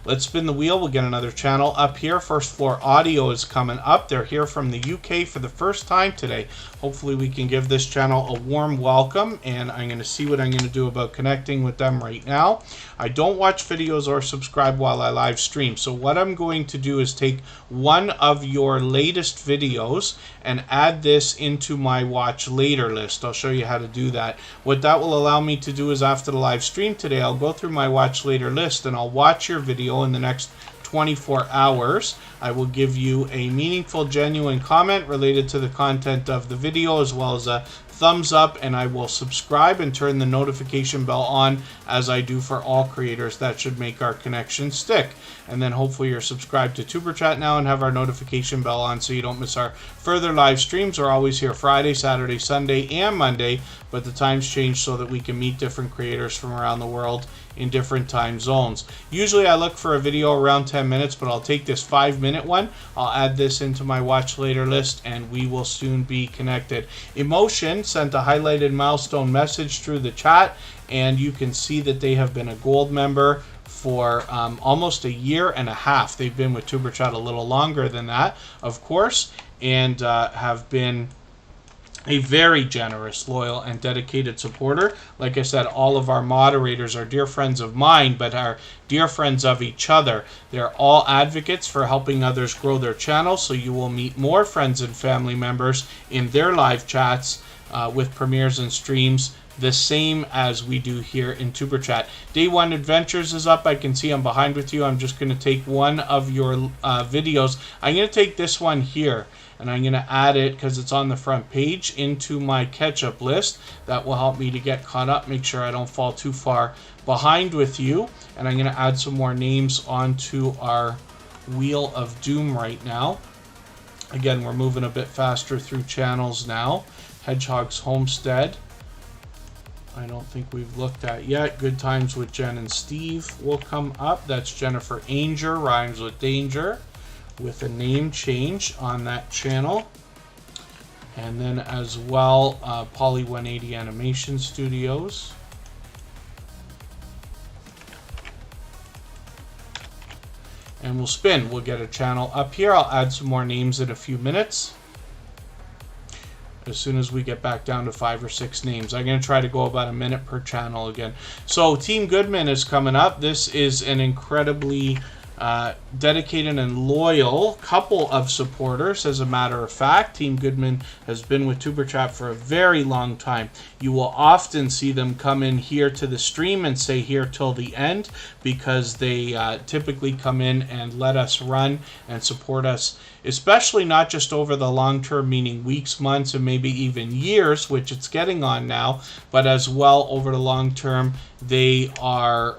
Let's spin the wheel. We'll get another channel up here. First Floor Audio is coming up. They're here from the UK for the first time today. Hopefully we can give this channel a warm welcome, and I'm going to see what I'm going to do about connecting with them right now. I don't watch videos or subscribe while I live stream, so what I'm going to do is take one of your latest videos and add this into my watch later list. I'll show you how to do that. What that will allow me to do is after the live stream today, I'll go through my watch later list and I'll watch your video in the next 24 hours. I will give you a meaningful, genuine comment related to the content of the video, as well as a thumbs up, and I will subscribe and turn the notification bell on as I do for all creators. That should make our connection stick. And then hopefully you're subscribed to Superchat now and have our notification bell on so you don't miss our further live streams. We're always here Friday, Saturday, Sunday, and Monday, but the times change so that we can meet different creators from around the world in different time zones. Usually I look for a video around 10 minutes, but I'll take this 5-minute one. I'll add this into my watch later list, and we will soon be connected. Emotion sent a highlighted milestone message through the chat, and you can see that they have been a gold member for almost a year and a half. They've been with Superchat a little longer than that, of course, and have been a very generous, loyal, and dedicated supporter. Like I said, all of our moderators are dear friends of mine, but are dear friends of each other. They're all advocates for helping others grow their channels, so you will meet more friends and family members in their live chats with premieres and streams the same as we do here in Superchat. Day One Adventures is up. I can see I'm behind with you. I'm just going to take one of your videos. I'm going to take this one here, and I'm going to add it, because it's on the front page, into my catch-up list. That will help me to get caught up, make sure I don't fall too far behind with you. And I'm going to add some more names onto our Wheel of Doom right now. Again, we're moving a bit faster through channels now. Hedgehog's Homestead, I don't think we've looked at yet. Good Times with Jen and Steve will come up. That's Jennifer Ainger, Rhymes with Danger, with a name change on that channel. And then as well, Poly 180 Animation Studios. And we'll spin. We'll get a channel up here. I'll add some more names in a few minutes, as soon as we get back down to 5 or 6 names. I'm going to try to go about a minute per channel again. So Team Goodman is coming up. This is an incredibly dedicated and loyal couple of supporters. As a matter of fact, Team Goodman has been with TuberChat for a very long time. You will often see them come in here to the stream and say here till the end, because they typically come in and let us run and support us, especially not just over the long term, meaning weeks, months, and maybe even years, which it's getting on now, but as well over the long term. They are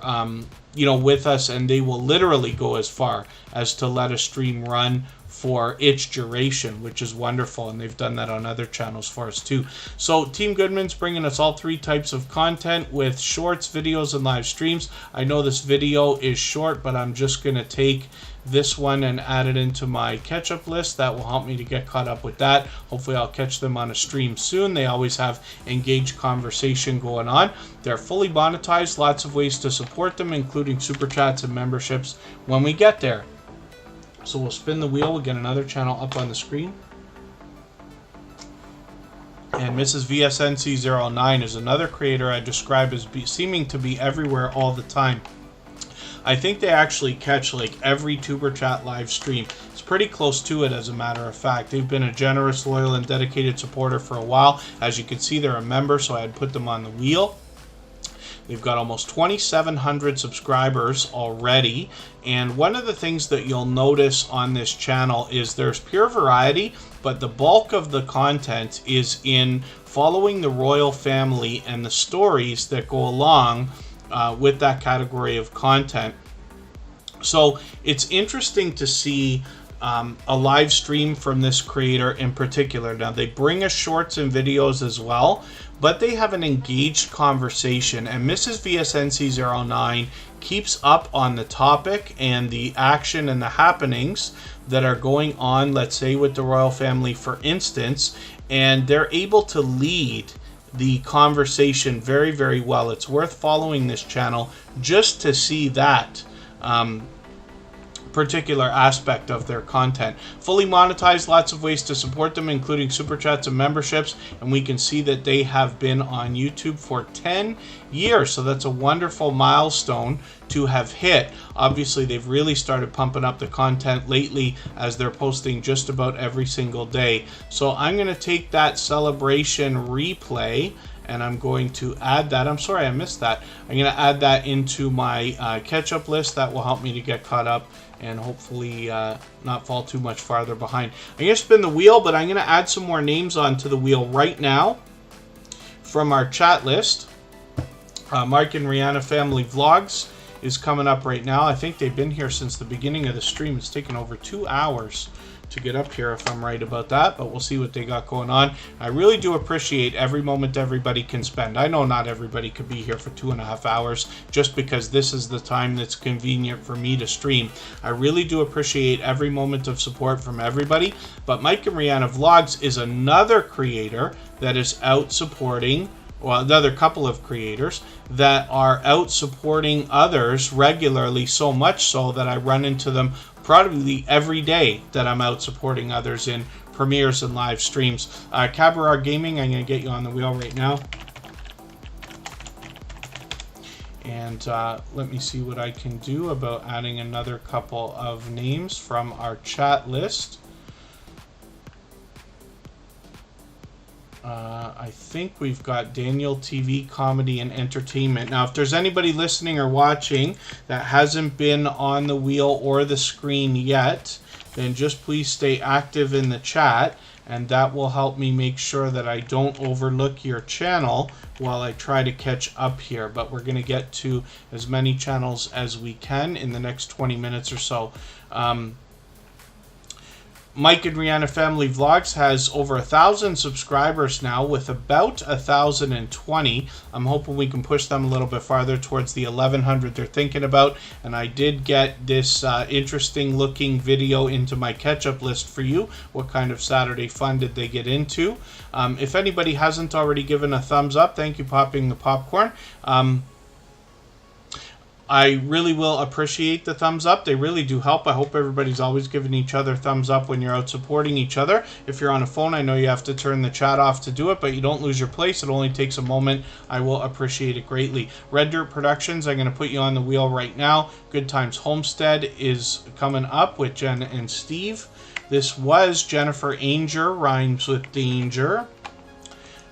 with us, and they will literally go as far as to let a stream run for its duration, which is wonderful, and they've done that on other channels for us too. So Team Goodman's bringing us all 3 types of content with shorts, videos, and live streams. I know this video is short, but I'm just going to take this one and add it into my catch-up list. That will help me to get caught up with that. Hopefully I'll catch them on a stream soon. They always have engaged conversation going on. They're fully monetized, lots of ways to support them, including super chats and memberships when we get there. So we'll spin the wheel. We'll get another channel up on the screen. And Mrs. VSNC09 is another creator I describe as seeming to be everywhere all the time. I think they actually catch like every TuberChat live stream. It's pretty close to it, as a matter of fact. They've been a generous, loyal, and dedicated supporter for a while. As you can see, they're a member, so I had put them on the wheel. They've got almost 2,700 subscribers already. And one of the things that you'll notice on this channel is there's pure variety, but the bulk of the content is in following the royal family and the stories that go along with that category of content. So it's interesting to see a live stream from this creator in particular. Now, they bring us shorts and videos as well, but they have an engaged conversation, and Mrs. VSNC09 keeps up on the topic and the action and the happenings that are going on, let's say with the royal family, for instance, and they're able to lead the conversation very, very well. It's worth following this channel just to see that particular aspect of their content. Fully monetized, lots of ways to support them, including super chats and memberships, and we can see that they have been on YouTube for 10 years, so that's a wonderful milestone to have hit. Obviously, they've really started pumping up the content lately, as they're posting just about every single day. So I'm going to take that celebration replay, and I'm going to add that. I'm sorry I missed that. I'm going to add that into my catch-up list. That will help me to get caught up and hopefully not fall too much farther behind. I'm going to spin the wheel, but I'm going to add some more names onto the wheel right now from our chat list. Mark and Rihanna Family Vlogs is coming up right now. I think they've been here since the beginning of the stream. It's taken over 2 hours to get up here, if I'm right about that, but we'll see what they got going on. I really do appreciate every moment everybody can spend. I know not everybody could be here for 2.5 hours just because this is the time that's convenient for me to stream. I really do appreciate every moment of support from everybody, but Mike and Rihanna Vlogs is another creator that is out supporting, well, another couple of creators that are out supporting others regularly, so much so that I run into them probably every day that I'm out supporting others in premieres and live streams. Cabaret Gaming, I'm going to get you on the wheel right now. And let me see what I can do about adding another couple of names from our chat list. I think we've got Daniel TV Comedy and Entertainment. Now, if there's anybody listening or watching that hasn't been on the wheel or the screen yet, then just please stay active in the chat, and that will help me make sure that I don't overlook your channel while I try to catch up here. But we're going to get to as many channels as we can in the next 20 minutes or so. Mike and Rihanna Family Vlogs has over 1,000 subscribers now, with about 1,020. I'm hoping we can push them a little bit farther towards the 1,100 they're thinking about. And I did get this interesting looking video into my catch-up list for you. What kind of Saturday fun did they get into? If anybody hasn't already given a thumbs up, thank you, Popping the Popcorn. I really will appreciate the thumbs up. They really do help. I hope everybody's always giving each other thumbs up when you're out supporting each other. If you're on a phone, I know you have to turn the chat off to do it, but you don't lose your place. It only takes a moment. I will appreciate it greatly. Red Dirt Productions, I'm going to put you on the wheel right now. Good Times Homestead is coming up with Jen and Steve. This was Jennifer Ainger, rhymes with danger.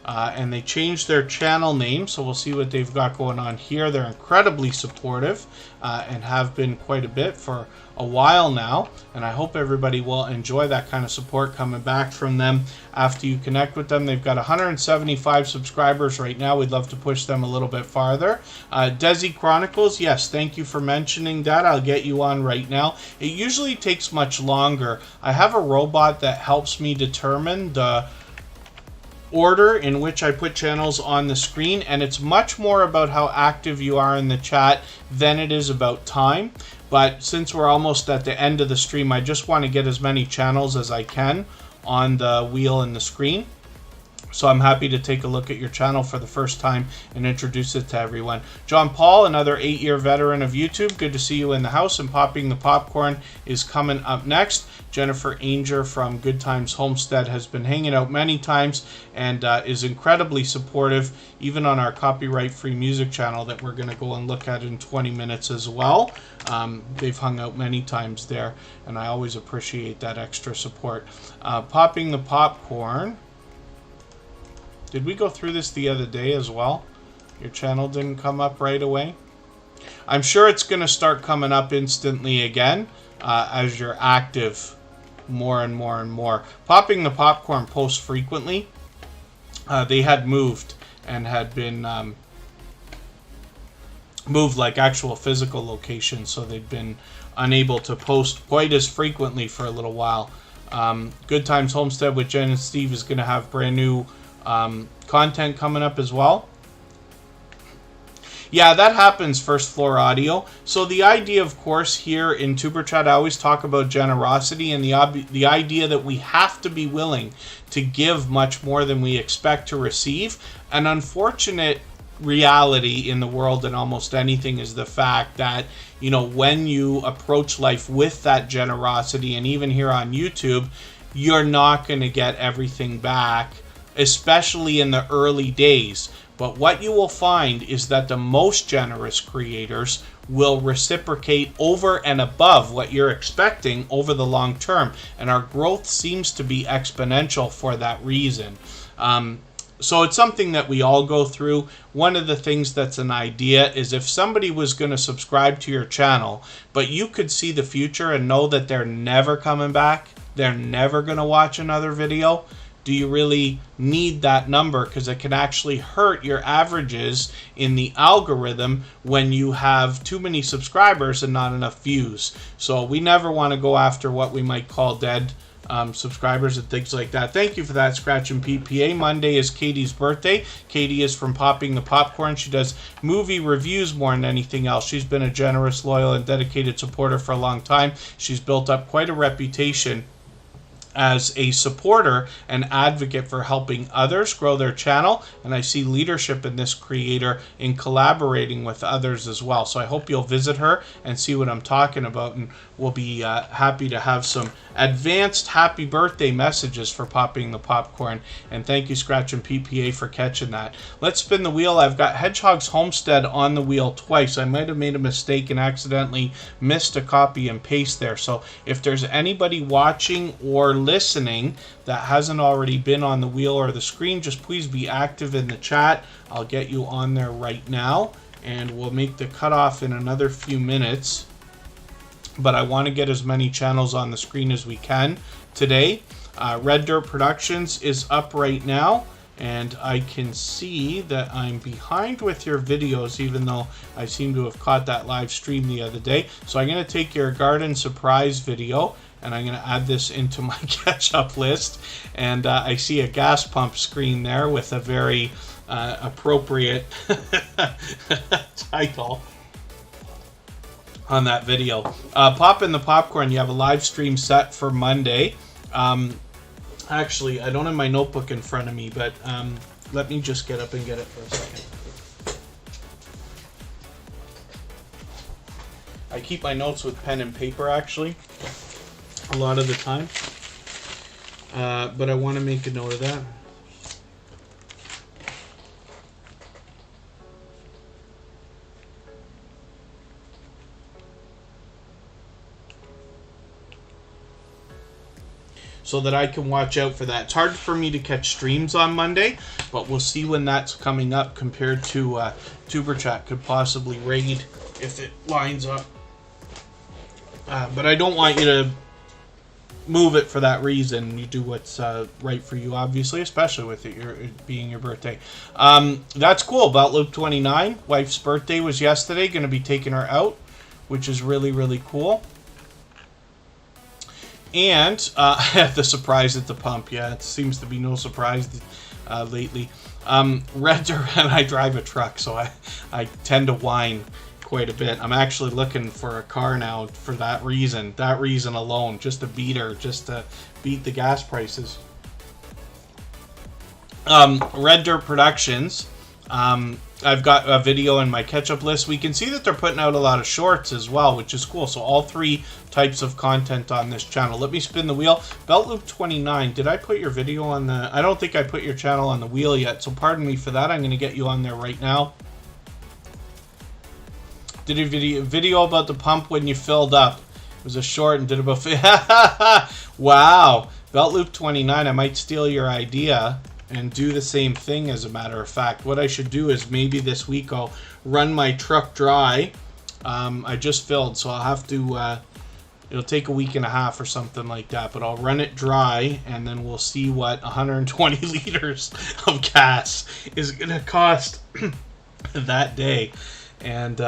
And they changed their channel name, so we'll see what they've got going on here. They're incredibly supportive and have been quite a bit for a while now, and I hope everybody will enjoy that kind of support coming back from them after you connect with them. They've got 175 subscribers right now. We'd love to push them a little bit farther. Desi Chronicles, yes, thank you for mentioning that. I'll get you on right now. It usually takes much longer. I have a robot that helps me determine the order in which I put channels on the screen, and it's much more about how active you are in the chat than it is about time. But since we're almost at the end of the stream, I just want to get as many channels as I can on the wheel and the screen. So I'm happy to take a look at your channel for the first time and introduce it to everyone. John Paul, another 8-year veteran of YouTube. Good to see you in the house. And Popping the Popcorn is coming up next. Jennifer Ainger from Good Times Homestead has been hanging out many times and is incredibly supportive, even on our copyright-free music channel that we're going to go and look at in 20 minutes as well. They've hung out many times there, and I always appreciate that extra support. Popping the Popcorn. Did we go through this the other day as well? Your channel didn't come up right away? I'm sure it's going to start coming up instantly again as you're active more and more and more. Popping the Popcorn posts frequently. They had moved and had been moved like actual physical locations, so they'd been unable to post quite as frequently for a little while. Good Times Homestead with Jen and Steve is going to have brand new content coming up as well. Yeah, that happens, First Floor Audio. So the idea, of course, here in Tuber Chat, I always talk about generosity and the idea that we have to be willing to give much more than we expect to receive. An unfortunate reality in the world and almost anything is the fact that, you know, when you approach life with that generosity, and even here on YouTube, you're not going to get everything back, especially in the early days. But what you will find is that the most generous creators will reciprocate over and above what you're expecting over the long term. And our growth seems to be exponential for that reason. So it's something that we all go through. One of the things that's an idea is if somebody was going to subscribe to your channel, but you could see the future and know that they're never coming back, they're never going to watch another video, do you really need that number? Because it can actually hurt your averages in the algorithm when you have too many subscribers and not enough views. So we never want to go after what we might call dead subscribers and things like that. Thank you for that, Scratch and PPA. Monday is Katie's birthday. Katie is from Popping the Popcorn. She does movie reviews more than anything else. She's been a generous, loyal, and dedicated supporter for a long time. She's built up quite a reputation as a supporter and advocate for helping others grow their channel, and I see leadership in this creator in collaborating with others as well. So I hope you'll visit her and see what I'm talking about, and we'll be happy to have some advanced happy birthday messages for Popping the Popcorn. And thank you, Scratch and PPA, for catching that. Let's spin the wheel. I've got Hedgehog's Homestead on the wheel twice. I might have made a mistake and accidentally missed a copy and paste there. So if there's anybody watching or listening that hasn't already been on the wheel or the screen, just please be active in the chat. I'll get you on there right now, and we'll make the cutoff in another few minutes. But I want to get as many channels on the screen as we can today. Red Dirt Productions is up right now, and I can see that I'm behind with your videos, even though I seem to have caught that live stream the other day. So I'm going to take your garden surprise video, and I'm going to add this into my catch-up list. And I see a gas pump screen there with a very appropriate title on that video. Pop in the popcorn. You have a live stream set for Monday. Actually, I don't have my notebook in front of me, but let me just get up and get it for a second. I keep my notes with pen and paper, actually, a lot of the time. But I want to make a note of that. So that I can watch out for that. It's hard for me to catch streams on Monday, but we'll see when that's coming up compared to Superchat. Could possibly raid if it lines up. But I don't want you to move it for that reason. You do what's right for you, obviously, especially with it being your birthday. That's cool. About Loop 29. Wife's birthday was yesterday. Going to be taking her out, which is really, really cool. And the surprise at the pump. Yeah, it seems to be no surprise lately. Red Dirt, and I drive a truck, so I tend to whine quite a bit. I'm actually looking for a car now for that reason. That reason alone. Just to beat her. Just to beat the gas prices. Red Dirt Productions. I've got a video in my catch-up list. We can see that they're putting out a lot of shorts as well, which is cool. So all three types of content on this channel. Let me spin the wheel. Belt Loop 29. Did I put your video on the... I don't think I put your channel on the wheel yet, so pardon me for that. I'm going to get you on there right now. Did a video about the pump when you filled up. It was a short and did about... Wow. Belt Loop 29. I might steal your idea and do the same thing, as a matter of fact. What I should do is maybe this week I'll run my truck dry. I just filled, so I'll have to... it'll take a week and a half or something like that, but I'll run it dry, and then we'll see what 120 liters of gas is going to cost that day. And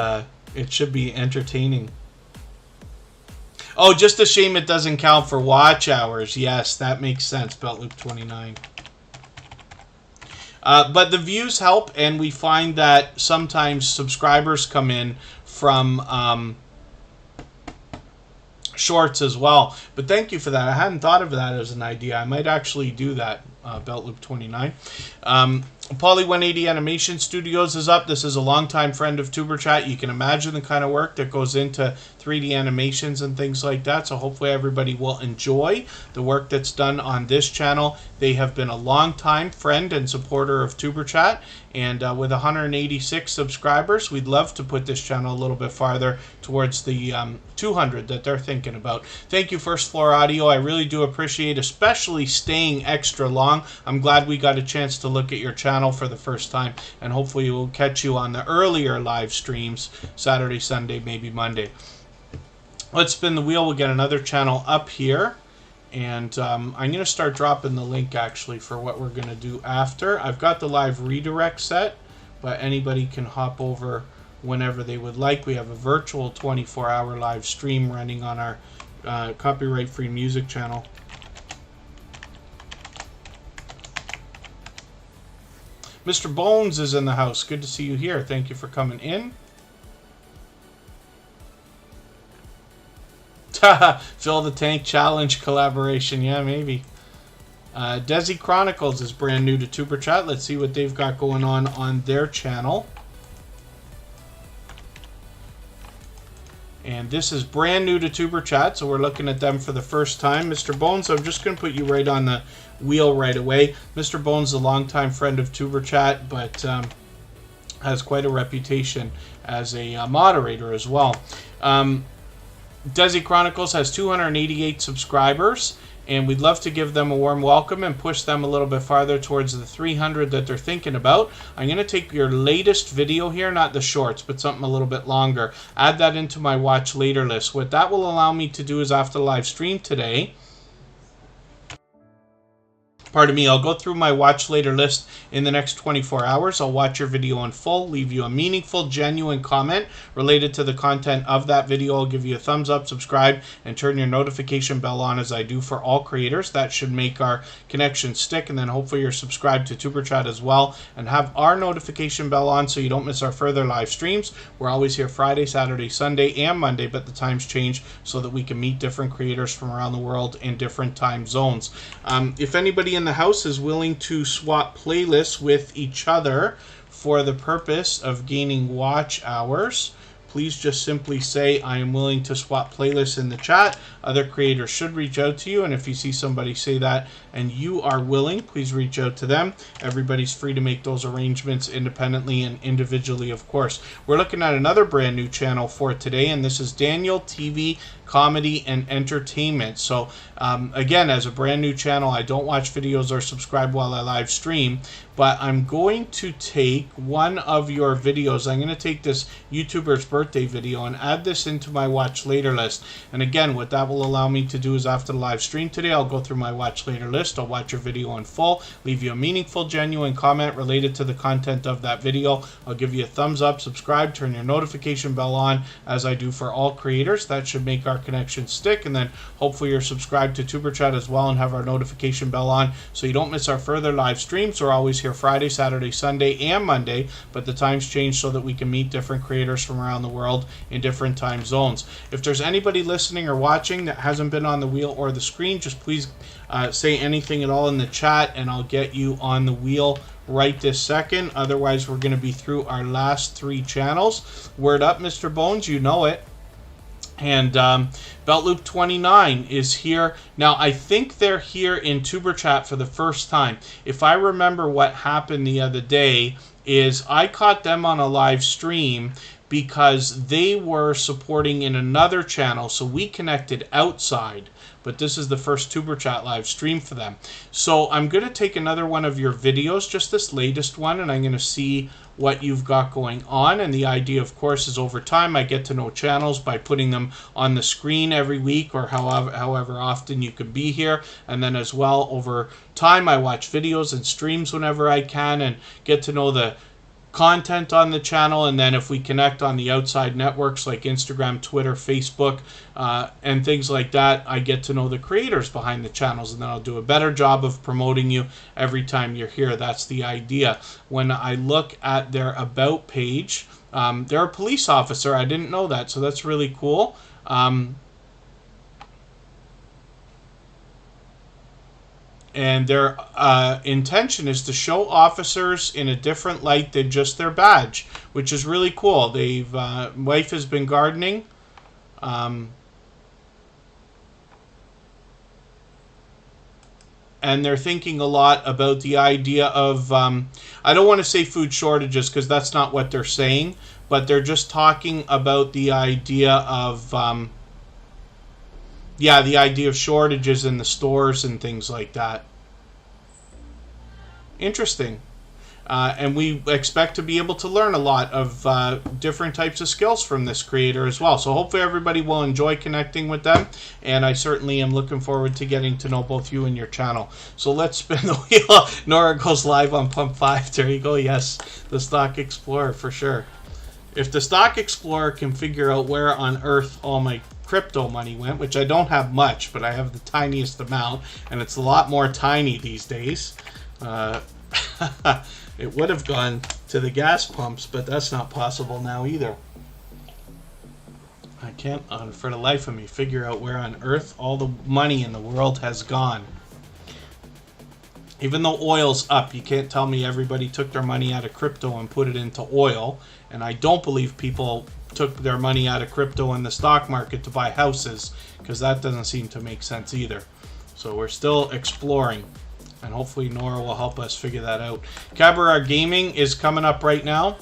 it should be entertaining. Oh, just a shame it doesn't count for watch hours. Yes, that makes sense, Belt Loop 29. But the views help, and we find that sometimes subscribers come in from shorts as well. But thank you for that. I hadn't thought of that as an idea. I might actually do that, Belt Loop 29. Poly 180 Animation Studios is up. This is a longtime friend of Tuberchat. You can imagine the kind of work that goes into 3D animations and things like that. So hopefully everybody will enjoy the work that's done on this channel. They have been a longtime friend and supporter of Tuberchat. And with 186 subscribers, we'd love to put this channel a little bit farther towards the 200 that they're thinking about. Thank you, First Floor Audio. I really do appreciate, especially staying extra long. I'm glad we got a chance to look at your channel for the first time, and hopefully we'll catch you on the earlier live streams, Saturday, Sunday, maybe Monday. Let's spin the wheel. We'll get another channel up here, and I'm going to start dropping the link actually for what we're going to do after. I've got the live redirect set, but anybody can hop over whenever they would like. We have a virtual 24-hour live stream running on our copyright-free music channel. Mr. Bones is in the house. Good to see you here. Thank you for coming in. Fill the Tank Challenge collaboration. Yeah, maybe. Desi Chronicles is brand new to Tuberchat. Let's see what they've got going on their channel. And this is brand new to Tuberchat, so we're looking at them for the first time. Mr. Bones, I'm just going to put you right on the wheel right away. Mr. Bones is a longtime friend of Tuberchat, but has quite a reputation as a moderator as well. Desi Chronicles has 288 subscribers, and we'd love to give them a warm welcome and push them a little bit farther towards the 300 that they're thinking about. I'm going to take your latest video here, not the shorts, but something a little bit longer, add that into my watch later list. What that will allow me to do is after the live stream today, pardon me, I'll go through my watch later list in the next 24 hours. I'll watch your video in full, leave you a meaningful, genuine comment related to the content of that video. I'll give you a thumbs up, subscribe, and turn your notification bell on as I do for all creators. That should make our connection stick, and then hopefully you're subscribed to Superchat as well and have our notification bell on so you don't miss our further live streams. We're always here Friday, Saturday, Sunday, and Monday, but the times change so that we can meet different creators from around the world in different time zones. If anybody in the house is willing to swap playlists with each other for the purpose of gaining watch hours, please just simply say I am willing to swap playlists in the chat. Other creators should reach out to you, and if you see somebody say that and you are willing, please reach out to them. Everybody's free to make those arrangements independently and individually, of course. We're looking at another brand new channel for today, and this is Daniel TV Comedy and Entertainment. So again, as a brand new channel, I don't watch videos or subscribe while I live stream, but I'm going to take one of your videos. I'm going to take this YouTuber's birthday video and add this into my watch later list. And again, what that will allow me to do is after the live stream today, I'll go through my watch later list. I'll watch your video in full, leave you a meaningful, genuine comment related to the content of that video. I'll give you a thumbs up, subscribe, turn your notification bell on as I do for all creators. That should make our connection stick, and then hopefully you're subscribed to Superchat as well and have our notification bell on so you don't miss our further live streams. We're always here Friday, Saturday, Sunday, and Monday, but the times change so that we can meet different creators from around the world in different time zones. If there's anybody listening or watching that hasn't been on the wheel or the screen, just please say anything at all in the chat and I'll get you on the wheel right this second. Otherwise, we're going to be through our last 3 channels. Word up, Mr. Bones, you know it. And Belt Loop 29 is here. Now, I think they're here in Superchat for the first time. If I remember what happened the other day is I caught them on a live stream because they were supporting in another channel, so we connected outside. But this is the first Superchat live stream for them. So I'm going to take another one of your videos, just this latest one, and I'm going to see what you've got going on. And the idea, of course, is over time I get to know channels by putting them on the screen every week or however often you could be here. And then as well, over time, I watch videos and streams whenever I can and get to know the content on the channel, and then if we connect on the outside networks like Instagram, Twitter, Facebook, and things like that, I get to know the creators behind the channels, and then I'll do a better job of promoting you every time you're here. That's the idea. When I look at their About page, they're a police officer. I didn't know that, so that's really cool. And their intention is to show officers in a different light than just their badge, which is really cool. They've wife has been gardening, and they're thinking a lot about the idea of I don't want to say food shortages because that's not what they're saying, but they're just talking about the idea of yeah, the idea of shortages in the stores and things like that. Interesting. And we expect to be able to learn a lot of different types of skills from this creator as well. So hopefully everybody will enjoy connecting with them. And I certainly am looking forward to getting to know both you and your channel. So let's spin the wheel. Nora goes live on Pump 5. There you go. Yes, the Stock Explorer for sure. If the Stock Explorer can figure out where on earth all my crypto money went, which I don't have much, but I have the tiniest amount, and it's a lot more tiny these days. It would have gone to the gas pumps, but that's not possible now either. I can't, for the life of me, figure out where on earth all the money in the world has gone. Even though oil's up, you can't tell me everybody took their money out of crypto and put it into oil, and I don't believe people took their money out of crypto in the stock market to buy houses, because that doesn't seem to make sense either. So we're still exploring, and hopefully Nora will help us figure that out. Cabaret Gaming is coming up right now.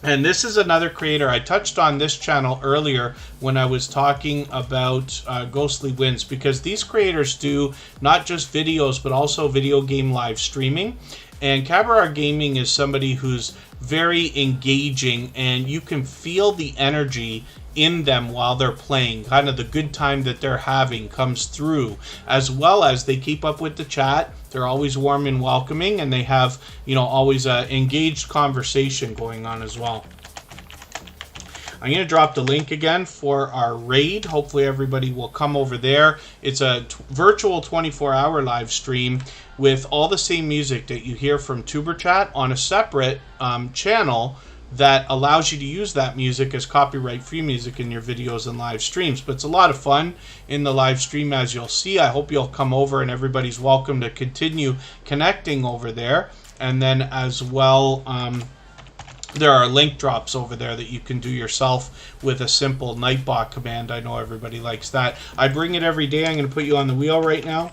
And this is another creator. I touched on this channel earlier when I was talking about Ghostly Wins, because these creators do not just videos, but also video game live streaming. And Cabaret Gaming is somebody who's very engaging, and you can feel the energy in them while they're playing. Kind of the good time that they're having comes through, as well as they keep up with the chat. They're always warm and welcoming, and they have, you know, always a engaged conversation going on as well. I'm going to drop the link again for our raid. Hopefully everybody will come over there. It's a virtual 24-hour live stream with all the same music that you hear from Superchat on a separate channel that allows you to use that music as copyright-free music in your videos and live streams. But it's a lot of fun in the live stream, as you'll see. I hope you'll come over, and everybody's welcome to continue connecting over there. And then as well, there are link drops over there that you can do yourself with a simple Nightbot command. I know everybody likes that. I bring it every day. I'm going to put you on the wheel right now.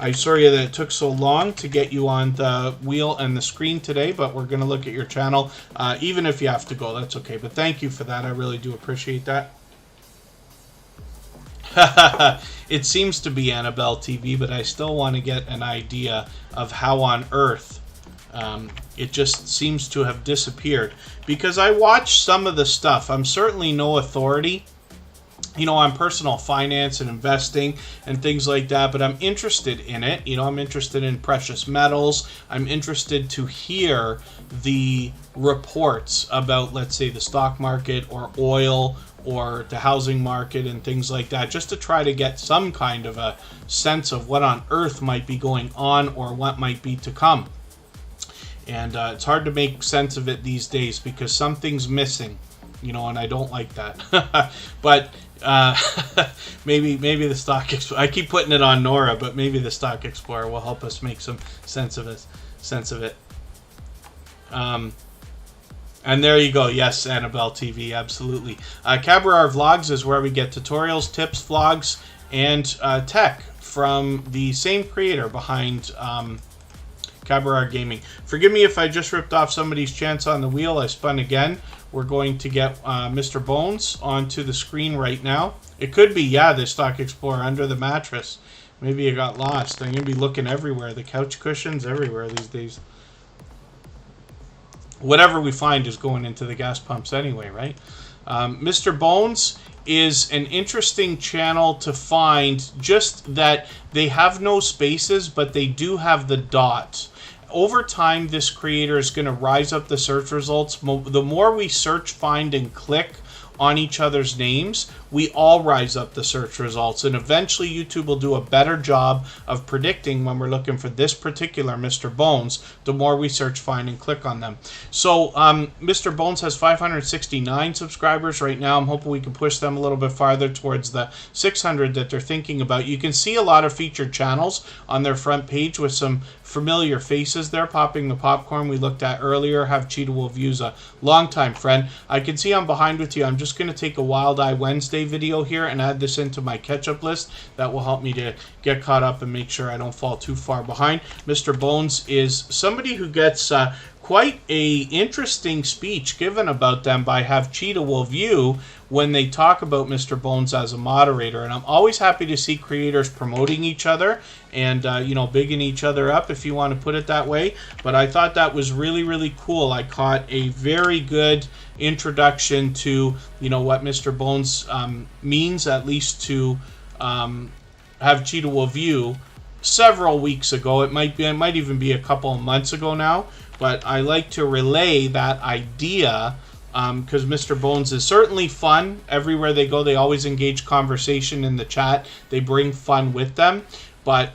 I'm sorry that it took so long to get you on the wheel and the screen today, but we're going to look at your channel. Even if you have to go, that's okay. But thank you for that. I really do appreciate that. It seems to be Annabelle TV, but I still want to get an idea of how on earth it just seems to have disappeared. Because I watch some of the stuff. I'm certainly no authority, you know, on personal finance and investing and things like that, but I'm interested in it. You know, I'm interested in precious metals. I'm interested to hear the reports about, let's say, the stock market or oil or the housing market and things like that, just to try to get some kind of a sense of what on earth might be going on or what might be to come. And it's hard to make sense of it these days because something's missing, you know, and I don't like that. But maybe the Stock Explorer, I keep putting it on Nora, but maybe the Stock Explorer will help us make some sense of it. And there you go. Yes, Annabelle TV, absolutely. Cabaret Vlogs is where we get tutorials, tips, vlogs, and tech from the same creator behind Cabaret Gaming. Forgive me if I just ripped off somebody's chance on the wheel. I spun again. We're going to get Mr. Bones onto the screen right now. It could be, yeah, the Stock Explorer under the mattress. Maybe it got lost. I'm going to be looking everywhere. The couch cushions, everywhere these days. Whatever we find is going into the gas pumps anyway, right? Mr. Bones is an interesting channel to find, just that they have no spaces, but they do have the dot. Over time, this creator is going to rise up the search results. The more we search, find, and click on each other's names, we all rise up the search results. And eventually, YouTube will do a better job of predicting when we're looking for this particular Mr. Bones, the more we search, find, and click on them. So, Mr. Bones has 569 subscribers right now. I'm hoping we can push them a little bit farther towards the 600 that they're thinking about. You can see a lot of featured channels on their front page with some familiar faces there. Popping the Popcorn we looked at earlier. Have Cheetah Wolf Views, a longtime friend. I can see I'm behind with you. I'm just going to take a Wild Eye Wednesday video here and add this into my catch-up list. That will help me to get caught up and make sure I don't fall too far behind. Mr. Bones is somebody who gets quite a interesting speech given about them by Have Cheetah Will View when they talk about Mr. Bones as a moderator. And I'm always happy to see creators promoting each other and, you know, bigging each other up, if you want to put it that way. But I thought that was really, really cool. I caught a very good introduction to, you know, what Mr. Bones means, at least to Have Cheetah Will View several weeks ago. It might even be a couple of months ago now. But I like to relay that idea because Mr. Bones is certainly fun. Everywhere they go, they always engage conversation in the chat. They bring fun with them. But,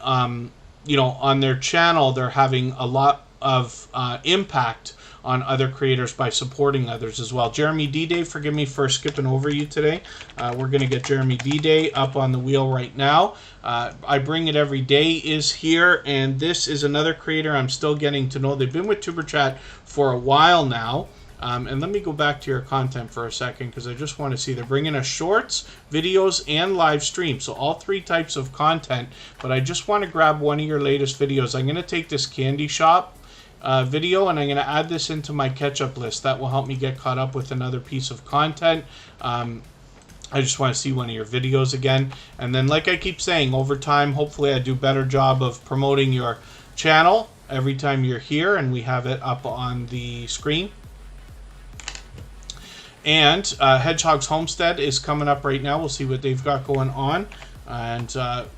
you know, on their channel, they're having a lot of impact on other creators by supporting others as well. Jeremy D-Day, forgive me for skipping over you today. We're going to get Jeremy D-Day up on the wheel right now. I Bring It Every Day is here, and this is another creator I'm still getting to know. They've been with TuberChat for a while now. And let me go back to your content for a second because I just want to see. They're bringing us shorts, videos, and live streams. So all three types of content. But I just want to grab one of your latest videos. I'm going to take this candy shop video, and I'm going to add this into my catch-up list. That will help me get caught up with another piece of content. I just want to see one of your videos again. And then, like I keep saying, over time, hopefully I do a better job of promoting your channel every time you're here, and we have it up on the screen. And Hedgehog's Homestead is coming up right now. We'll see what they've got going on. And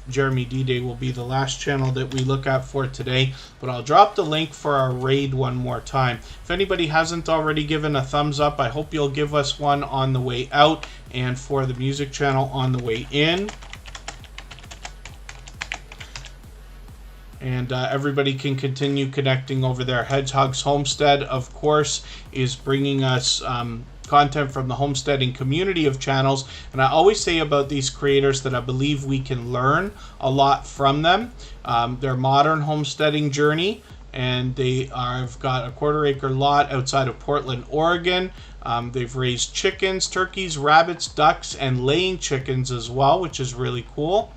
Jeremy D-Day will be the last channel that we look at for today. But I'll drop the link for our raid one more time. If anybody hasn't already given a thumbs up, I hope you'll give us one on the way out and for the music channel on the way in. And everybody can continue connecting over there. Hedgehog's Homestead, of course, is bringing us content from the homesteading community of channels. And I always say about these creators that I believe we can learn a lot from them. Their modern homesteading journey, and they have got a 1/4 acre lot outside of Portland, Oregon. They've raised chickens, turkeys, rabbits, ducks, and laying chickens as well, which is really cool.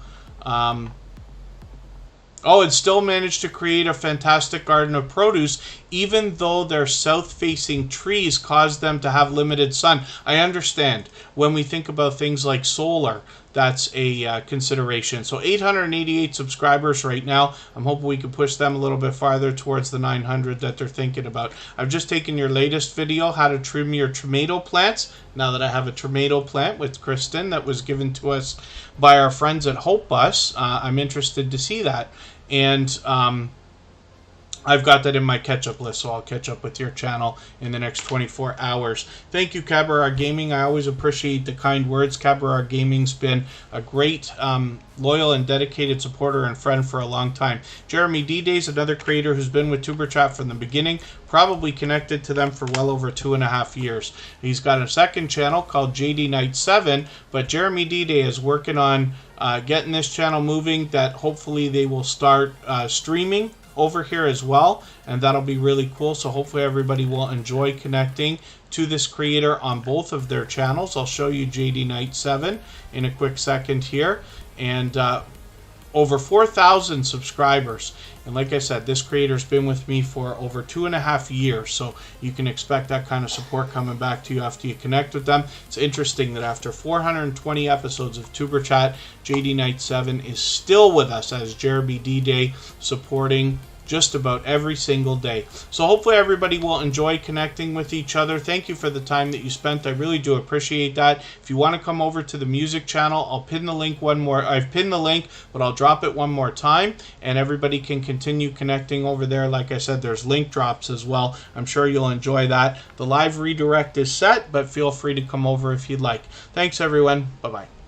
Oh, and still managed to create a fantastic garden of produce, even though their south-facing trees caused them to have limited sun. I understand. When we think about things like solar, that's a consideration. So 888 subscribers right now. I'm hoping we can push them a little bit farther towards the 900 that they're thinking about. I've just taken your latest video, how to trim your tomato plants. Now that I have a tomato plant with Kristen that was given to us by our friends at Hope Bus, I'm interested to see that. And I've got that in my catch-up list, so I'll catch up with your channel in the next 24 hours. Thank you, Cabarar Gaming. I always appreciate the kind words. Cabarar Gaming's been a great, loyal and dedicated supporter and friend for a long time. Jeremy D-Day's another creator who's been with Superchat from the beginning, probably connected to them for well over 2.5 years. He's got a second channel called JD Night 7, but Jeremy D-Day is working on getting this channel moving, that hopefully they will start streaming over here as well, and that'll be really cool. So hopefully everybody will enjoy connecting to this creator on both of their channels. I'll show you JD Night 7 in a quick second here, and over 4,000 subscribers. And like I said, this creator's been with me for over 2.5 years, so you can expect that kind of support coming back to you after you connect with them. It's interesting that after 420 episodes of Tuber Chat, JD Night 7 is still with us as Jeremy D-Day, supporting just about every single day. So hopefully everybody will enjoy connecting with each other. Thank you for the time that you spent. I really do appreciate that. If you want to come over to the music channel, I'll pin the link one more. I've pinned the link, but I'll drop it one more time, and everybody can continue connecting over there. Like I said, there's link drops as well. I'm sure you'll enjoy that. The live redirect is set, but feel free to come over if you'd like. Thanks, everyone. Bye-bye.